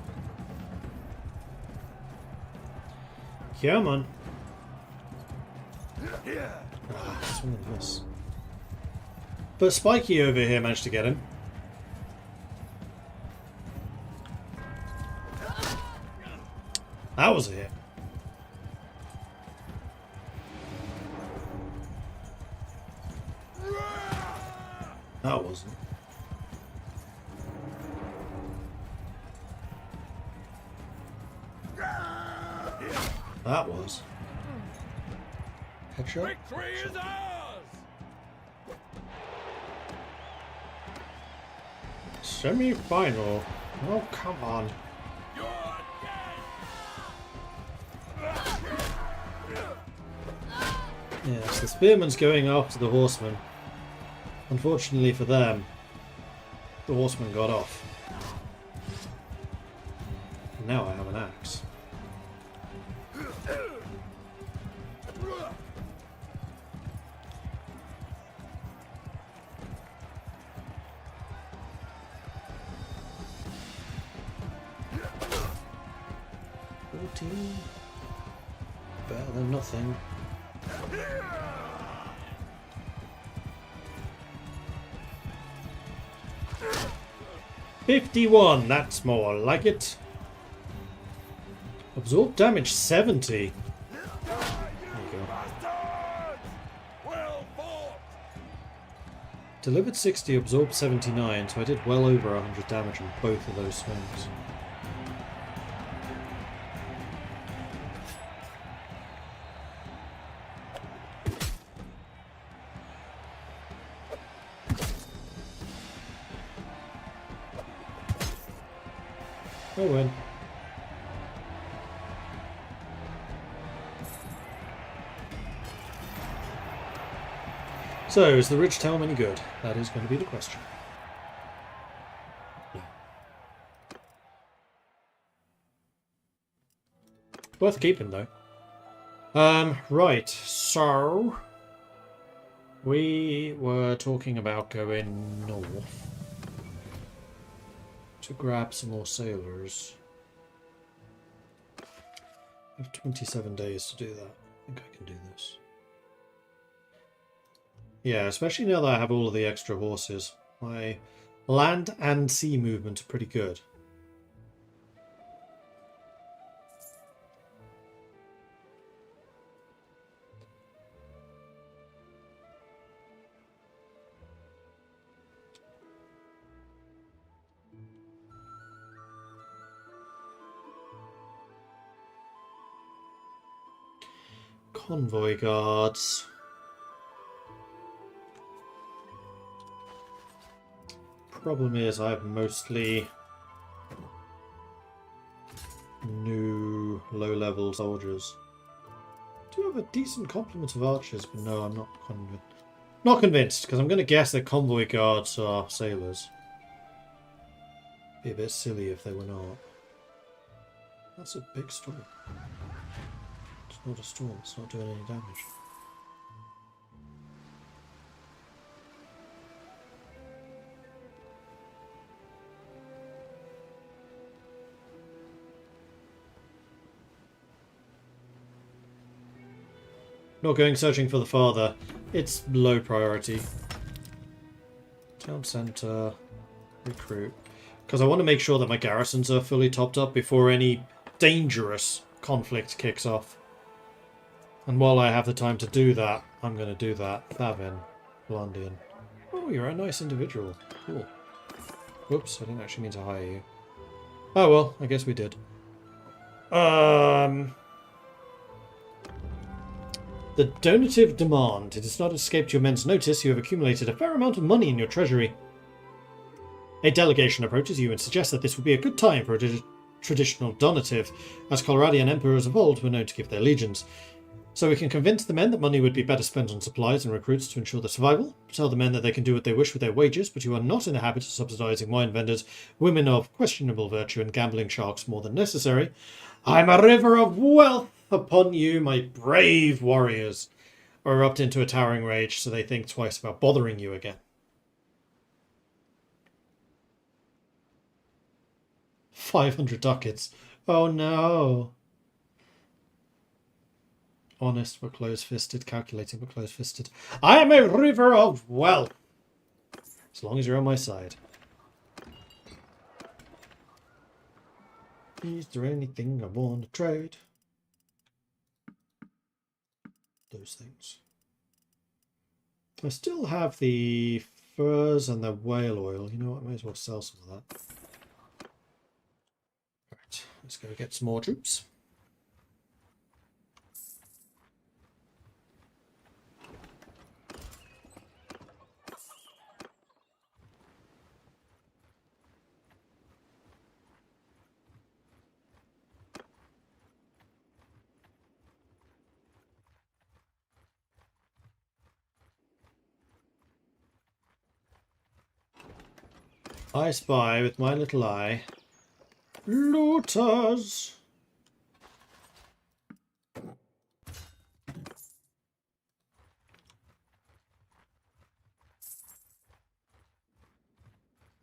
S1: Come on. Ah, swing and miss. But Spiky over here managed to get him. That was a hit. That wasn't. That was. Headshot?
S2: Victory is ours!
S1: Semi-final. Oh, come on.
S2: You're dead!
S1: Yes, the spearman's going after the horseman. Unfortunately for them, the horseman got off. And now I have an axe. Better than nothing. $51, that's more like it. Absorb damage 70. There you go.
S2: Well fought!
S1: Delivered 60, absorbed 79, so I did well over 100 damage on both of those swings. Oh well. So, is the Ridge Tower any good? That is going to be the question. No. Worth keeping, though. Right, so... we were talking about going north to grab some more sailors. I have 27 days to do that. I think I can do this. Yeah, especially now that I have all of the extra horses. My land and sea movement are pretty good. Convoy guards. Problem is I have mostly new low-level soldiers. I do have a decent complement of archers, but no, I'm not convinced. Not convinced, because I'm going to guess that convoy guards are sailors. Be a bit silly if they were not. That's a big storm. It's not a storm, it's not doing any damage. Not going searching for the father. It's low priority. Town centre. Recruit. Because I want to make sure that my garrisons are fully topped up before any dangerous conflict kicks off. And while I have the time to do that, I'm going to do that. Thavin. Blondian. Oh, you're a nice individual. Cool. Whoops, I didn't actually mean to hire you. Oh well, I guess we did. The donative demand. It has not escaped your men's notice. You have accumulated a fair amount of money in your treasury. A delegation approaches you and suggests that this would be a good time for a traditional donative, as Colradian emperors of old were known to give their legions. So we can convince the men that money would be better spent on supplies and recruits to ensure their survival, tell the men that they can do what they wish with their wages, but you are not in the habit of subsidizing wine vendors, women of questionable virtue, and gambling sharks more than necessary. I'm a river of wealth upon you, my brave warriors, or erupt into a towering rage so they think twice about bothering you again. 500 ducats. Oh no. Honest but close-fisted, calculating but close-fisted. I am a river of wealth! As long as you're on my side. Is there anything I want to trade? Those things. I still have the furs and the whale oil. You know what? I may as well sell some of that. Right, let's go get some more troops. I spy with my little eye looters.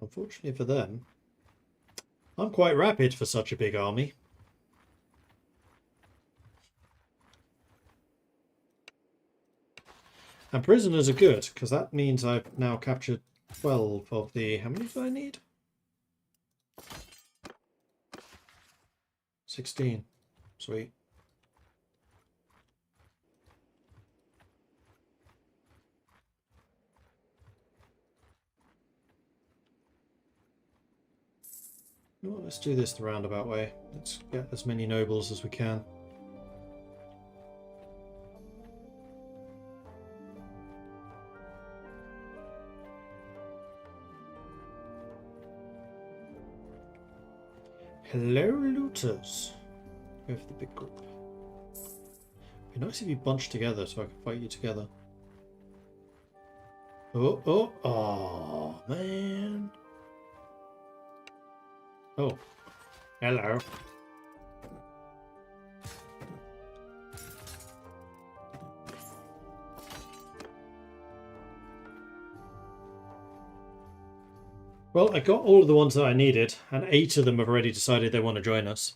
S1: Unfortunately for them, I'm quite rapid for such a big army. And prisoners are good, because that means I've now captured 12 of the... How many do I need? 16. Sweet. Well, let's do this the roundabout way. Let's get as many nobles as we can. Hello, looters. Go for the big group. It'd be nice if you bunched together so I could fight you together. Oh, man. Oh, hello. Well, I got all of the ones that I needed, and 8 of them have already decided they want to join us.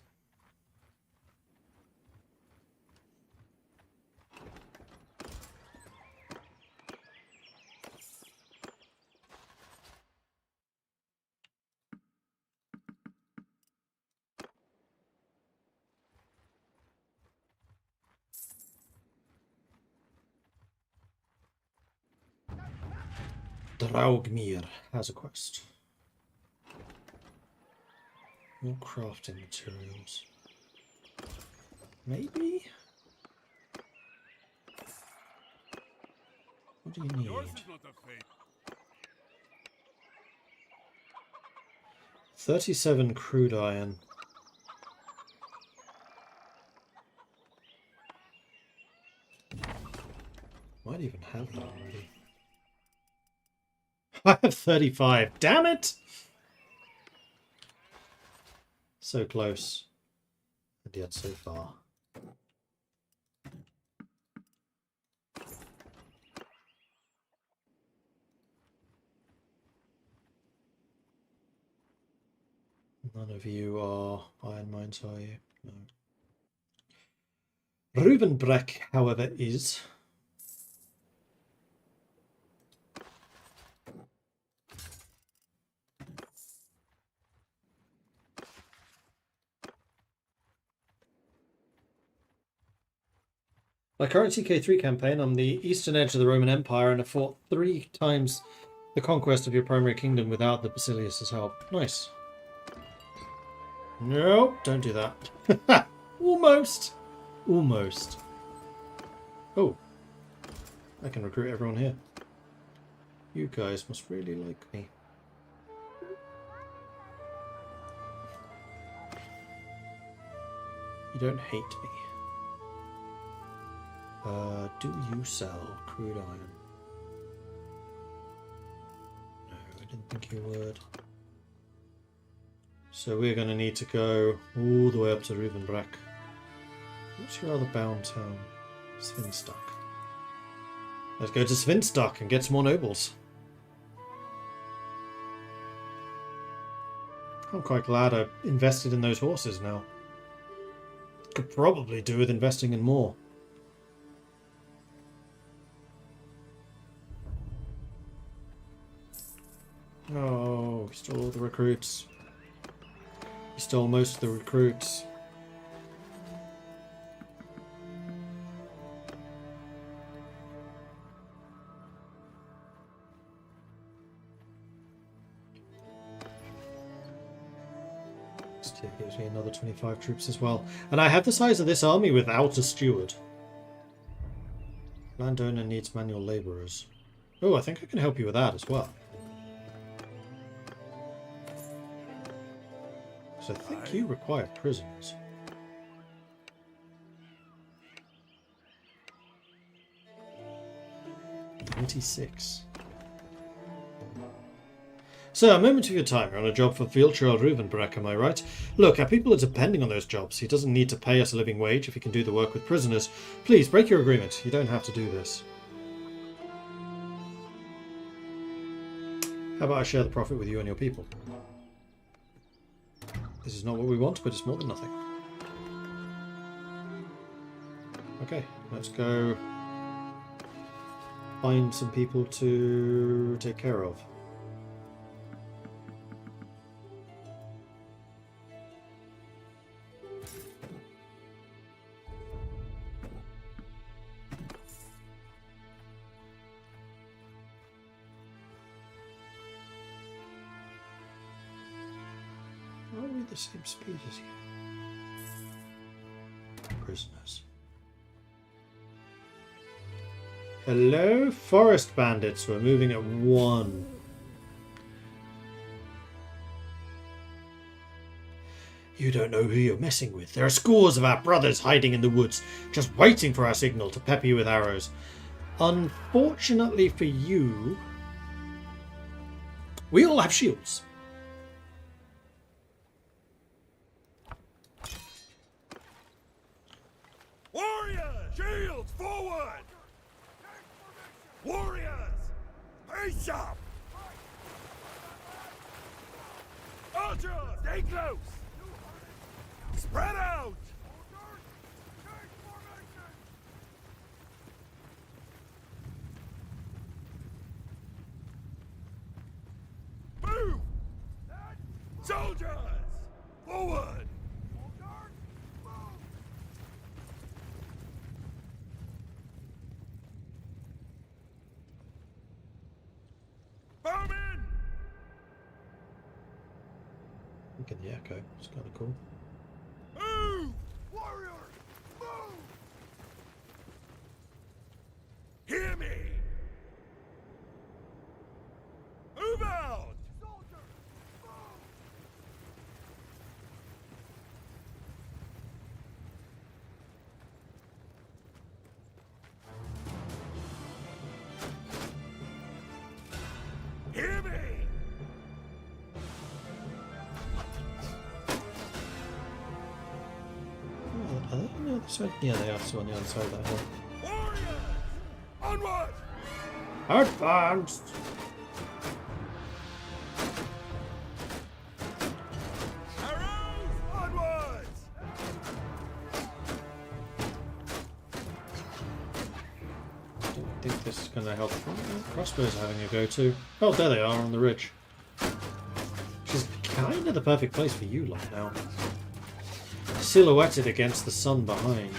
S1: Draugmir has a quest. More crafting materials. Maybe? What do you need?
S2: Yours is not a fate.
S1: 37 crude iron. Might even have that already. I have 35. Damn it! So close. And yet so far. None of you are iron mines, are you? No. Rubenbreck, however, is. My current CK3 campaign, I'm the eastern edge of the Roman Empire and have fought 3 times the conquest of your primary kingdom without the Basilius' help. Nice. No, don't do that. Almost. Almost. Oh. I can recruit everyone here. You guys must really like me. You don't hate me. Do you sell crude iron? No, I didn't think you would. So we're going to need to go all the way up to Reuvenbreck. What's your other bound town? Svinstock. Let's go to Svinstock and get some more nobles. I'm quite glad I invested in those horses now. Could probably do with investing in more. Oh, we stole all the recruits. We stole most of the recruits. Still gives me another 25 troops as well. And I have the size of this army without a steward. Landowner needs manual labourers. Oh, I think I can help you with that as well. So I think you require prisoners. $26. So, a moment of your time. You're on a job for Fieldshaw Reuvenbreck, am I right? Look, our people are depending on those jobs. He doesn't need to pay us a living wage if he can do the work with prisoners. Please, break your agreement. You don't have to do this. How about I share the profit with you and your people? This is not what we want, but it's more than nothing. Okay, let's go find some people to take care of. Are we the same speed as you? Prisoners. Hello, forest bandits. We're moving at 1. You don't know who you're messing with. There are scores of our brothers hiding in the woods, just waiting for our signal to pepper you with arrows. Unfortunately for you, we all have shields.
S2: Warriors! Shields forward! Warriors! Face up! Archers! Stay close! Spread out! Move! Soldiers! Forward! Bowman!
S1: Look at the echo. It's kind of cool.
S2: Move! Warriors! Move! Hear me! Move out! Soldiers! Move! Hear me!
S1: Oh, are they on the other side? Yeah, they are still on the other side of that hill.
S2: Warriors! Onward!
S1: Advanced!
S2: Arrows! Onwards!
S1: I don't think this is going to help. Crossbows are having a go too. Oh, there they are on the ridge. Which is kind of the perfect place for you lot now. Silhouetted against the sun behind.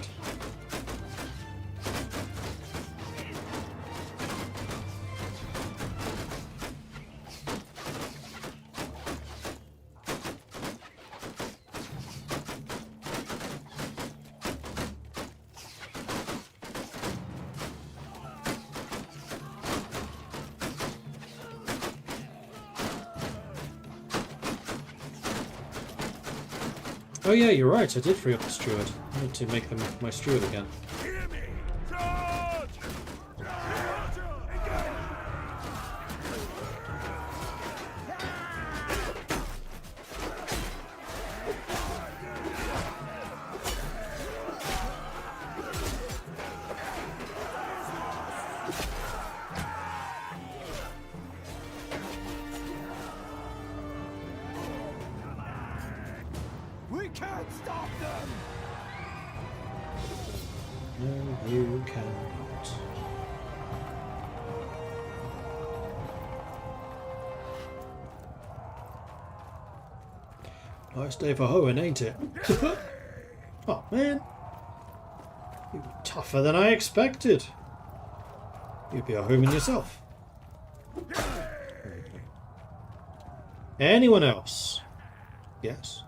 S1: Oh yeah, you're right. I did free up the steward. I need to make them my steward again.
S2: Hear me! Charge! Charge! Engage! We can't stop them!
S1: No, you cannot. Nice day for hoeing, ain't it? Oh man, you're tougher than I expected. You'd be a hoeing yourself. Anyone else? Yes.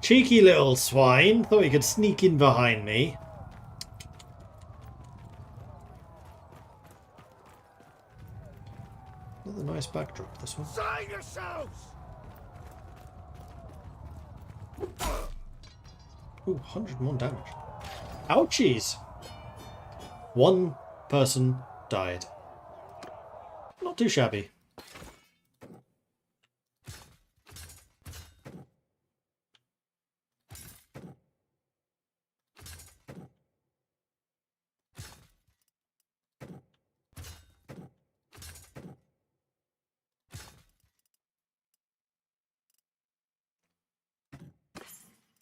S1: Cheeky little swine. Thought he could sneak in behind me. Another nice backdrop, this one.
S2: Sign yourselves!
S1: Ooh, 101 damage. Ouchies! One person died. Not too shabby.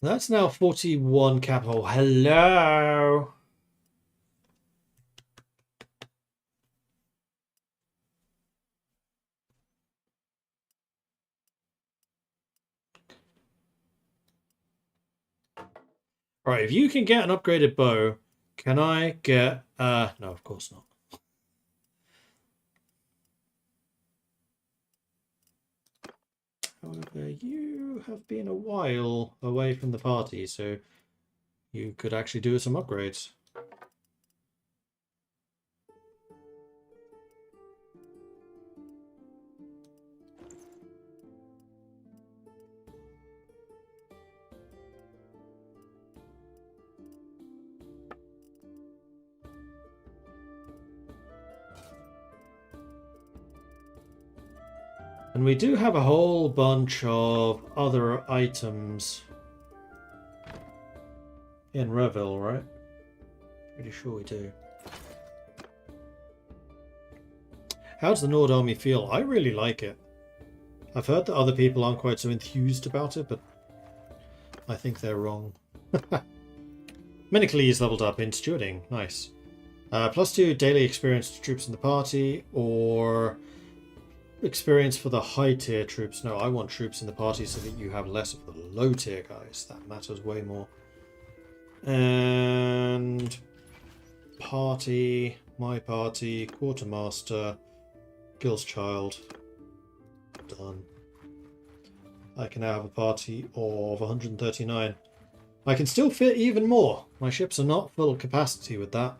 S1: That's now 41 capital. Hello! Right, if you can get an upgraded bow, can I get... no, of course not. However, you have been a while away from the party, so you could actually do some upgrades. And we do have a whole bunch of other items in Revel, right? Pretty sure we do. How does the Nord Army feel? I really like it. I've heard that other people aren't quite so enthused about it, but I think they're wrong. Minicles leveled up in stewarding. Nice. +2 daily experience to troops in the party, or experience for the high tier troops. No, I want troops in the party so that you have less of the low tier guys. That matters way more. And party, my party, quartermaster, Gil's child. Done. I can now have a party of 139. I can still fit even more. My ships are not full capacity with that.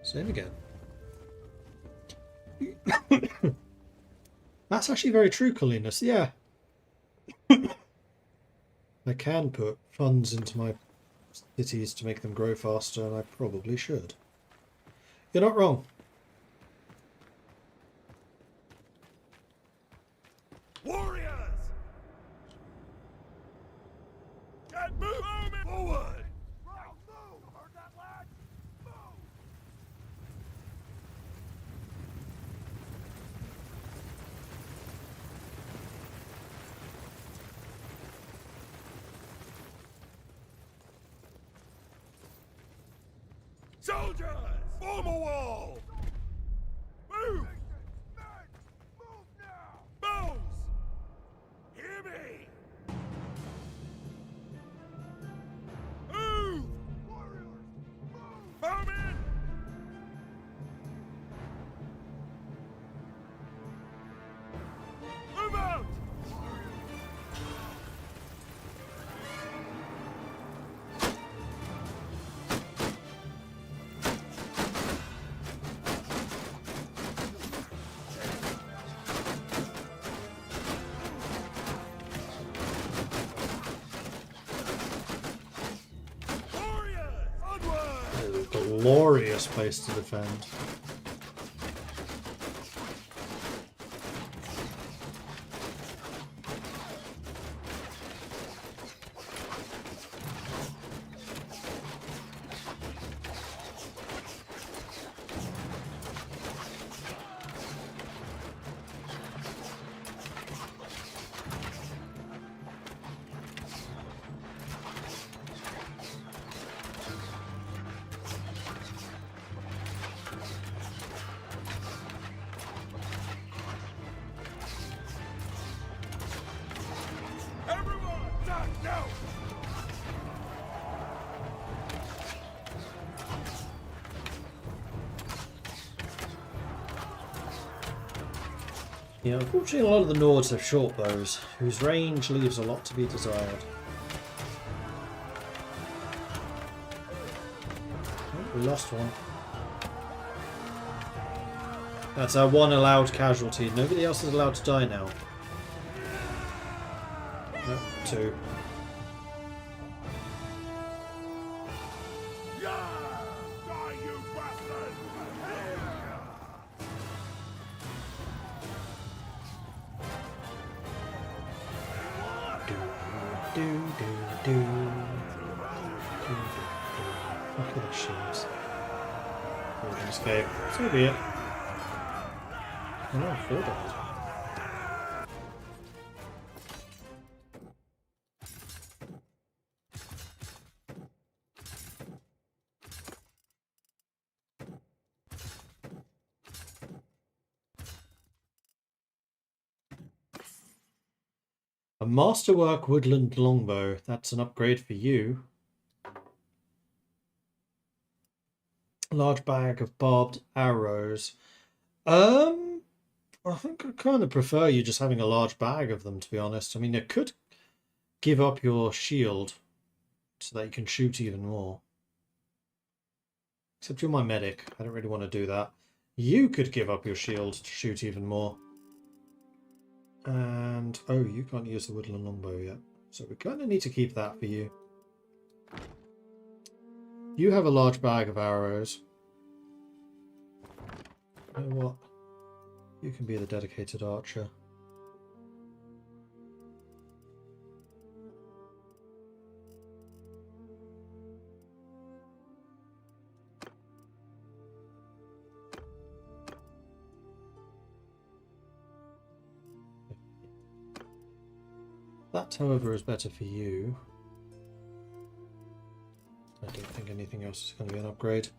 S1: Same again. That's actually very true, Colinus. Yeah. I can put funds into my cities to make them grow faster, and I probably should. You're not wrong.
S2: Warriors! Get moving forward! Right, move! Heard that, lad? Move! Soldiers! Form a wall! Move! Move now! Bows! Hear me! Move! Warriors! Move! Bowman! Move out!
S1: glorious place to defend.
S2: Everyone, attack now!
S1: Yeah, unfortunately a lot of the Nords have short bows, whose range leaves a lot to be desired. Oh, we lost one. That's our one allowed casualty. Nobody else is allowed to die now. No, two.
S2: Yeah! Die, you bastard!
S1: Do, do, do. Look at the shields. Golden escape. So be it. Oh no, 4 died. A Masterwork Woodland Longbow. That's an upgrade for you. Large bag of barbed arrows. I think I kind of prefer you just having a large bag of them, to be honest. I mean, it could give up your shield so that you can shoot even more. Except you're my medic. I don't really want to do that. You could give up your shield to shoot even more. And, oh, you can't use the woodland longbow yet. So we kind of need to keep that for you. You have a large bag of arrows. You know what? You can be the dedicated archer. That, however, is better for you. I don't think anything else is going to be an upgrade.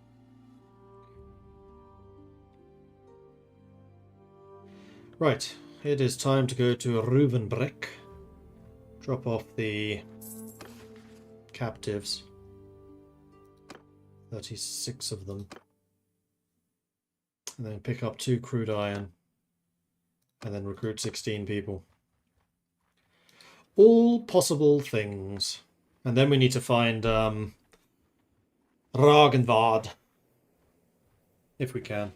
S1: Right, it is time to go to Reuvenbrek. Drop off the captives. 36 of them. And then pick up 2 crude iron. And then recruit 16 people. All possible things. And then we need to find Ragenvard. If we can.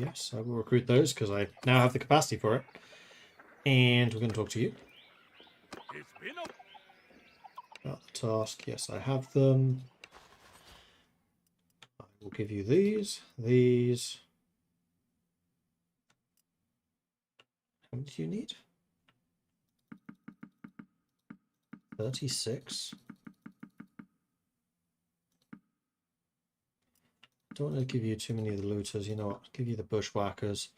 S1: Yes, I will recruit those because I now have the capacity for it. And we're going to talk to you.
S2: It's been a...
S1: About the task. Yes, I have them. I will give you these. These. How many do you need? 36. Don't want to give you too many of the looters. You know what? I'll give you the bushwhackers.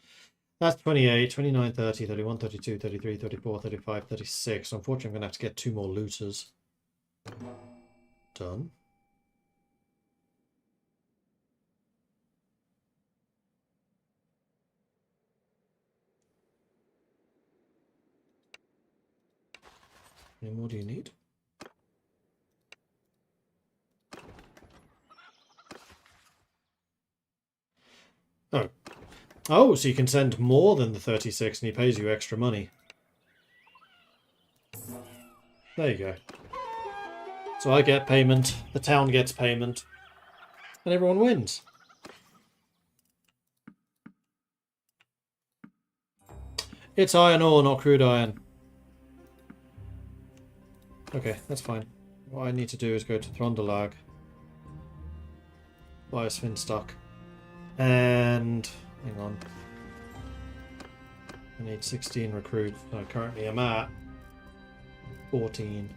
S1: That's 28, 29, 30, 31, 32, 33, 34, 35, 36. Unfortunately, I'm going to have to get 2 more looters. Done. How many more do you need? Oh. Oh, so you can send more than the 36 and he pays you extra money. There you go. So I get payment, the town gets payment, and everyone wins. It's iron ore, not crude iron. Okay, that's fine. What I need to do is go to Throndalag, buy a Svinstock, and hang on. I need 16 recruits. No, currently I'm at 14.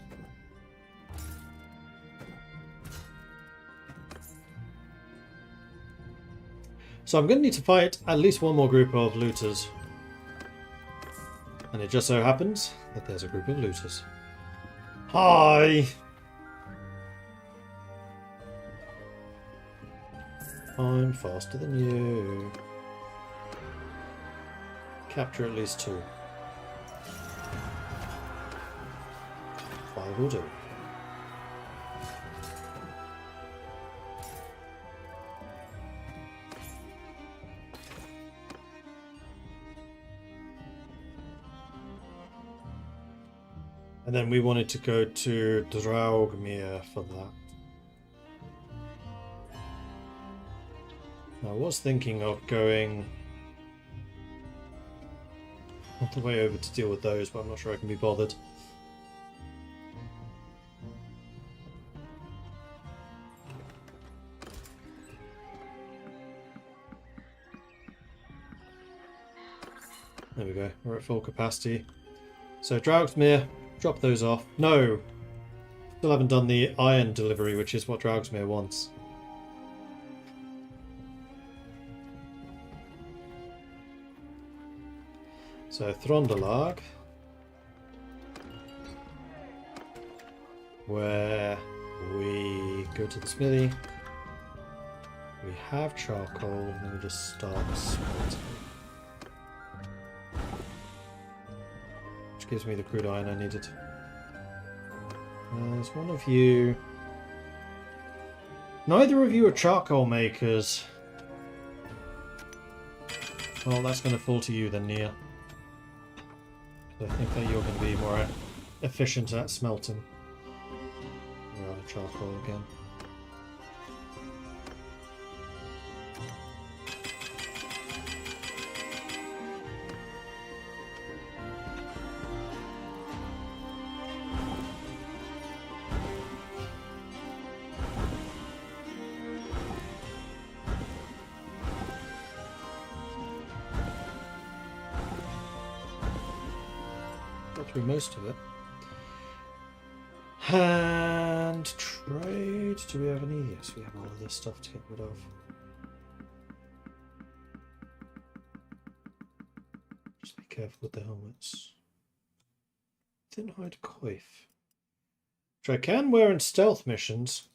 S1: So I'm going to need to fight at least one more group of looters. And it just so happens that there's a group of looters. Hi! I'm faster than you. Capture at least 2. 5 will do. And then we wanted to go to Draugmir for that. I was thinking of going all the way over to deal with those, but I'm not sure I can be bothered. There we go, we're at full capacity. So Draugmir, drop those off. No! Still haven't done the iron delivery, which is what Draugmir wants. So Throndalag, where we go to the smithy, we have charcoal, and then we just start smelting. Which gives me the crude iron I needed. There's one of you. Neither of you are charcoal makers. Well, that's going to fall to you then, Nia. I think that you're going to be more efficient at smelting. We're out of charcoal again. Through most of it. And trade. Do we have any? Yes, we have all of this stuff to get rid of. Just be careful with the helmets. Thin hide coif. Which I can wear in stealth missions.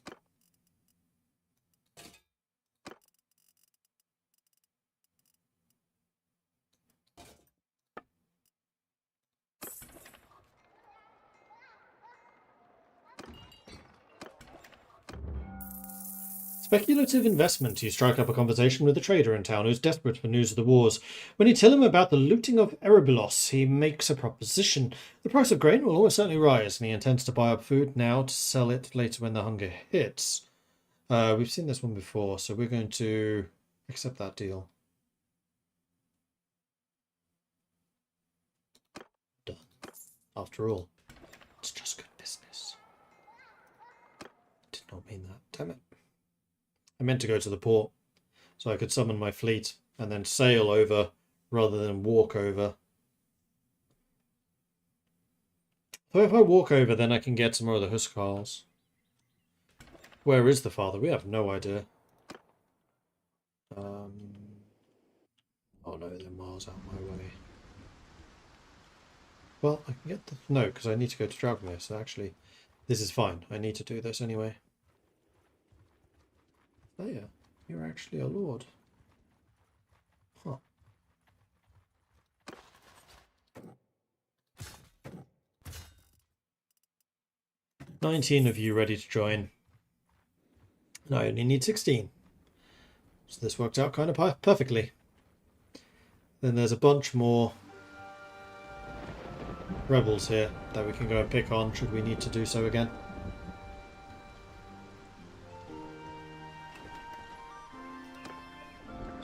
S1: Speculative investment. You strike up a conversation with a trader in town who's desperate for news of the wars. When you tell him about the looting of Erebulos, he makes a proposition. The price of grain will almost certainly rise, and he intends to buy up food now to sell it later when the hunger hits. We've seen this one before, so we're going to accept that deal. Done. After all, it's just good business. Did not mean that. Damn it. I meant to go to the port so I could summon my fleet and then sail over rather than walk over. So if I walk over, then I can get some more of the Huskarls. Where is the father? We have no idea. Oh no, they're miles out my way. Well, I can get the... No, because I need to go to Draugmir, so actually this is fine. I need to do this anyway. Oh yeah, you're actually a lord. Huh. "19 of you ready to join. And I only need 16. So this worked out kind of perfectly. Then there's a bunch more rebels here that we can go and pick on should we need to do so again.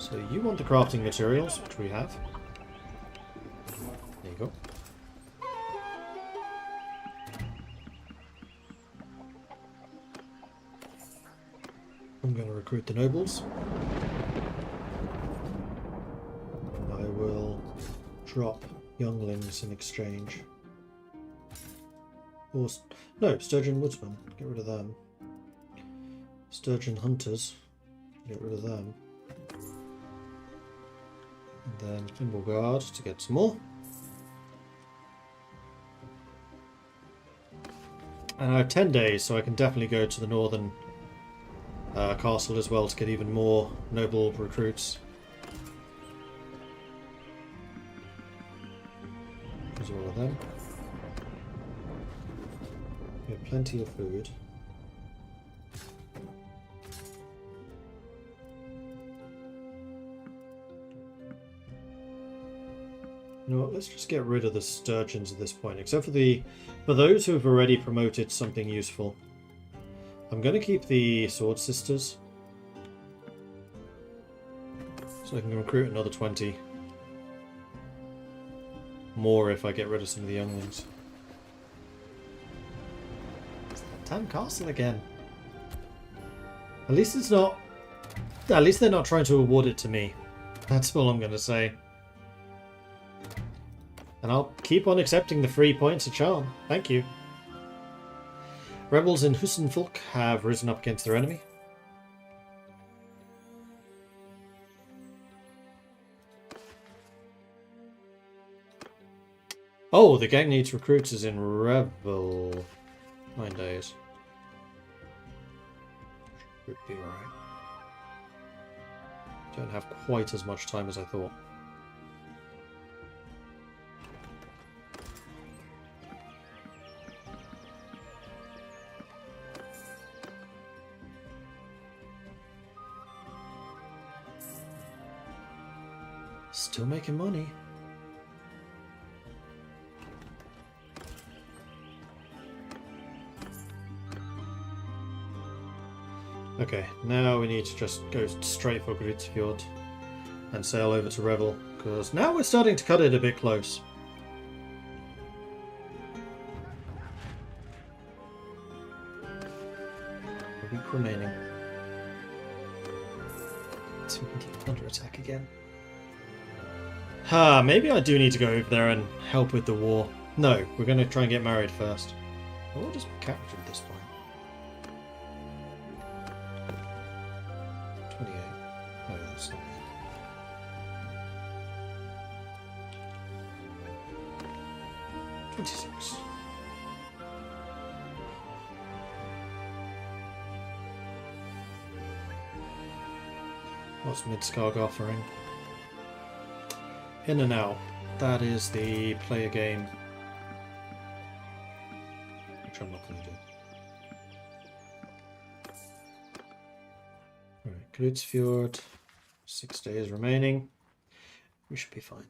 S1: So you want the crafting materials, which we have. There you go. I'm going to recruit the nobles. I will drop younglings in exchange. Or, no, Sturgeon Woodsmen. Get rid of them. Sturgeon Hunters. Get rid of them. And then Thimble Guard to get some more. And I have 10 days, so I can definitely go to the northern castle as well to get even more noble recruits. There's all of them. We have plenty of food. You know what, let's just get rid of the sturgeons at this point, except for those who have already promoted something useful. I'm going to keep the Sword Sisters, so I can recruit another 20 more if I get rid of some of the younglings. Damn castle again. At least it's not. At least they're not trying to award it to me. That's all I'm going to say. And I'll keep on accepting the free points of charm. Thank you. Rebels in Hussenfolk have risen up against their enemy. Oh, the gang needs recruiters in Rebel. 9 days. Should be alright. Don't have quite as much time as I thought. Still making money. Okay, now we need to just go straight for Gritsfjord and sail over to Revel, because now we're starting to cut it a bit close. A week remaining. So we can under attack again. Maybe I do need to go over there and help with the war. No, we're going to try and get married first. What is my capture at this point? 28. No, that's not it. 26. What's Midskog offering? In and out. That is the player game. Which I'm not going to do. Alright, Grutzfjord. 6 days remaining. We should be fine.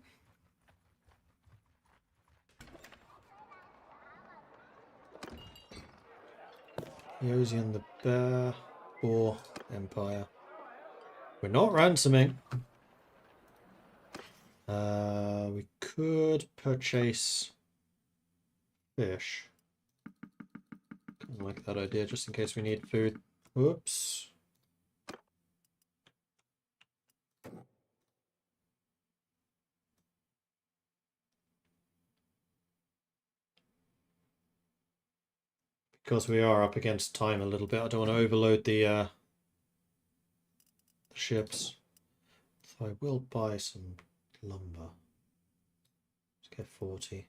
S1: Yosian the Bear. Boar Empire. We're not ransoming. We could purchase fish. Kind of like that idea, just in case we need food. Whoops. Because we are up against time a little bit, I don't want to overload the ships. So I will buy some lumber. Let's get 40.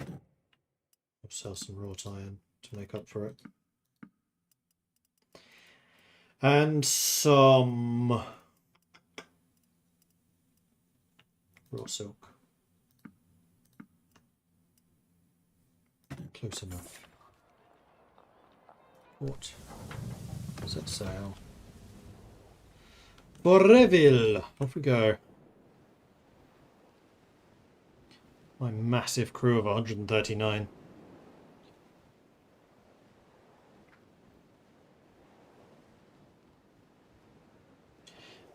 S1: I'll sell some wrought iron to make up for it. And some raw silk. Close enough. What? Set sail. For Reville! Off we go. My massive crew of 139.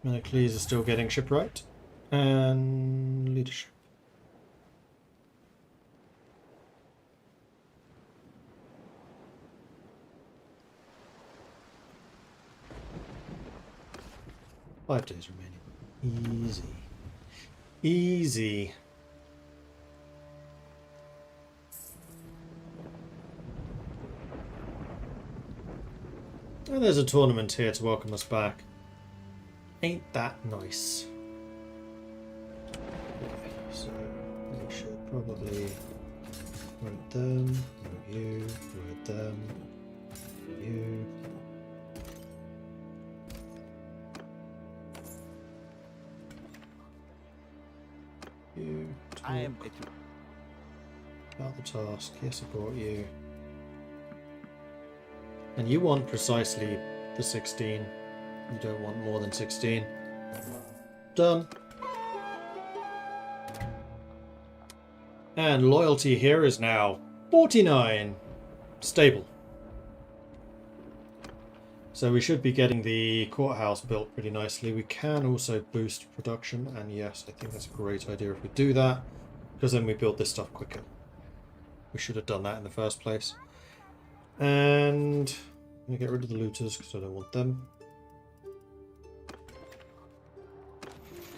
S1: Menocles is still getting shipwright. And leadership. Five days remaining. Easy. Easy. And there's a tournament here to welcome us back. Ain't that nice? Okay, so we should probably promote them, promote you, promote them, promote you. You.
S2: I am
S1: About the task. Yes, I brought you. And you want precisely the 16. You don't want more than 16. Done. And loyalty here is now 49. Stable. So we should be getting the courthouse built pretty nicely. We can also boost production. And yes, I think that's a great idea if we do that. Because then we build this stuff quicker. We should have done that in the first place. And I'm going to get rid of the looters because I don't want them.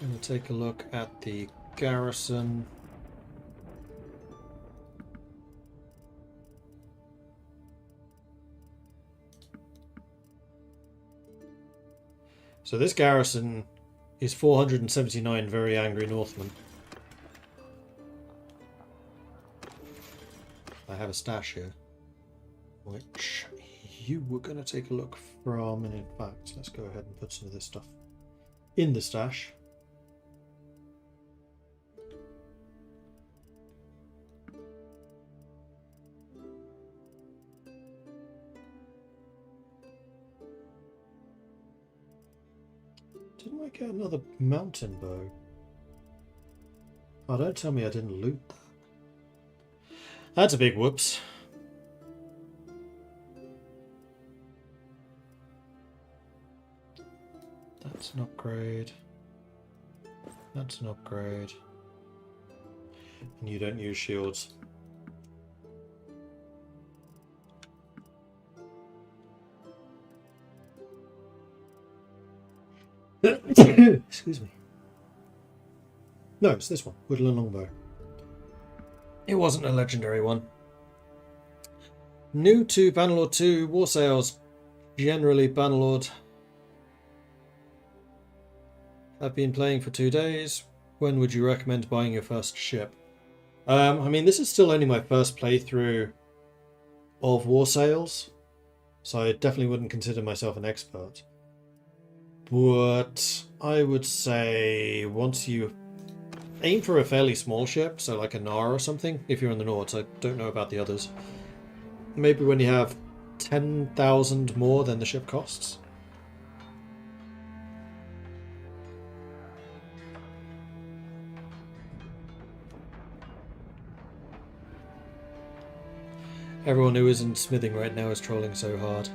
S1: I'm going to take a look at the garrison. So this garrison is 479 very angry Northmen. I have a stash here, which you were going to take a look from, and in fact, let's go ahead and put some of this stuff in the stash. Didn't I get another mountain bow? Oh, don't tell me I didn't loot that. That's a big whoops. That's an upgrade. That's an upgrade. And you don't use shields. Excuse me. No, it's this one. Woodland Longbow. It wasn't a legendary one. New to Bannerlord 2 War Sales. Generally, Bannerlord have been playing for 2 days. When would you recommend buying your first ship? I mean, this is still only my first playthrough of War Sales, so I definitely wouldn't consider myself an expert. But I would say once you aim for a fairly small ship, so like a Nar or something, if you're in the Nords. I don't know about the others. Maybe when you have 10,000 more than the ship costs. Everyone who isn't smithing right now is trolling so hard.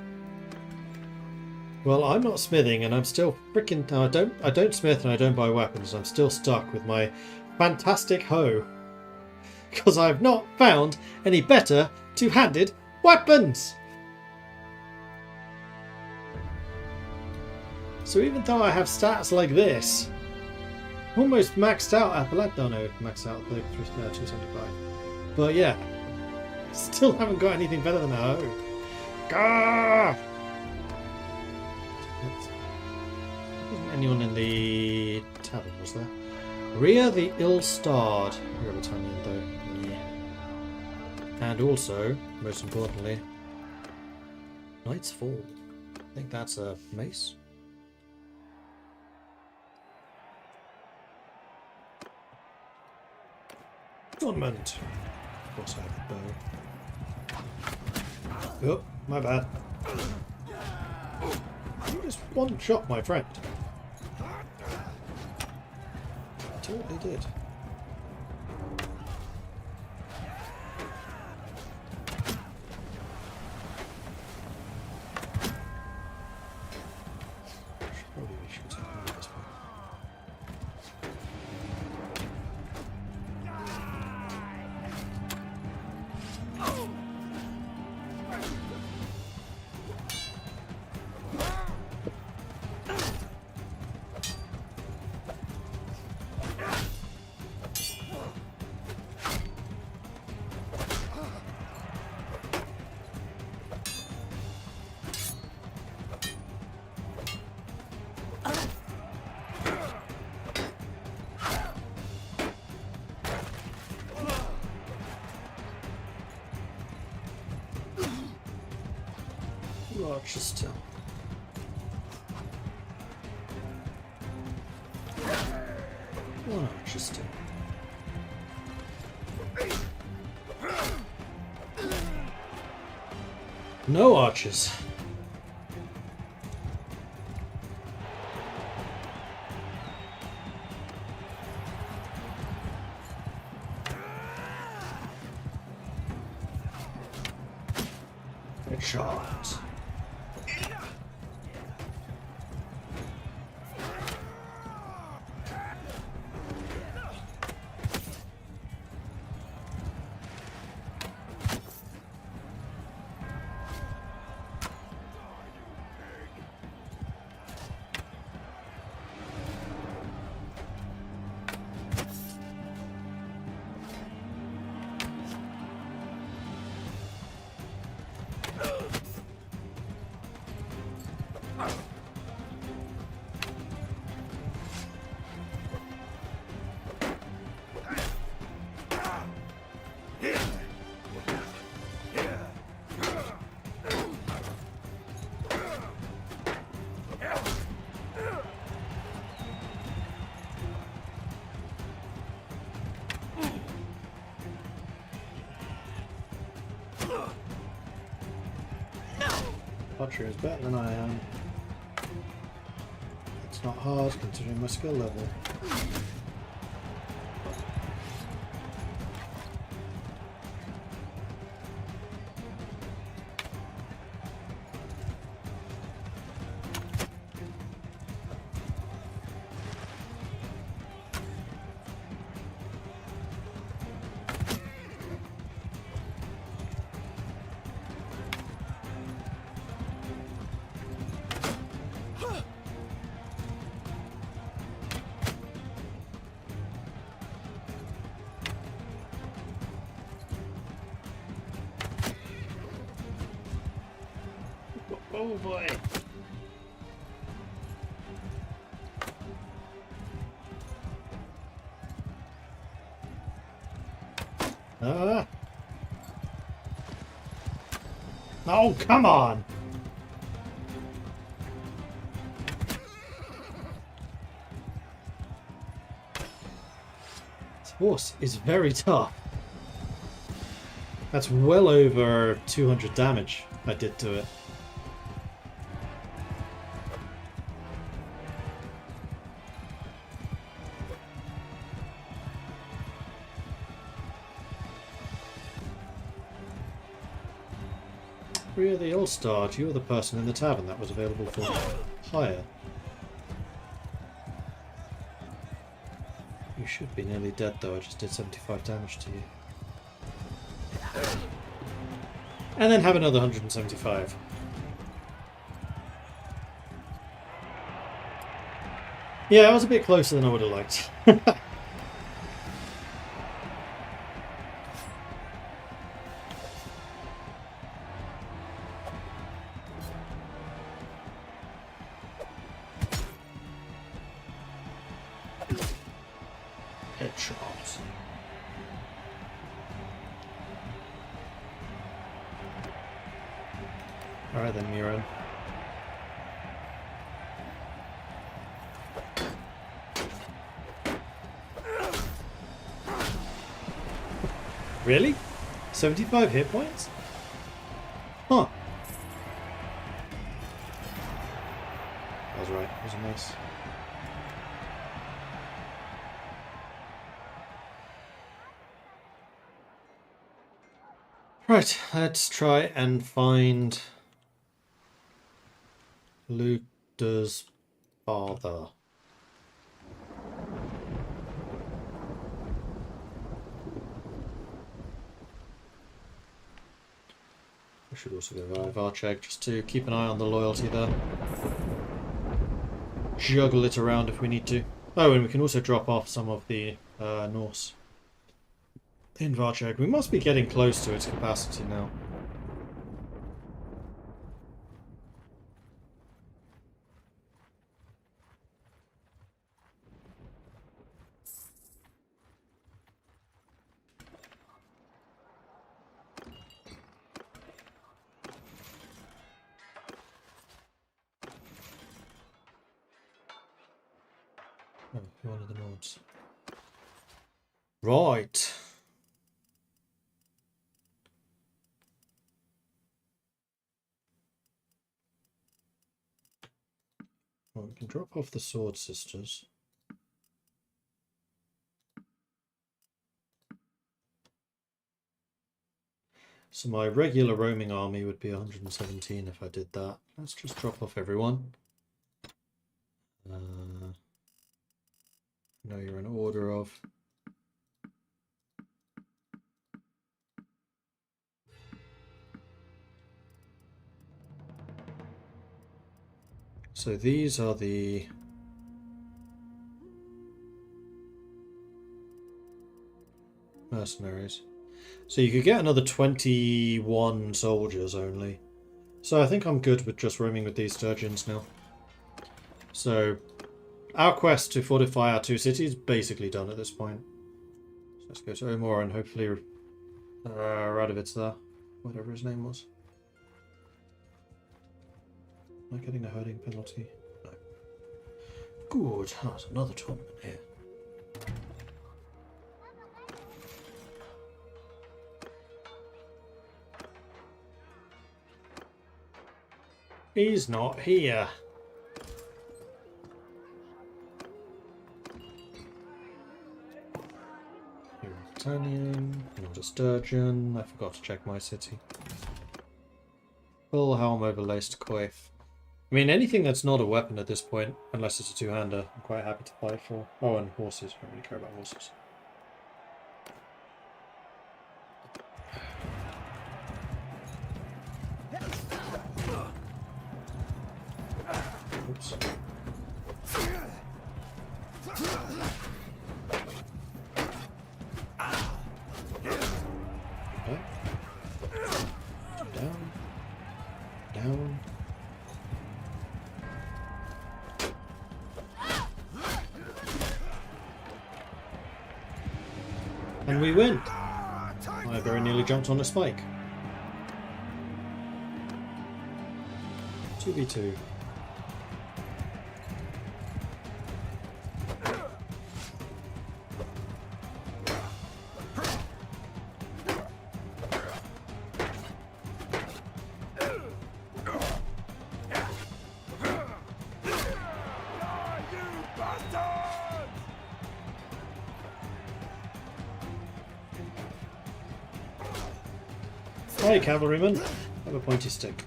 S1: Well, I'm not smithing, and I'm still freaking. I don't smith, and I don't buy weapons. I'm still stuck with my fantastic hoe because I've not found any better two-handed weapons. So even though I have stats like this, almost maxed out at the maxed out at 275. But yeah, still haven't got anything better than a hoe. Gah! Wasn't anyone in the tavern, was there? Rhea the Ill-Starred. You're a Britannian, though. Yeah. And also, most importantly, Knight's Fall. I think that's a mace. Torment. Of course I have a bow. Oh, my bad. You just one-shot my friend. Totally did. Probably be shooting at this point. archers still. One archer still. No archers. Good shot. Archer is better than I am. It's not hard considering my skill level. Oh boy! Ah! Oh, come on! This horse is very tough. That's well over 200 damage I did to it. Ria the All-Star, you're the person in the tavern that was available for hire. You should be nearly dead though, I just did 75 damage to you. And then have another 175. Yeah, I was a bit closer than I would have liked. Headshots. Alright then, Miro. Really? 75 hit points? Huh. I was right, it was a miss. Right, let's try and find Luda's father. We should also go Ivar check just to keep an eye on the loyalty there. Juggle it around if we need to. Oh, and we can also drop off some of the Norse in Varcheg. We must be getting close to its capacity now. Oh, one of the Nords. Right. Well, we can drop off the Sword Sisters. So my regular roaming army would be 117 if I did that. Let's just drop off everyone. No, you're in order of. So these are the mercenaries. So you could get another 21 soldiers only. So I think I'm good with just roaming with these sturgeons now. So our quest to fortify our 2 cities is basically done at this point. So let's go to Omor and hopefully Radovitz there. Whatever his name was. Am I getting a herding penalty? No. Good. Oh, there's another tournament here. He's not here. You're a Britannian, not a sturgeon. I forgot to check my city. Full helm overlaced coif. I mean, anything that's not a weapon at this point, unless it's a two-hander, I'm quite happy to fight for. Oh, and horses. I don't really care about horses. Oops. Down. Down. And we win. I very nearly jumped on a spike. 2v2. Hey, cavalryman. Have a pointy stick.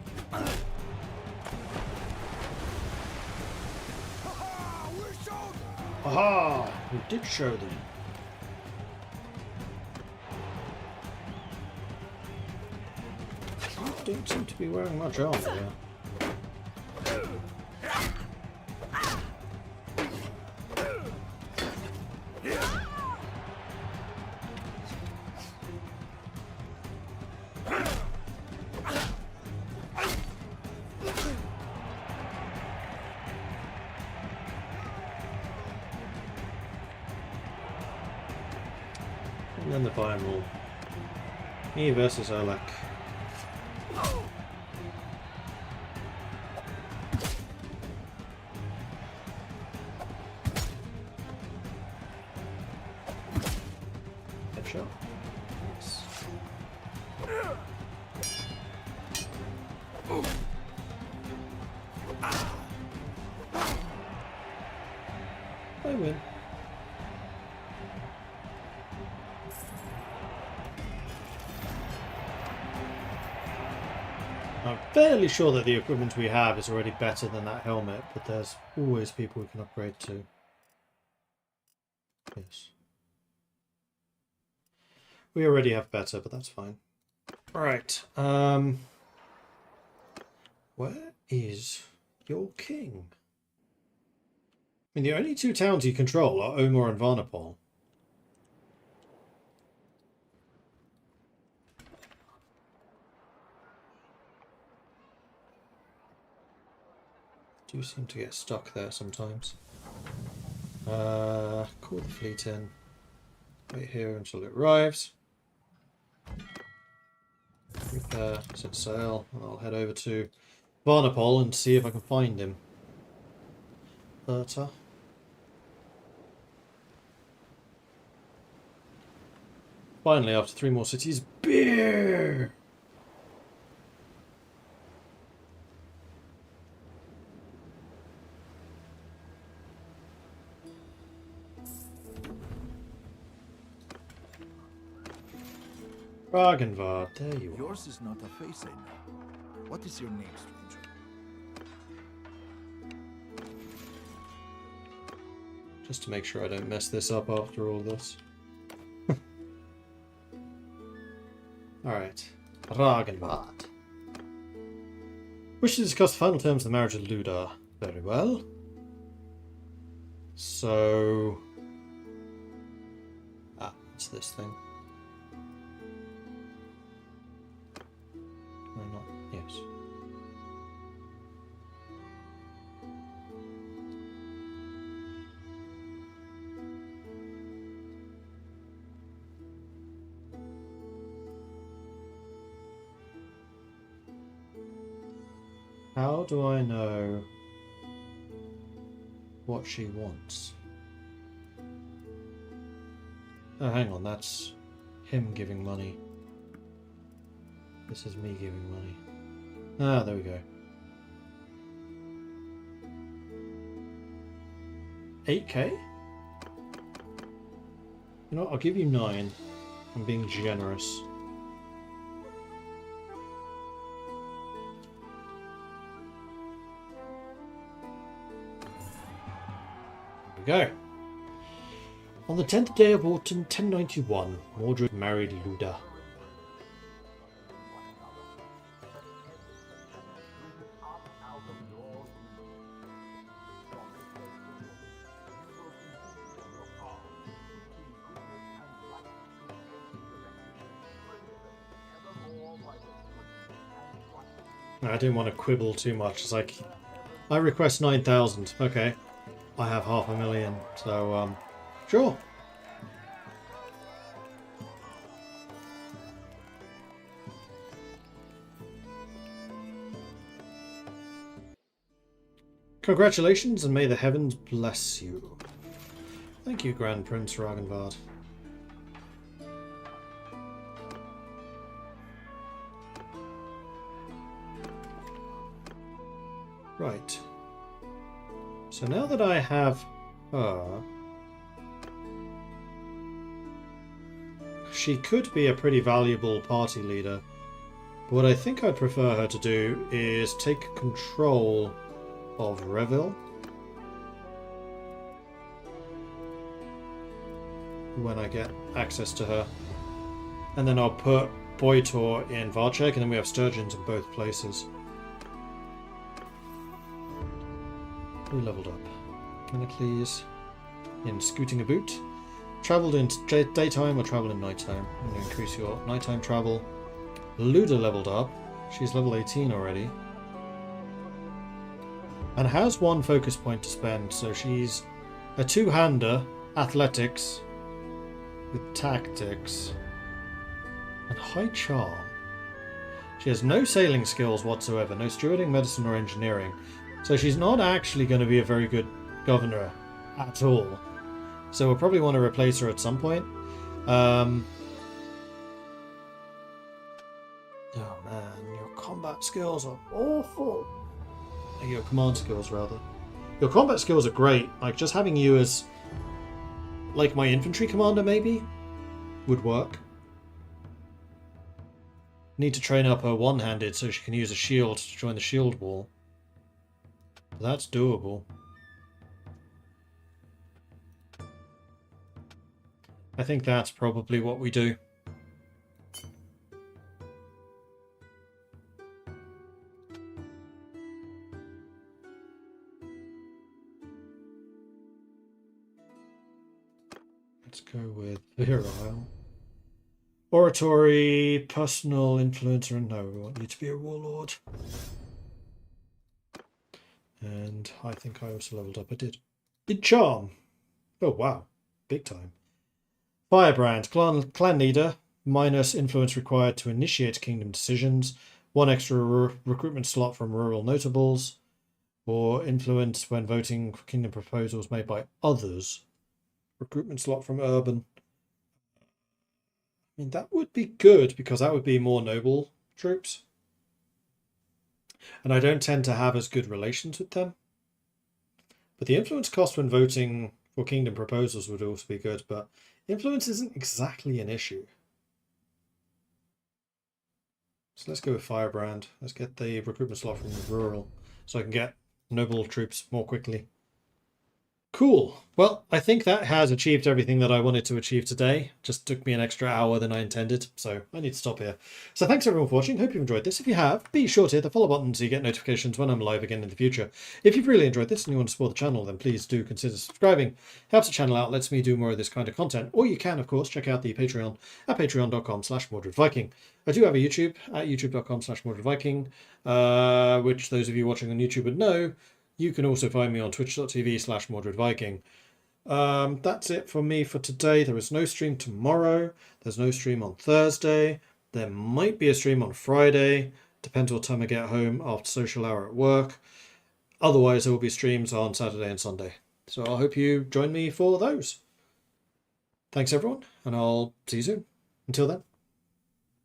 S1: Aha! We did show them. You don't seem to be wearing much armor here. And then the final. Me versus Olek. Headshot. Nice. I win. I'm fairly sure that the equipment we have is already better than that helmet, but there's always people we can upgrade to. Yes. We already have better, but that's fine. Right. Where is your king? I mean, the only 2 towns you control are Omor and Varnapol. Do seem to get stuck there sometimes. Call the fleet in. Wait here until it arrives. Repair, set sail, and I'll head over to Varnapol and see if I can find him. Berta. Finally, after 3 more cities, beer! Ragenvard, there you are.
S2: Yours is not a face I know. What is your name, stranger?
S1: Just to make sure I don't mess this up after all this. Alright. Ragenvard. Wish to discuss the final terms of the marriage of Luda. Very well. So... Ah, it's this thing. No, not... Yes. How do I know what she wants? Oh, hang on, that's him giving money. This is me giving money. Ah, there we go. 8k? You know what, I'll give you 9. I'm being generous. There we go. On the 10th day of autumn 1091, Mordred married Luda. I didn't want to quibble too much. It's like, I request 9,000. Okay. I have 500,000, so, sure. Congratulations, and may the heavens bless you. Thank you, Grand Prince Ragenvard. Right. So now that I have her, she could be a pretty valuable party leader. But what I think I'd prefer her to do is take control of Revel when I get access to her. And then I'll put Boytor in Varchek, and then we have Sturgeons in both places. We leveled up. Manacles in Scooting a Boot. Traveled in daytime or travel in nighttime. I'm going to increase your nighttime travel. Luda leveled up. She's level 18 already. And has 1 focus point to spend, so she's a 2-hander, athletics, with tactics, and high charm. She has no sailing skills whatsoever, no stewarding, medicine, or engineering. So she's not actually going to be a very good governor at all. So we'll probably want to replace her at some point. Oh man, your combat skills are awful. Your command skills, rather. Your combat skills are great. Like, just having you as, like, my infantry commander, maybe, would work. Need to train up her one-handed so she can use a shield to join the shield wall. That's doable. I think that's probably what we do. Let's go with Virile. Oratory, personal influencer, no, we want you to be a warlord. And I think I also leveled up. I did. In Charm. Oh wow, big time. Firebrand, clan leader, minus influence required to initiate kingdom decisions, 1 extra recruitment slot from rural notables, or influence when voting for kingdom proposals made by others. Recruitment slot from urban. I mean, that would be good because that would be more noble troops. And I don't tend to have as good relations with them. But the influence cost when voting for kingdom proposals would also be good, but influence isn't exactly an issue. So let's go with Firebrand. Let's get the recruitment slot from rural so I can get noble troops more quickly. Cool. Well, I think that has achieved everything that I wanted to achieve today. Just took me an extra hour than I intended, so I need to stop here. So thanks everyone for watching. Hope you've enjoyed this. If you have, be sure to hit the follow button so you get notifications when I'm live again in the future. If you've really enjoyed this and you want to support the channel, then please do consider subscribing. Helps the channel out, lets me do more of this kind of content. Or you can, of course, check out the Patreon at patreon.com/MordredViking. I do have a YouTube at youtube.com/MordredViking, which those of you watching on YouTube would know. You can also find me on twitch.tv/MordredViking. That's it for me for today. There is no stream tomorrow. There's no stream on Thursday. There might be a stream on Friday. Depends what time I get home after social hour at work. Otherwise, there will be streams on Saturday and Sunday. So I hope you join me for those. Thanks, everyone, and I'll see you soon. Until then,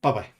S1: bye-bye.